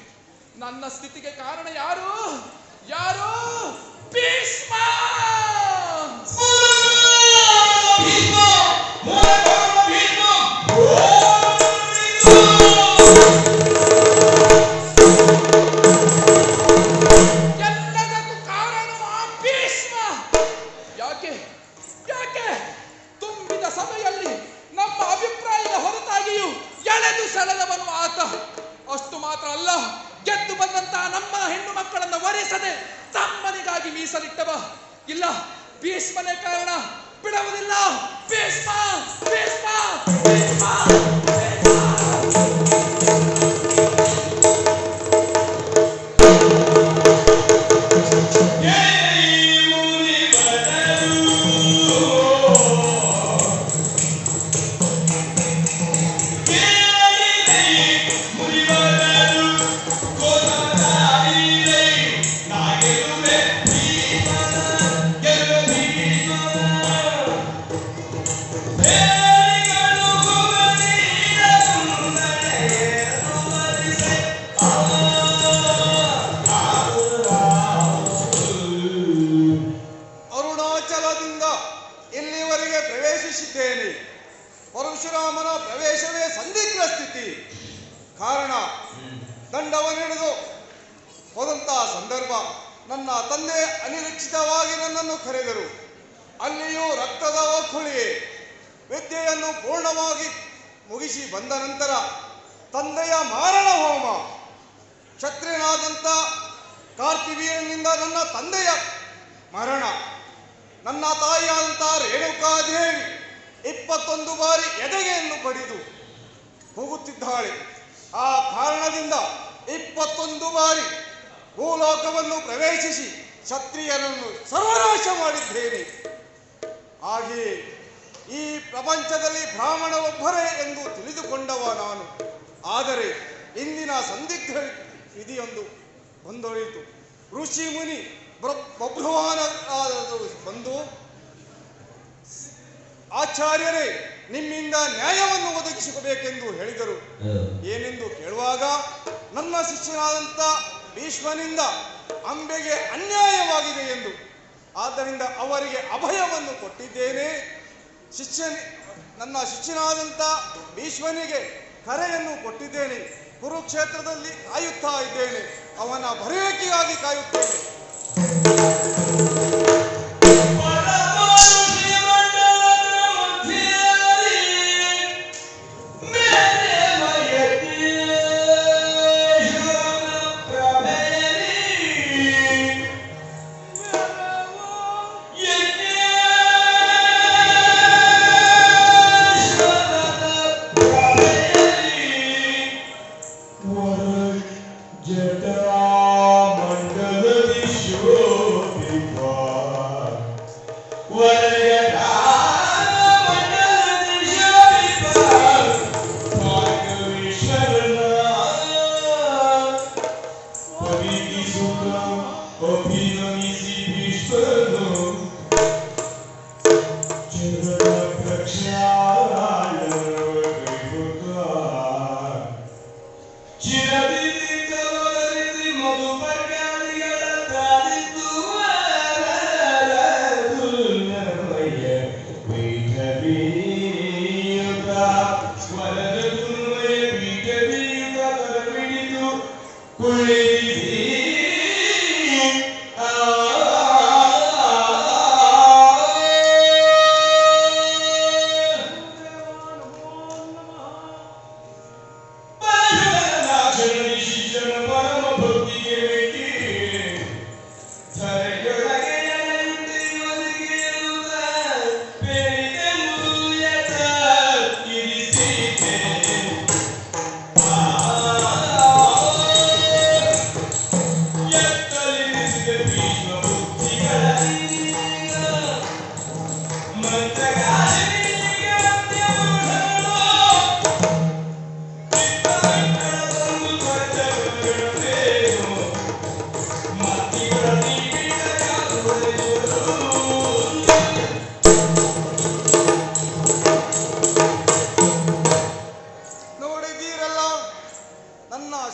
ನನ್ನ ಸ್ಥಿತಿಗೆ ಕಾರಣ ಯಾರು? ಭೀಷ್ಮ. ಎಲ್ಲದಕ್ಕೂ ಕಾರಣ ಭೀಷ್ಮ. ಯಾಕೆ? ತುಂಬಿದ ಸಭೆಯಲ್ಲಿ ನಮ್ಮ ಅಭಿಪ್ರಾಯದ ಹೊರತಾಗಿಯೂ ಎಳೆದು ಸೆಳೆದವನು ಆತ. ಅಷ್ಟು ಮಾತ್ರ ಅಲ್ಲ, ಗೆದ್ದು ಬಂದಂತಹ ನಮ್ಮ ಹೆಣ್ಣು ಮಕ್ಕಳನ್ನು ವರಿಸದೆ ತಮ್ಮನಿಗಾಗಿ ಮೀಸಲಿಟ್ಟವ. ಇಲ್ಲ, ಭೀಷ್ಮನೇ ಕಾರಣ. ಬಿಡುವುದಿಲ್ಲ. ಭೀಷ್ಮ. ಪರಶುರಾಮನ ಪ್ರವೇಶವೇ ಸಂದಿಗ್ಧ ಸ್ಥಿತಿ. ಕಾರಣ, ದಂಡವನ್ನಿಡಿದು ಹೋದಂತಹ ಸಂದರ್ಭ ನನ್ನ ತಂದೆ ಅನಿರೀಕ್ಷಿತವಾಗಿ ನನ್ನನ್ನು ಕರೆದರು. ಅಲ್ಲಿಯೂ ರಕ್ತದ ಒಕ್ಕುಳಿಗೆ ವಿದ್ಯೆಯನ್ನು ಪೂರ್ಣವಾಗಿ ಮುಗಿಸಿ ಬಂದ ನಂತರ ತಂದೆಯ ಮಾರಣ ಹೋಮ, ಕ್ಷತ್ರಿಯನಾದಂಥ ಕಾರ್ತಿವೀರ್ಯನಿಂದ ನನ್ನ ತಂದೆಯ ಮರಣ, ನನ್ನ ತಾಯಿಯಾದಂಥ ರೇಣುಕಾದೇವಿ 21 ಬಾರಿ ಎದೆಗೆಯನ್ನು ಪಡೆದು ಹೋಗುತ್ತಿದ್ದಾಳೆ. ಆ ಕಾರಣದಿಂದ 21 ಬಾರಿ ಭೂಲೋಕವನ್ನು ಪ್ರವೇಶಿಸಿ ಕ್ಷತ್ರಿಯರನ್ನು ಸರ್ವನಾಶ ಮಾಡಿದ್ದೇನೆ. ಹಾಗೆಯೇ ಈ ಪ್ರಪಂಚದಲ್ಲಿ ಬ್ರಾಹ್ಮಣರೊಬ್ಬರೇ ಎಂದು ತಿಳಿದುಕೊಂಡವ ನಾನು. ಆದರೆ ಇಂದಿನ ಸಂದಿಗ್ಧ ವಿಧಿಯೊಂದು ಬಂದೊಳಿತು. ಋಷಿ ಮುನಿ ಬಭ್ರುವಾನ ಬಂದು, ಆಚಾರ್ಯರೇ, ನಿಮ್ಮಿಂದ ನ್ಯಾಯವನ್ನು ಒದಗಿಸಬೇಕೆಂದು ಹೇಳಿದರು. ಏನೆಂದು ಕೇಳುವಾಗ ನನ್ನ ಶಿಷ್ಯನಾದಂಥ ಭೀಷ್ಮನಿಂದ ಅಂಬೆಗೆ ಅನ್ಯಾಯವಾಗಿದೆ ಎಂದು. ಆದ್ದರಿಂದ ಅವರಿಗೆ ಅಭಯವನ್ನು ಕೊಟ್ಟಿದ್ದೇನೆ. ನನ್ನ ಶಿಷ್ಯನಾದಂಥ ಭೀಷ್ಮನಿಗೆ ಕರೆಯನ್ನು ಕೊಟ್ಟಿದ್ದೇನೆ. ಕುರುಕ್ಷೇತ್ರದಲ್ಲಿ ಕಾಯುತ್ತಾ ಇದ್ದೇನೆ. ಅವನ ಬರುವಿಕೆಗಾಗಿ ಕಾಯುತ್ತೇನೆ.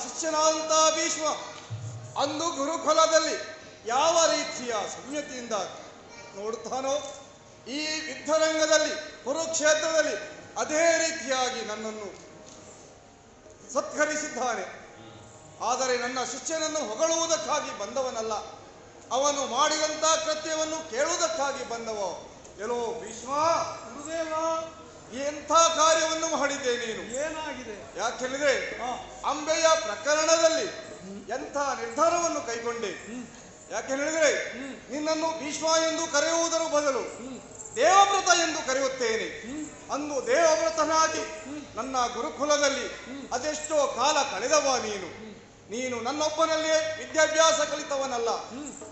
ಶಿಷ್ಯನಾದಂತಹ ಭೀಷ್ಮ ಅಂದು ಗುರುಕುಲದಲ್ಲಿ ಯಾವ ರೀತಿಯ ಸಂಯತಿಯಿಂದ ನೋಡುತ್ತಾನೋ, ಈ ಯುದ್ಧರಂಗದಲ್ಲಿ ಕುರುಕ್ಷೇತ್ರದಲ್ಲಿ ಅದೇ ರೀತಿಯಾಗಿ ನನ್ನನ್ನು ಸತ್ಕರಿಸಿದ್ದಾನೆ. ಆದರೆ ನನ್ನ ಶಿಷ್ಯನನ್ನು ಹೊಗಳುವುದಕ್ಕಾಗಿ ಬಂದವನಲ್ಲ, ಅವನು ಮಾಡಿದಂಥ ಕೃತ್ಯವನ್ನು ಕೇಳುವುದಕ್ಕಾಗಿ ಬಂದವ. ಎಲ್ಲೋ ಭೀಷ್ಮ, ಗುರುದೇವ, ಎಂಥ ಕಾರ್ಯವನ್ನು ಮಾಡಿದ್ದೆ ನೀನು? ಏನಾಗಿದೆ? ಯಾಕೆಂದ್ರೆ ಅಂಬೆಯ ಪ್ರಕರಣದಲ್ಲಿ ಎಂಥ ನಿರ್ಧಾರವನ್ನು ಕೈಗೊಂಡೆ. ಯಾಕೆಂದ್ರೆ ನಿನ್ನನ್ನು ಭೀಷ್ಮ ಎಂದು ಕರೆಯುವುದರ ಬದಲು ದೇವವ್ರತ ಎಂದು ಕರೆಯುತ್ತೇನೆ. ಅಂದು ದೇವವ್ರತನಾಗಿ ನನ್ನ ಗುರುಕುಲದಲ್ಲಿ ಅದೆಷ್ಟೋ ಕಾಲ ಕಳೆದವ ನೀನು ನನ್ನೊಬ್ಬನಲ್ಲೇ ವಿದ್ಯಾಭ್ಯಾಸ ಕಲಿತವನಲ್ಲ,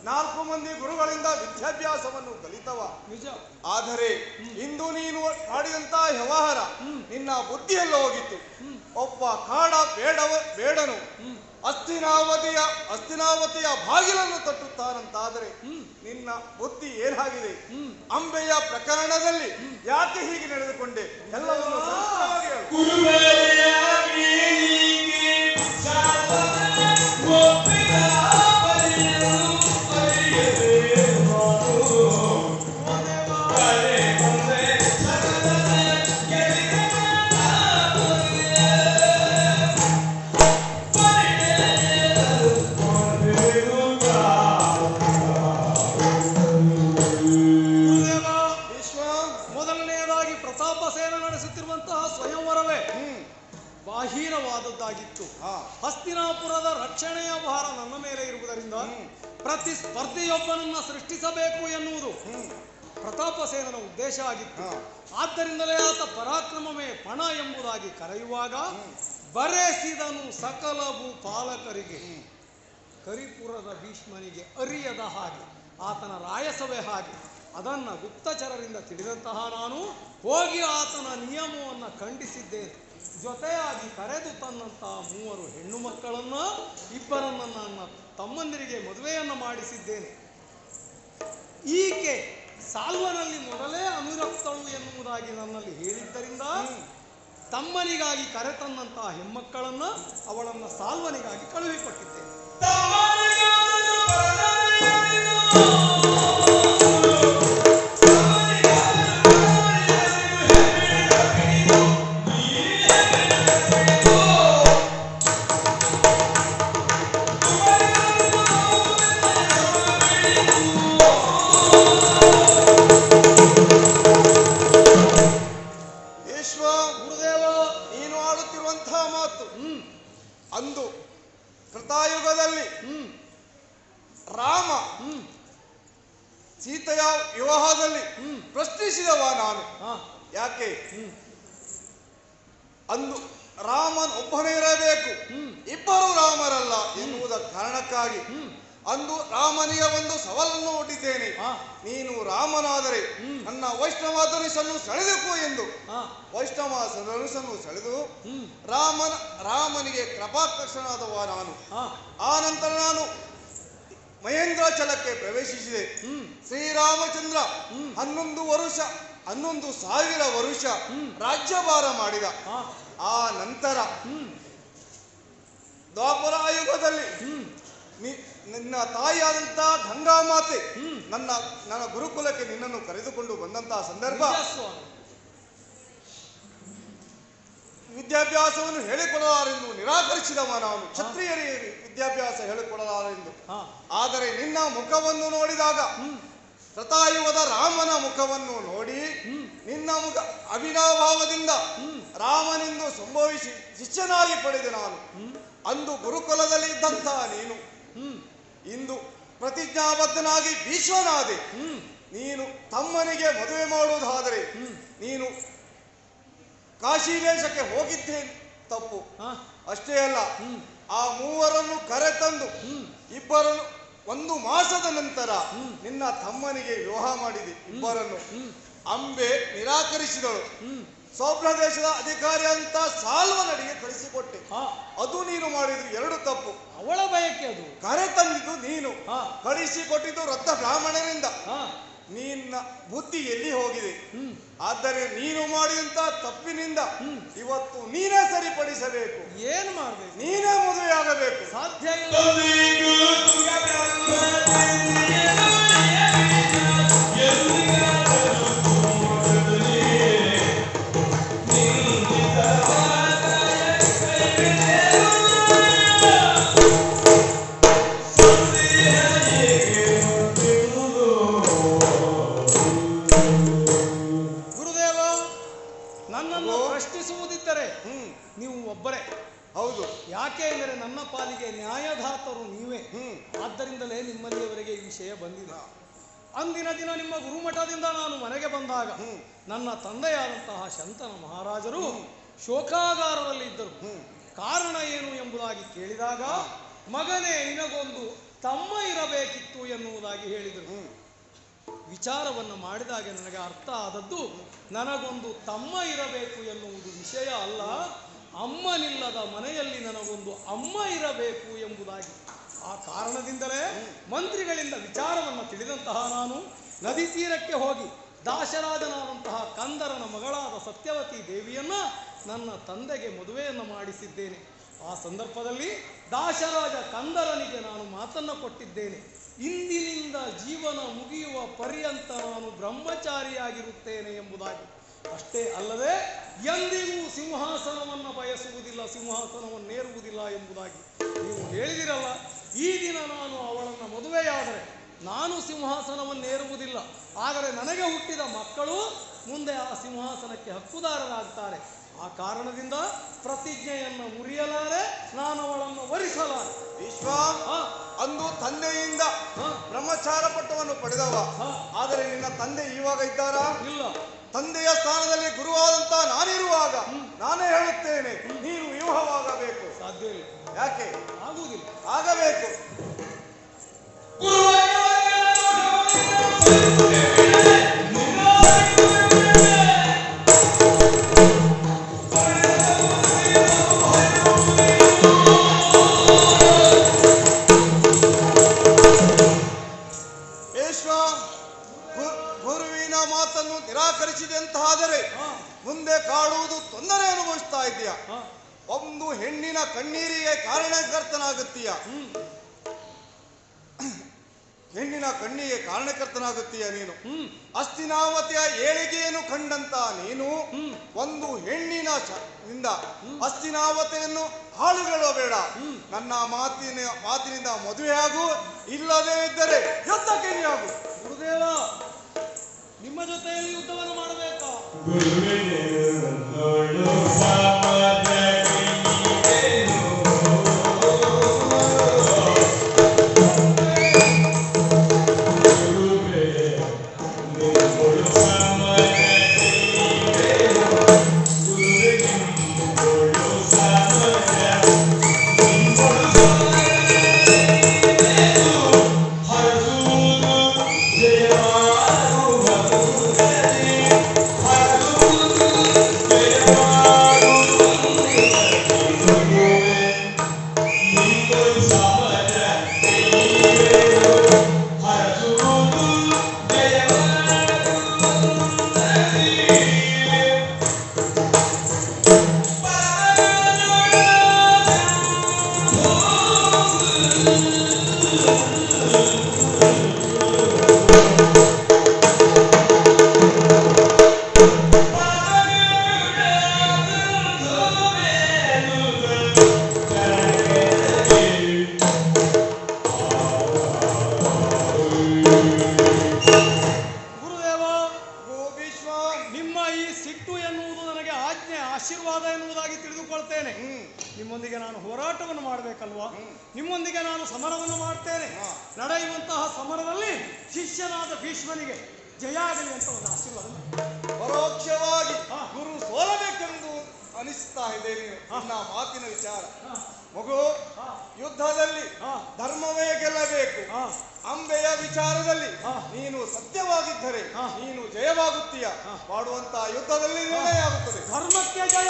4 ಮಂದಿ ಗುರುಗಳಿಂದ ವಿದ್ಯಾಭ್ಯಾಸವನ್ನು ಕಲಿತವ. ನಿಜ. ಆದರೆ ಇಂದು ನೀನು ಮಾಡಿದಂತಹ ವ್ಯವಹಾರ ನಿನ್ನ ಬುದ್ಧಿಯಲ್ಲ ಹೋಗಿತ್ತು. ಒಬ್ಬ ಕಾಡ ಬೇಡನು ಅಸ್ತಿನಾವತಿಯ ಬಾಗಿಲನ್ನು ತಟ್ಟುತ್ತಾನಂತಾದರೆ ನಿನ್ನ ಬುದ್ಧಿ ಏನಾಗಿದೆ? ಅಂಬೆಯ ಪ್ರಕರಣದಲ್ಲಿ ಯಾಕೆ ಹೀಗೆ ನಡೆದುಕೊಂಡೆ? ಎಲ್ಲವನ್ನು ಬಾಹಿರವಾದದ್ದಾಗಿತ್ತು. ಹಸ್ತಿನಾಪುರದ ರಕ್ಷಣೆಯ ಭಾರ ನನ್ನ ಮೇಲೆ ಇರುವುದರಿಂದ ಪ್ರತಿಸ್ಪರ್ಧಿಯೊಬ್ಬನನ್ನ ಸೃಷ್ಟಿಸಬೇಕು ಎನ್ನುವುದು ಪ್ರತಾಪಸೇನನ ಉದ್ದೇಶ ಆಗಿತ್ತು. ಆದ್ದರಿಂದಲೇ ಆತ ಪರಾಕ್ರಮವೇ ಪಣ ಎಂಬುದಾಗಿ ಕರೆಯುವಾಗ ಬರೆಸಿದನು ಸಕಲ ಭೂಪಾಲಕರಿಗೆ. ಕರಿಪುರದ ಭೀಷ್ಮನಿಗೆ ಅರಿಯದ ಹಾಗೆ ಆತನ ರಾಯಸವೇ ಹಾಗೆ ಅದನ್ನು ಗುಪ್ತಚರರಿಂದ ತಿಳಿದಂತಹ ನಾನು ಹೋಗಿ ಆತನ ನಿಯಮವನ್ನು ಖಂಡಿಸಿದ್ದೇನೆ. ಜೊತೆಯಾಗಿ ಕರೆದು ತನ್ನಂತಹ 3 ಹೆಣ್ಣು ಮಕ್ಕಳನ್ನು, 2 ನನ್ನ ತಮ್ಮಂದಿರಿಗೆ ಮದುವೆಯನ್ನು ಮಾಡಿಸಿದ್ದೇನೆ. ಈಕೆ ಸಾಲ್ವನಲ್ಲಿ ಮೊದಲೇ ಅನುರಕ್ತಳು ಎನ್ನುವುದಾಗಿ ನನ್ನಲ್ಲಿ ಹೇಳಿದ್ದರಿಂದ ತಮ್ಮನಿಗಾಗಿ ಕರೆತನ್ನಂತಹ ಹೆಮ್ಮಕ್ಕಳನ್ನು ಅವಳನ್ನು ಸಾಲ್ವನಿಗಾಗಿ ಕಳುಹಿಕೊಟ್ಟಿದ್ದೇನೆ. ವಿಶ್ವ ಗುರುದೇವ. ನೀನು ಆಡುತ್ತಿರುವಂತಹ ಮಾತು ಅಂದು ಕೃತಾಯುಗದಲ್ಲಿ ರಾಮ ಸೀತೆಯ ವಿವಾಹದಲ್ಲಿ ಪ್ರಶ್ನಿಸಿದವ ನಾನು. ಹಾ. ಯಾಕೆ ಅಂದು ರಾಮನ್ ಒಬ್ಬನೇ ಇರಬೇಕು, ಇಬ್ಬರು ರಾಮರಲ್ಲ ಎನ್ನುವುದ ಕಾರಣಕ್ಕಾಗಿ ಅಂದು ರಾಮನಿಗೆ ಒಂದು ಸವಾಲನ್ನು ಒಡ್ಡಿದ್ದೇನೆ. ನೀನು ರಾಮನಾದರೆ ನನ್ನ ವೈಷ್ಣವ ಧನುಷನ್ನು ಸೆಳೆದಕು ಎಂದು ವೈಷ್ಣವ ಧನುಷನ್ನು ಸೆಳೆದು ರಾಮನಿಗೆ ಕೃಪಾಕರ್ಷನಾದವ ನಾನು. ಆ ನಂತರ ನಾನು ಮಹೇಂದ್ರಾಚಲಕ್ಕೆ ಪ್ರವೇಶಿಸಿದೆ. ಶ್ರೀರಾಮಚಂದ್ರ 11,000 ವರುಷ ರಾಜ್ಯಭಾರ ಮಾಡಿದ. ಆ ನಂತರ ದ್ವಾಪರಾಯುಗದಲ್ಲಿ ನಿನ್ನ ತಾಯಿಯಾದಂತ ಗಂಗಾ ಮಾತೆ ನನ್ನ ಗುರುಕುಲಕ್ಕೆ ನಿನ್ನನ್ನು ಕರೆದುಕೊಂಡು ಬಂದಂತಹ ಸಂದರ್ಭ ವಿದ್ಯಾಭ್ಯಾಸವನ್ನು ಹೇಳಿಕೊಡಲಾರೆಂದು ನಿರಾಕರಿಸಿದವ ನಾನು. ಕ್ಷತ್ರಿಯರಿಗೆ ವಿದ್ಯಾಭ್ಯಾಸ ಹೇಳಿಕೊಡಲಾರೆಂದು. ಆದರೆ ನಿನ್ನ ಮುಖವನ್ನು ನೋಡಿದಾಗ ಕೃತಾಯುಗದ ರಾಮನ ಮುಖವನ್ನು ನೋಡಿ ನಿನ್ನ ಮುಖ ಅವಿನಾಭಾವದಿಂದ ರಾಮನೆಂದು ಸಂಭವಿಸಿ ಶಿಷ್ಯನಾಗಿ ಪಡೆದೆ ನಾನು. ಅಂದು ಗುರುಕುಲದಲ್ಲಿ ಇದ್ದಂತಹ ನೀನು ಇಂದು ಪ್ರತಿಜ್ಞಾಬದ್ಧನಾಗಿ ಭೀಷ್ಮನಾದೆ. ನೀನು ತಮ್ಮನಿಗೆ ಮದುವೆ ಮಾಡುವುದಾದರೆ ನೀನು ಕಾಶಿ ದೇಶಕ್ಕೆ ಹೋಗಿದ್ದೇ ತಪ್ಪು. ಅಷ್ಟೇ ಅಲ್ಲ, ಆ ಮೂವರನ್ನು ಕರೆತಂದು ಇಬ್ಬರನ್ನು 1 ಮಾಸದ ನಂತರ ನಿನ್ನ ತಮ್ಮನಿಗೆ ವಿವಾಹ ಮಾಡಿದೆ. ಇಬ್ಬರನ್ನು ಅಂಬೆ ನಿರಾಕರಿಸಿದಳು. ಸ್ವಪ್ನ ದೇಶದ ಅಧಿಕಾರಿ ಅಂತ ಸಾಲ್ವನಡಿಗೆ ಕಳಿಸಿಕೊಟ್ಟೆ. ಅದು ನೀನು ಮಾಡಿದ್ರು 2 ತಪ್ಪು. ಅವಳ ಬಯಕೆ ಅದು. ಕರೆತಂದಿದ್ದು ನೀನು, ಕಳಿಸಿಕೊಟ್ಟಿದ್ದು ರಥ ಬ್ರಾಹ್ಮಣರಿಂದ. ನಿನ್ನ ಬುದ್ಧಿ ಎಲ್ಲಿ ಹೋಗಿದೆ? ಆದರೆ ನೀನು ಮಾಡಿದಂತ ತಪ್ಪಿನಿಂದ ಇವತ್ತು ನೀನೇ ಸರಿಪಡಿಸಬೇಕು. ಏನು ಮಾಡ್ಬೇಕು? ನೀನೇ ಮದುವೆಯಾಗಬೇಕು. ಸಾಧ್ಯ ಇಲ್ಲ. ಗುರುದೇವ, ನನ್ನನ್ನು ಪ್ರಶ್ನಿಸುವುದಿದ್ದರೆ ನೀವು ಒಬ್ಬರೇ. ಹೌದು. ಯಾಕೆ ಎಂದರೆ ನನ್ನ ಪಾಲಿಗೆ ನ್ಯಾಯದಾತರು ನೀವೇ. ಆದ್ದರಿಂದಲೇ ನಿಮ್ಮಲ್ಲಿಯವರೆಗೆ ಈ ವಿಷಯ ಬಂದಿಲ್ಲ. ಅಂದಿನ ದಿನ ನಿಮ್ಮ ಗುರುಮಠದಿಂದ ನಾನು ಮನೆಗೆ ಬಂದಾಗ ನನ್ನ ತಂದೆಯಾದಂತಹ ಶಂತನ ಮಹಾರಾಜರು ಶೋಕಾಗಾರದಲ್ಲಿ ಇದ್ದರು. ಕಾರಣ ಏನು ಎಂಬುದಾಗಿ ಕೇಳಿದಾಗ, ಮಗನೇ ನಿನಗೊಂದು ತಮ್ಮ ಇರಬೇಕಿತ್ತು ಎನ್ನುವುದಾಗಿ ಹೇಳಿದರು. ವಿಚಾರವನ್ನು ಮಾಡಿದಾಗ ನನಗೆ ಅರ್ಥ ಆದದ್ದು, ನನಗೊಂದು ತಮ್ಮ ಇರಬೇಕು ಎನ್ನುವುದು ವಿಷಯ ಅಲ್ಲ, ಅಮ್ಮನಿಲ್ಲದ ಮನೆಯಲ್ಲಿ ನನಗೊಂದು ಅಮ್ಮ ಇರಬೇಕು ಎಂಬುದಾಗಿ. ಆ ಕಾರಣದಿಂದಲೇ ಮಂತ್ರಿಗಳಿಂದ ವಿಚಾರವನ್ನು ತಿಳಿದಂತಹ ನಾನು ನದಿ ತೀರಕ್ಕೆ ಹೋಗಿ ದಾಶರಾಜನಾದಂತಹ ಕಂದರನ ಮಗಳಾದ ಸತ್ಯವತಿ ದೇವಿಯನ್ನ ನನ್ನ ತಂದೆಗೆ ಮದುವೆಯನ್ನು ಮಾಡಿಸಿದ್ದೇನೆ. ಆ ಸಂದರ್ಭದಲ್ಲಿ ದಾಶರಾಜ ಕಂದರನಿಗೆ ನಾನು ಮಾತನ್ನು ಕೊಟ್ಟಿದ್ದೇನೆ, ಇಂದಿನಿಂದ ಜೀವನ ಮುಗಿಯುವ ಪರ್ಯಂತ ನಾನು ಬ್ರಹ್ಮಚಾರಿಯಾಗಿರುತ್ತೇನೆ ಎಂಬುದಾಗಿ. ಅಷ್ಟೇ ಅಲ್ಲದೆ ಎಂದಿಗೂ ಸಿಂಹಾಸನವನ್ನು ಬಯಸುವುದಿಲ್ಲ, ಸಿಂಹಾಸನವನ್ನೇರುವುದಿಲ್ಲ ಎಂಬುದಾಗಿ ನೀವು ಹೇಳಿದಿರಲ್ಲ. ಈ ದಿನ ನಾನು ಅವಳನ್ನು ಮದುವೆಯಾದರೆ ನಾನು ಸಿಂಹಾಸನವನ್ನೇರುವುದಿಲ್ಲ, ಆದರೆ ನನಗೆ ಹುಟ್ಟಿದ ಮಕ್ಕಳು ಮುಂದೆ ಆ ಸಿಂಹಾಸನಕ್ಕೆ ಹಕ್ಕುದಾರರಾಗ್ತಾರೆ. ಆ ಕಾರಣದಿಂದ ಪ್ರತಿಜ್ಞೆಯನ್ನು ಮುರಿಯಲಾರೆ, ನಾನು ಅವಳನ್ನು ವರಿಸಲಾರೆ. ವಿಶ್ವ ಅಂದು ತಂದೆಯಿಂದ ಬ್ರಹ್ಮಚಾರ ಪಟ್ಟವನ್ನು ಪಡೆದವ. ಆದರೆ ನಿನ್ನ ತಂದೆ ಇವಾಗ ಇದ್ದಾರಾ? ಇಲ್ಲ. ತಂದೆಯ ಸ್ಥಾನದಲ್ಲಿ ಗುರುವಾದಂತ ನಾನಿರುವಾಗ ನಾನೇ ಹೇಳುತ್ತೇನೆ, ನೀನು ವಿವಾಹವಾಗಬೇಕು. ಸಾಧ್ಯ ಇಲ್ಲ. ಯಾಕೆ ಆಗುವುದಿಲ್ಲ? ಆಗಬೇಕು. ಗುರುವಿನ ಮಾತನ್ನು ನಿರಾಕರಿಸಿದೆ ಅಂತಾದರೆ ಮುಂದೆ ಕಾಡುವುದು ತೊಂದರೆ ಅನುಭವಿಸ್ತಾ ಇದೆಯಾ? ಒಂದು ಹೆಣ್ಣಿನ ಕಣ್ಣೀರಿಗೆ ಕಾರಣಕರ್ತನಾಗುತ್ತೀಯ. ಹೆಣ್ಣಿನ ಕಣ್ಣಿಗೆ ಕಾರಣಕರ್ತನಾಗುತ್ತೀಯ ನೀನು. ಹಸ್ತಿನಾವತಿಯ ಏಳಿಗೆಯನ್ನು ಕಂಡಂತ ನೀನು ಒಂದು ಹೆಣ್ಣಿನ ನಿಂದ ಹಸ್ತಿನಾವತಿಯನ್ನು ಹಾಳುಗೊಳ್ಳಬೇಡ. ನನ್ನ ಮಾತಿನಿಂದ ಮದುವೆಯಾಗು, ಇಲ್ಲದೇ ಇದ್ದರೆ ಯುದ್ಧಕ್ಕೆ ನೀಯಾಗು. ಗುರುದೇವ, ನಿಮ್ಮ ಜೊತೆಯಲ್ಲಿ ಯುದ್ಧವನ್ನು ಮಾಡಬೇಕಾ? ಆಶೀರ್ವಾದ ಎನ್ನುವುದಾಗಿ ತಿಳಿದುಕೊಳ್ತೇನೆ. ನಿಮ್ಮೊಂದಿಗೆ ನಾನು ಹೋರಾಟವನ್ನು ಮಾಡಬೇಕಲ್ವಾ? ನಿಮ್ಮೊಂದಿಗೆ ನಾನು ಸಮರವನ್ನು ಮಾಡ್ತೇನೆ. ನಡೆಯುವಂತಹ ಸಮರದಲ್ಲಿ ಶಿಷ್ಯನಾದ ಭೀಷ್ಮನಿಗೆ ಜಯ ಆಗಲಿ ಅಂತ ಒಂದು ಆಶೀರ್ವಾದ. ಪರೋಕ್ಷವಾಗಿ ಗುರು ಸೋಲಬೇಕೆಂದು ಅನಿಸ್ತಾ ಇದೆ ನನ್ನ ಮಾತಿನ ವಿಚಾರ. ಮಗು, ಯುದ್ಧದಲ್ಲಿ ಧರ್ಮವೇ ಗೆಲ್ಲಬೇಕು. ಅಂಬೆಯ ವಿಚಾರದಲ್ಲಿ ನೀನು ಸತ್ಯವಾಗಿದ್ದರೆ ನೀನು ಜಯವಾಗುತ್ತೀಯ. ಮಾಡುವಂತಹ ಯುದ್ಧದಲ್ಲಿ ನಿರ್ಣಯ ಆಗುತ್ತದೆ. ಧರ್ಮಕ್ಕೆ ಜಯ.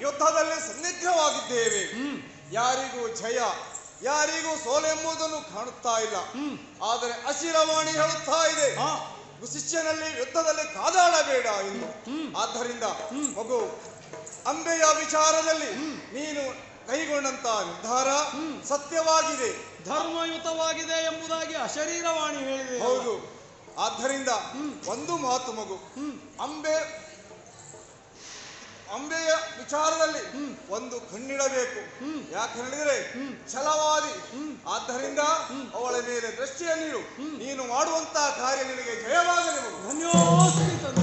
ಯುದ್ಧದಲ್ಲಿ ಸನ್ನಿಗ್ಧವಾಗಿದ್ದೇವೆ. ಯಾರಿಗೂ ಜಯ ಯಾರಿಗೂ ಸೋಲೆಂಬುದನ್ನು ಕಾಣುತ್ತಾ ಇಲ್ಲ. ಆದರೆ ಅಶಿರವಾಣಿ ಹೇಳುತ್ತಾ ಇದೆ, ಶಿಷ್ಯನಲ್ಲಿ ಯುದ್ಧದಲ್ಲಿ ಕಾದಾಡಬೇಡ ಎಂದು. ಆದ್ದರಿಂದ ಮಗು, ಅಂಬೆಯ ವಿಚಾರದಲ್ಲಿ ನೀನು ಕೈಗೊಂಡಂತ ನಿರ್ಧಾರ ಸತ್ಯವಾಗಿದೆ, ಧರ್ಮಯುತವಾಗಿದೆ ಎಂಬುದಾಗಿ ಅಶರೀರವಾಣಿ ಹೇಳಿದೆ. ಹೌದು. ಆದ್ದರಿಂದ ಒಂದು ಮಾತು ಮಗು, ಅಂಬೆಯ ವಿಚಾರದಲ್ಲಿ ಒಂದು ಕಣ್ಣಿಡಬೇಕು. ಯಾಕೆ ಹೇಳಿದ್ರೆ ಛಲವಾದಿ. ಆದ್ದರಿಂದ ಅವಳ ಮೇಲೆ ದೃಷ್ಟಿಯನ್ನಿಡು. ನೀನು ಮಾಡುವಂತಹ ಕಾರ್ಯ ನಿನಗೆ ಜಯವಾಗಲಿ ಮಗು. ಧನ್ಯೋಸ್ಮಿ ತಂದೆ.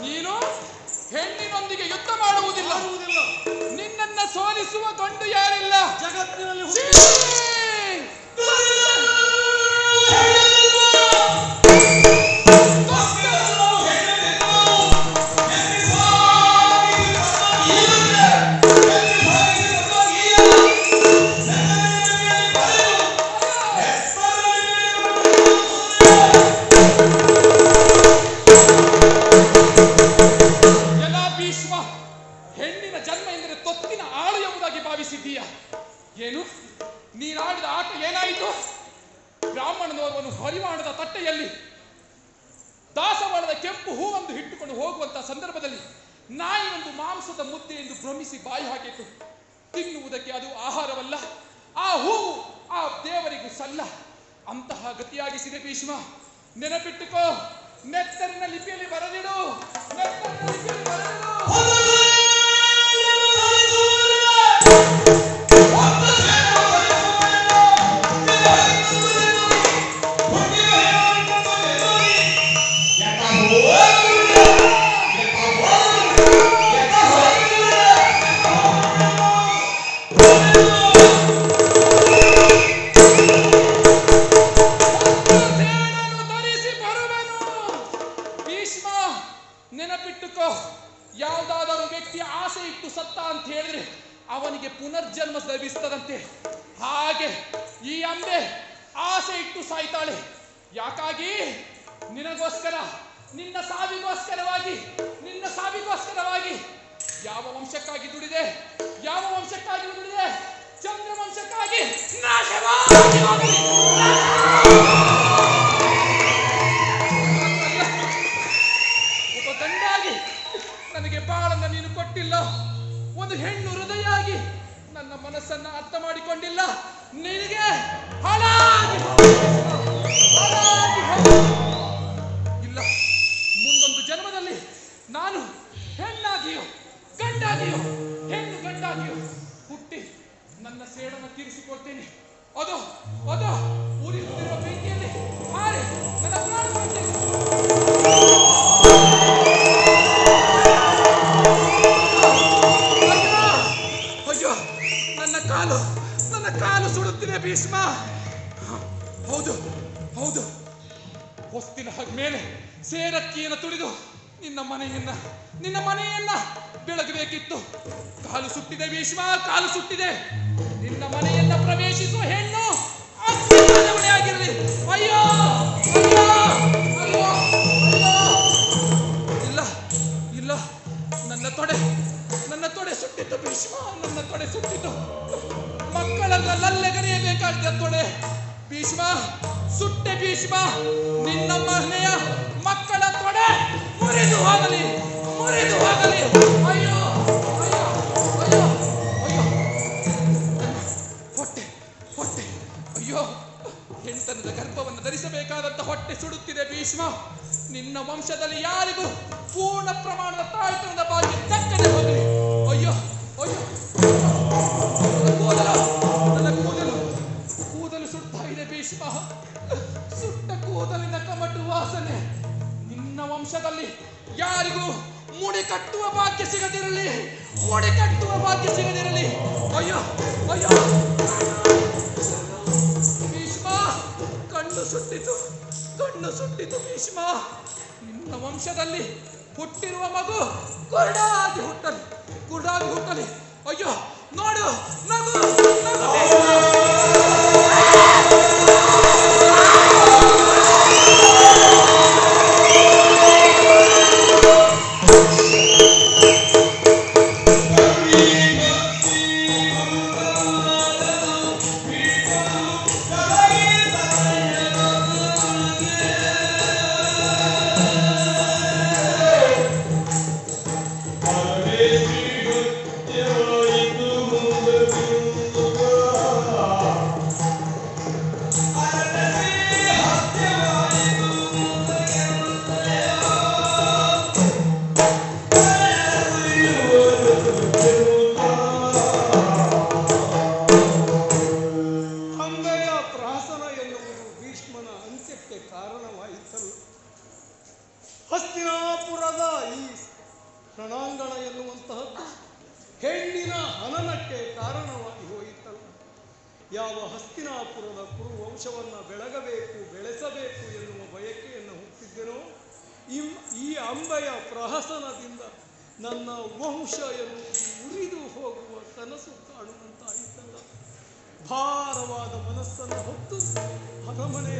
ನೀನು ಹೆಣ್ಣಿನೊಂದಿಗೆ ಯುದ್ಧ ಮಾಡುವುದಿಲ್ಲ. ನಿನ್ನನ್ನ ಸೋಲಿಸುವ ಗಂಡು ಯಾರಿಲ್ಲ ಜಗತ್ತಿನಲ್ಲಿ. ಹೆಣ್ಣಿನ ಜನ್ಮ ಎಂದರೆ ತೊತ್ತಿನ ಆಳು ಎಂಬುದಾಗಿ ಭಾವಿಸಿದ್ದೀಯ ಏನು? ನೀನಾಡಿದ ಆಟ ಏನಾಯಿತು? ಬ್ರಾಹ್ಮಣನೋರ್ವನು ಹರಿವಾಣದ ತಟ್ಟೆಯಲ್ಲಿ ದಾಸವಾಳದ ಕೆಂಪು ಹೂವೊಂದು ಇಟ್ಟುಕೊಂಡು ಹೋಗುವಂತಹ ಸಂದರ್ಭದಲ್ಲಿ ನಾಯಿಯೊಂದು ಮಾಂಸದ ಮುದ್ದೆ ಎಂದು ಭ್ರಮಿಸಿ ಬಾಯಿ ಹಾಕಿತು. ತಿನ್ನುವುದಕ್ಕೆ ಅದು ಆಹಾರವಲ್ಲ. ಆ ಹೂವು ಆ ದೇವರಿಗೂ ಸಲ್ಲ. ಅಂತಹ ಗತಿಯಾಗಿಸಿದೆ ಭೀಷ್ಮ. ನೆನಪಿಟ್ಟುಕೋ, ನೆತ್ತರಿನ ಲಿಪಿಯಲ್ಲಿ ಬರೆದಿಡು, ನೆತ್ತರಿನ ಲಿಪಿಯಲ್ಲಿ ಬರೆದಿಡು. ನೆನಪಿಟ್ಟುಕೋ, ಯಾವುದಾದರೂ ವ್ಯಕ್ತಿಯ ಆಸೆ ಇಟ್ಟು ಸತ್ತ ಅಂತ ಹೇಳಿದ್ರೆ ಅವನಿಗೆ ಪುನರ್ಜನ್ಮ ಲಭಿಸ್ತದಂತೆ. ಹಾಗೆ ಈ ಅಂಬೆ ಆಸೆ ಇಟ್ಟು ಸಾಯ್ತಾಳೆ. ಯಾಕಾಗಿ? ನಿನಗೋಸ್ಕರ, ನಿನ್ನ ಸಾವಿಗೋಸ್ಕರವಾಗಿ. ಯಾವ ವಂಶಕ್ಕಾಗಿ ದುಡಿದೆ? ಯಾವ ವಂಶಕ್ಕಾಗಿ ದುಡಿದೆ? ಚಂದ್ರ ವಂಶಕ್ಕಾಗಿ. ನಾಶವಾಗಿ ಹೋಗಲಿ. ಗಂಡಾಗಿ ನನಗೆ ಬಾಳನ್ನ ನೀನು ಕೊಟ್ಟಿಲ್ಲ. ಒಂದು ಹೆಣ್ಣು ಹೃದಯಾಗಿ ನನ್ನ ಮನಸ್ಸನ್ನ ಅರ್ಥ ಮಾಡಿಕೊಂಡಿಲ್ಲ. ನಿನಗೆ ಇಲ್ಲ. ಮುಂದೊಂದು ಜನ್ಮದಲ್ಲಿ ನಾನು ಹೆಣ್ಣಾಗಿಯೋ ಗಂಡಾಗಿಯೋ ಹುಟ್ಟಿ ನನ್ನ ಸೇಡನ್ನು ತೀರಿಸಿಕೊಳ್ತೇನೆ. ಅದು ಉರಿಯುತ್ತಿರುವ ಬೆಂಕಿಯಲ್ಲಿ ಹಾರಿ ನನ್ನ ಪ್ರಾಣ ಮಾಡ್ತೇನೆ. ಅಯ್ಯೋ, ನನ್ನ ಕಾಲು ಸುಡುತ್ತಿದೆ ಭೀಷ್ಮ. ಹೌದು, ಹೊಸ್ತಿನ ಮೇಲೆ ಸೇರಕ್ಕಿಯನ್ನು ತುಳಿದು ನಿನ್ನ ಮನೆಯನ್ನ ಬೆಳಗಬೇಕಿತ್ತು. ಕಾಲು ಸುಟ್ಟಿದೆ ಭೀಷ್ಮ, ಕಾಲು ಸುಟ್ಟಿದೆ. ನಿನ್ನ ಮನೆಯನ್ನ ಪ್ರವೇಶಿಸುವ ಹೆಣ್ಣು ಆಗಿರಲಿ. ಅಯ್ಯೋ, ಇಲ್ಲ, ನನ್ನ ತೊಡೆ ಸುಟ್ಟಿತ್ತು ಭೀಷ್ಮ, ನನ್ನ ತೊಡೆ ಸುಟ್ಟಿತ್ತು. ಮಕ್ಕಳನ್ನ ಲಲ್ಲೆಗರೆಯಬೇಕಾದ ತೊಡೆ ಭೀಷ್ಮ, ಸುಟ್ಟೆ ಭೀಷ್ಮ. ನಿನ್ನ ಮನೆಯ ಮಕ್ಕಳ ತೊಡೆ ಮುರಿದು ಹೋಗಲಿ. ಅಯ್ಯೋ, ಹೊಟ್ಟೆ ಅಯ್ಯೋ, ಹೆಂಡತನದ ಗರ್ಭವನ್ನು ಧರಿಸಬೇಕಾದಂತ ಹೊಟ್ಟೆ ಸುಡುತ್ತಿದೆ ಭೀಷ್ಮ. ನಿನ್ನ ವಂಶದಲ್ಲಿ ಯಾರಿಗೂ ಪೂರ್ಣ ಪ್ರಮಾಣದ ತಾಯ್ತನದ ಭಾಗ್ಯ ದಕ್ಕದೆ ಹೋಗಲಿ. ಅಯ್ಯೋ, ನನ್ನ ಕೂದಲು ಸುಡ್ತಾ ಇದೆ ಭೀಷ್ಮ. ಸುಟ್ಟ ಕೂದಲಿನ ಕಮಟು ವಾಸನೆ. ನಿನ್ನ ವಂಶದಲ್ಲಿ ಯಾರಿಗೂ ಮುಡಿ ಕಟ್ಟುವ ಭಾಗ್ಯ ಸಿಗದಿರಲಿ. ಅಯ್ಯೋ, ಭೀಷ್ಮ, ಕಣ್ಣು ಸುಟ್ಟಿತು ಭೀಷ್ಮ. ನಿನ್ನ ವಂಶದಲ್ಲಿ ಹುಟ್ಟಿರುವ ಮಗು ಕುರುಡಾಗಿ ಹುಟ್ಟಲಿ. ಅಯ್ಯೋ, ನೋಡು, ನಗು ಕಾರಣವಾಯಿತಲ್ಲ. ಹಸ್ತಿನಾಪುರದ ಈ ರಣಾಂಗಣ ಎನ್ನುವಂತಹದ್ದು ಹೆಣ್ಣಿನ ಹನನಕ್ಕೆ ಕಾರಣವಾಗಿ ಹೋಯಿತಲ್ಲ. ಯಾವ ಹಸ್ತಿನಾಪುರದ ಕುರು ವಂಶವನ್ನು ಬೆಳೆಸಬೇಕು ಎನ್ನುವ ಬಯಕೆಯನ್ನು ಹುಟ್ಟಿದ್ದೆನೋ, ಈ ಅಂಬೆಯ ಪ್ರಹಸನದಿಂದ ನನ್ನ ವಂಶ ಎನ್ನುವುದು ಉರಿದು ಹೋಗುವ ಕನಸು ಕಾಣುವಂತಾಯಿತಲ್ಲ. ಭಾರವಾದ ಮನಸ್ಸನ್ನು ಹೊತ್ತು ಹನಮನೆ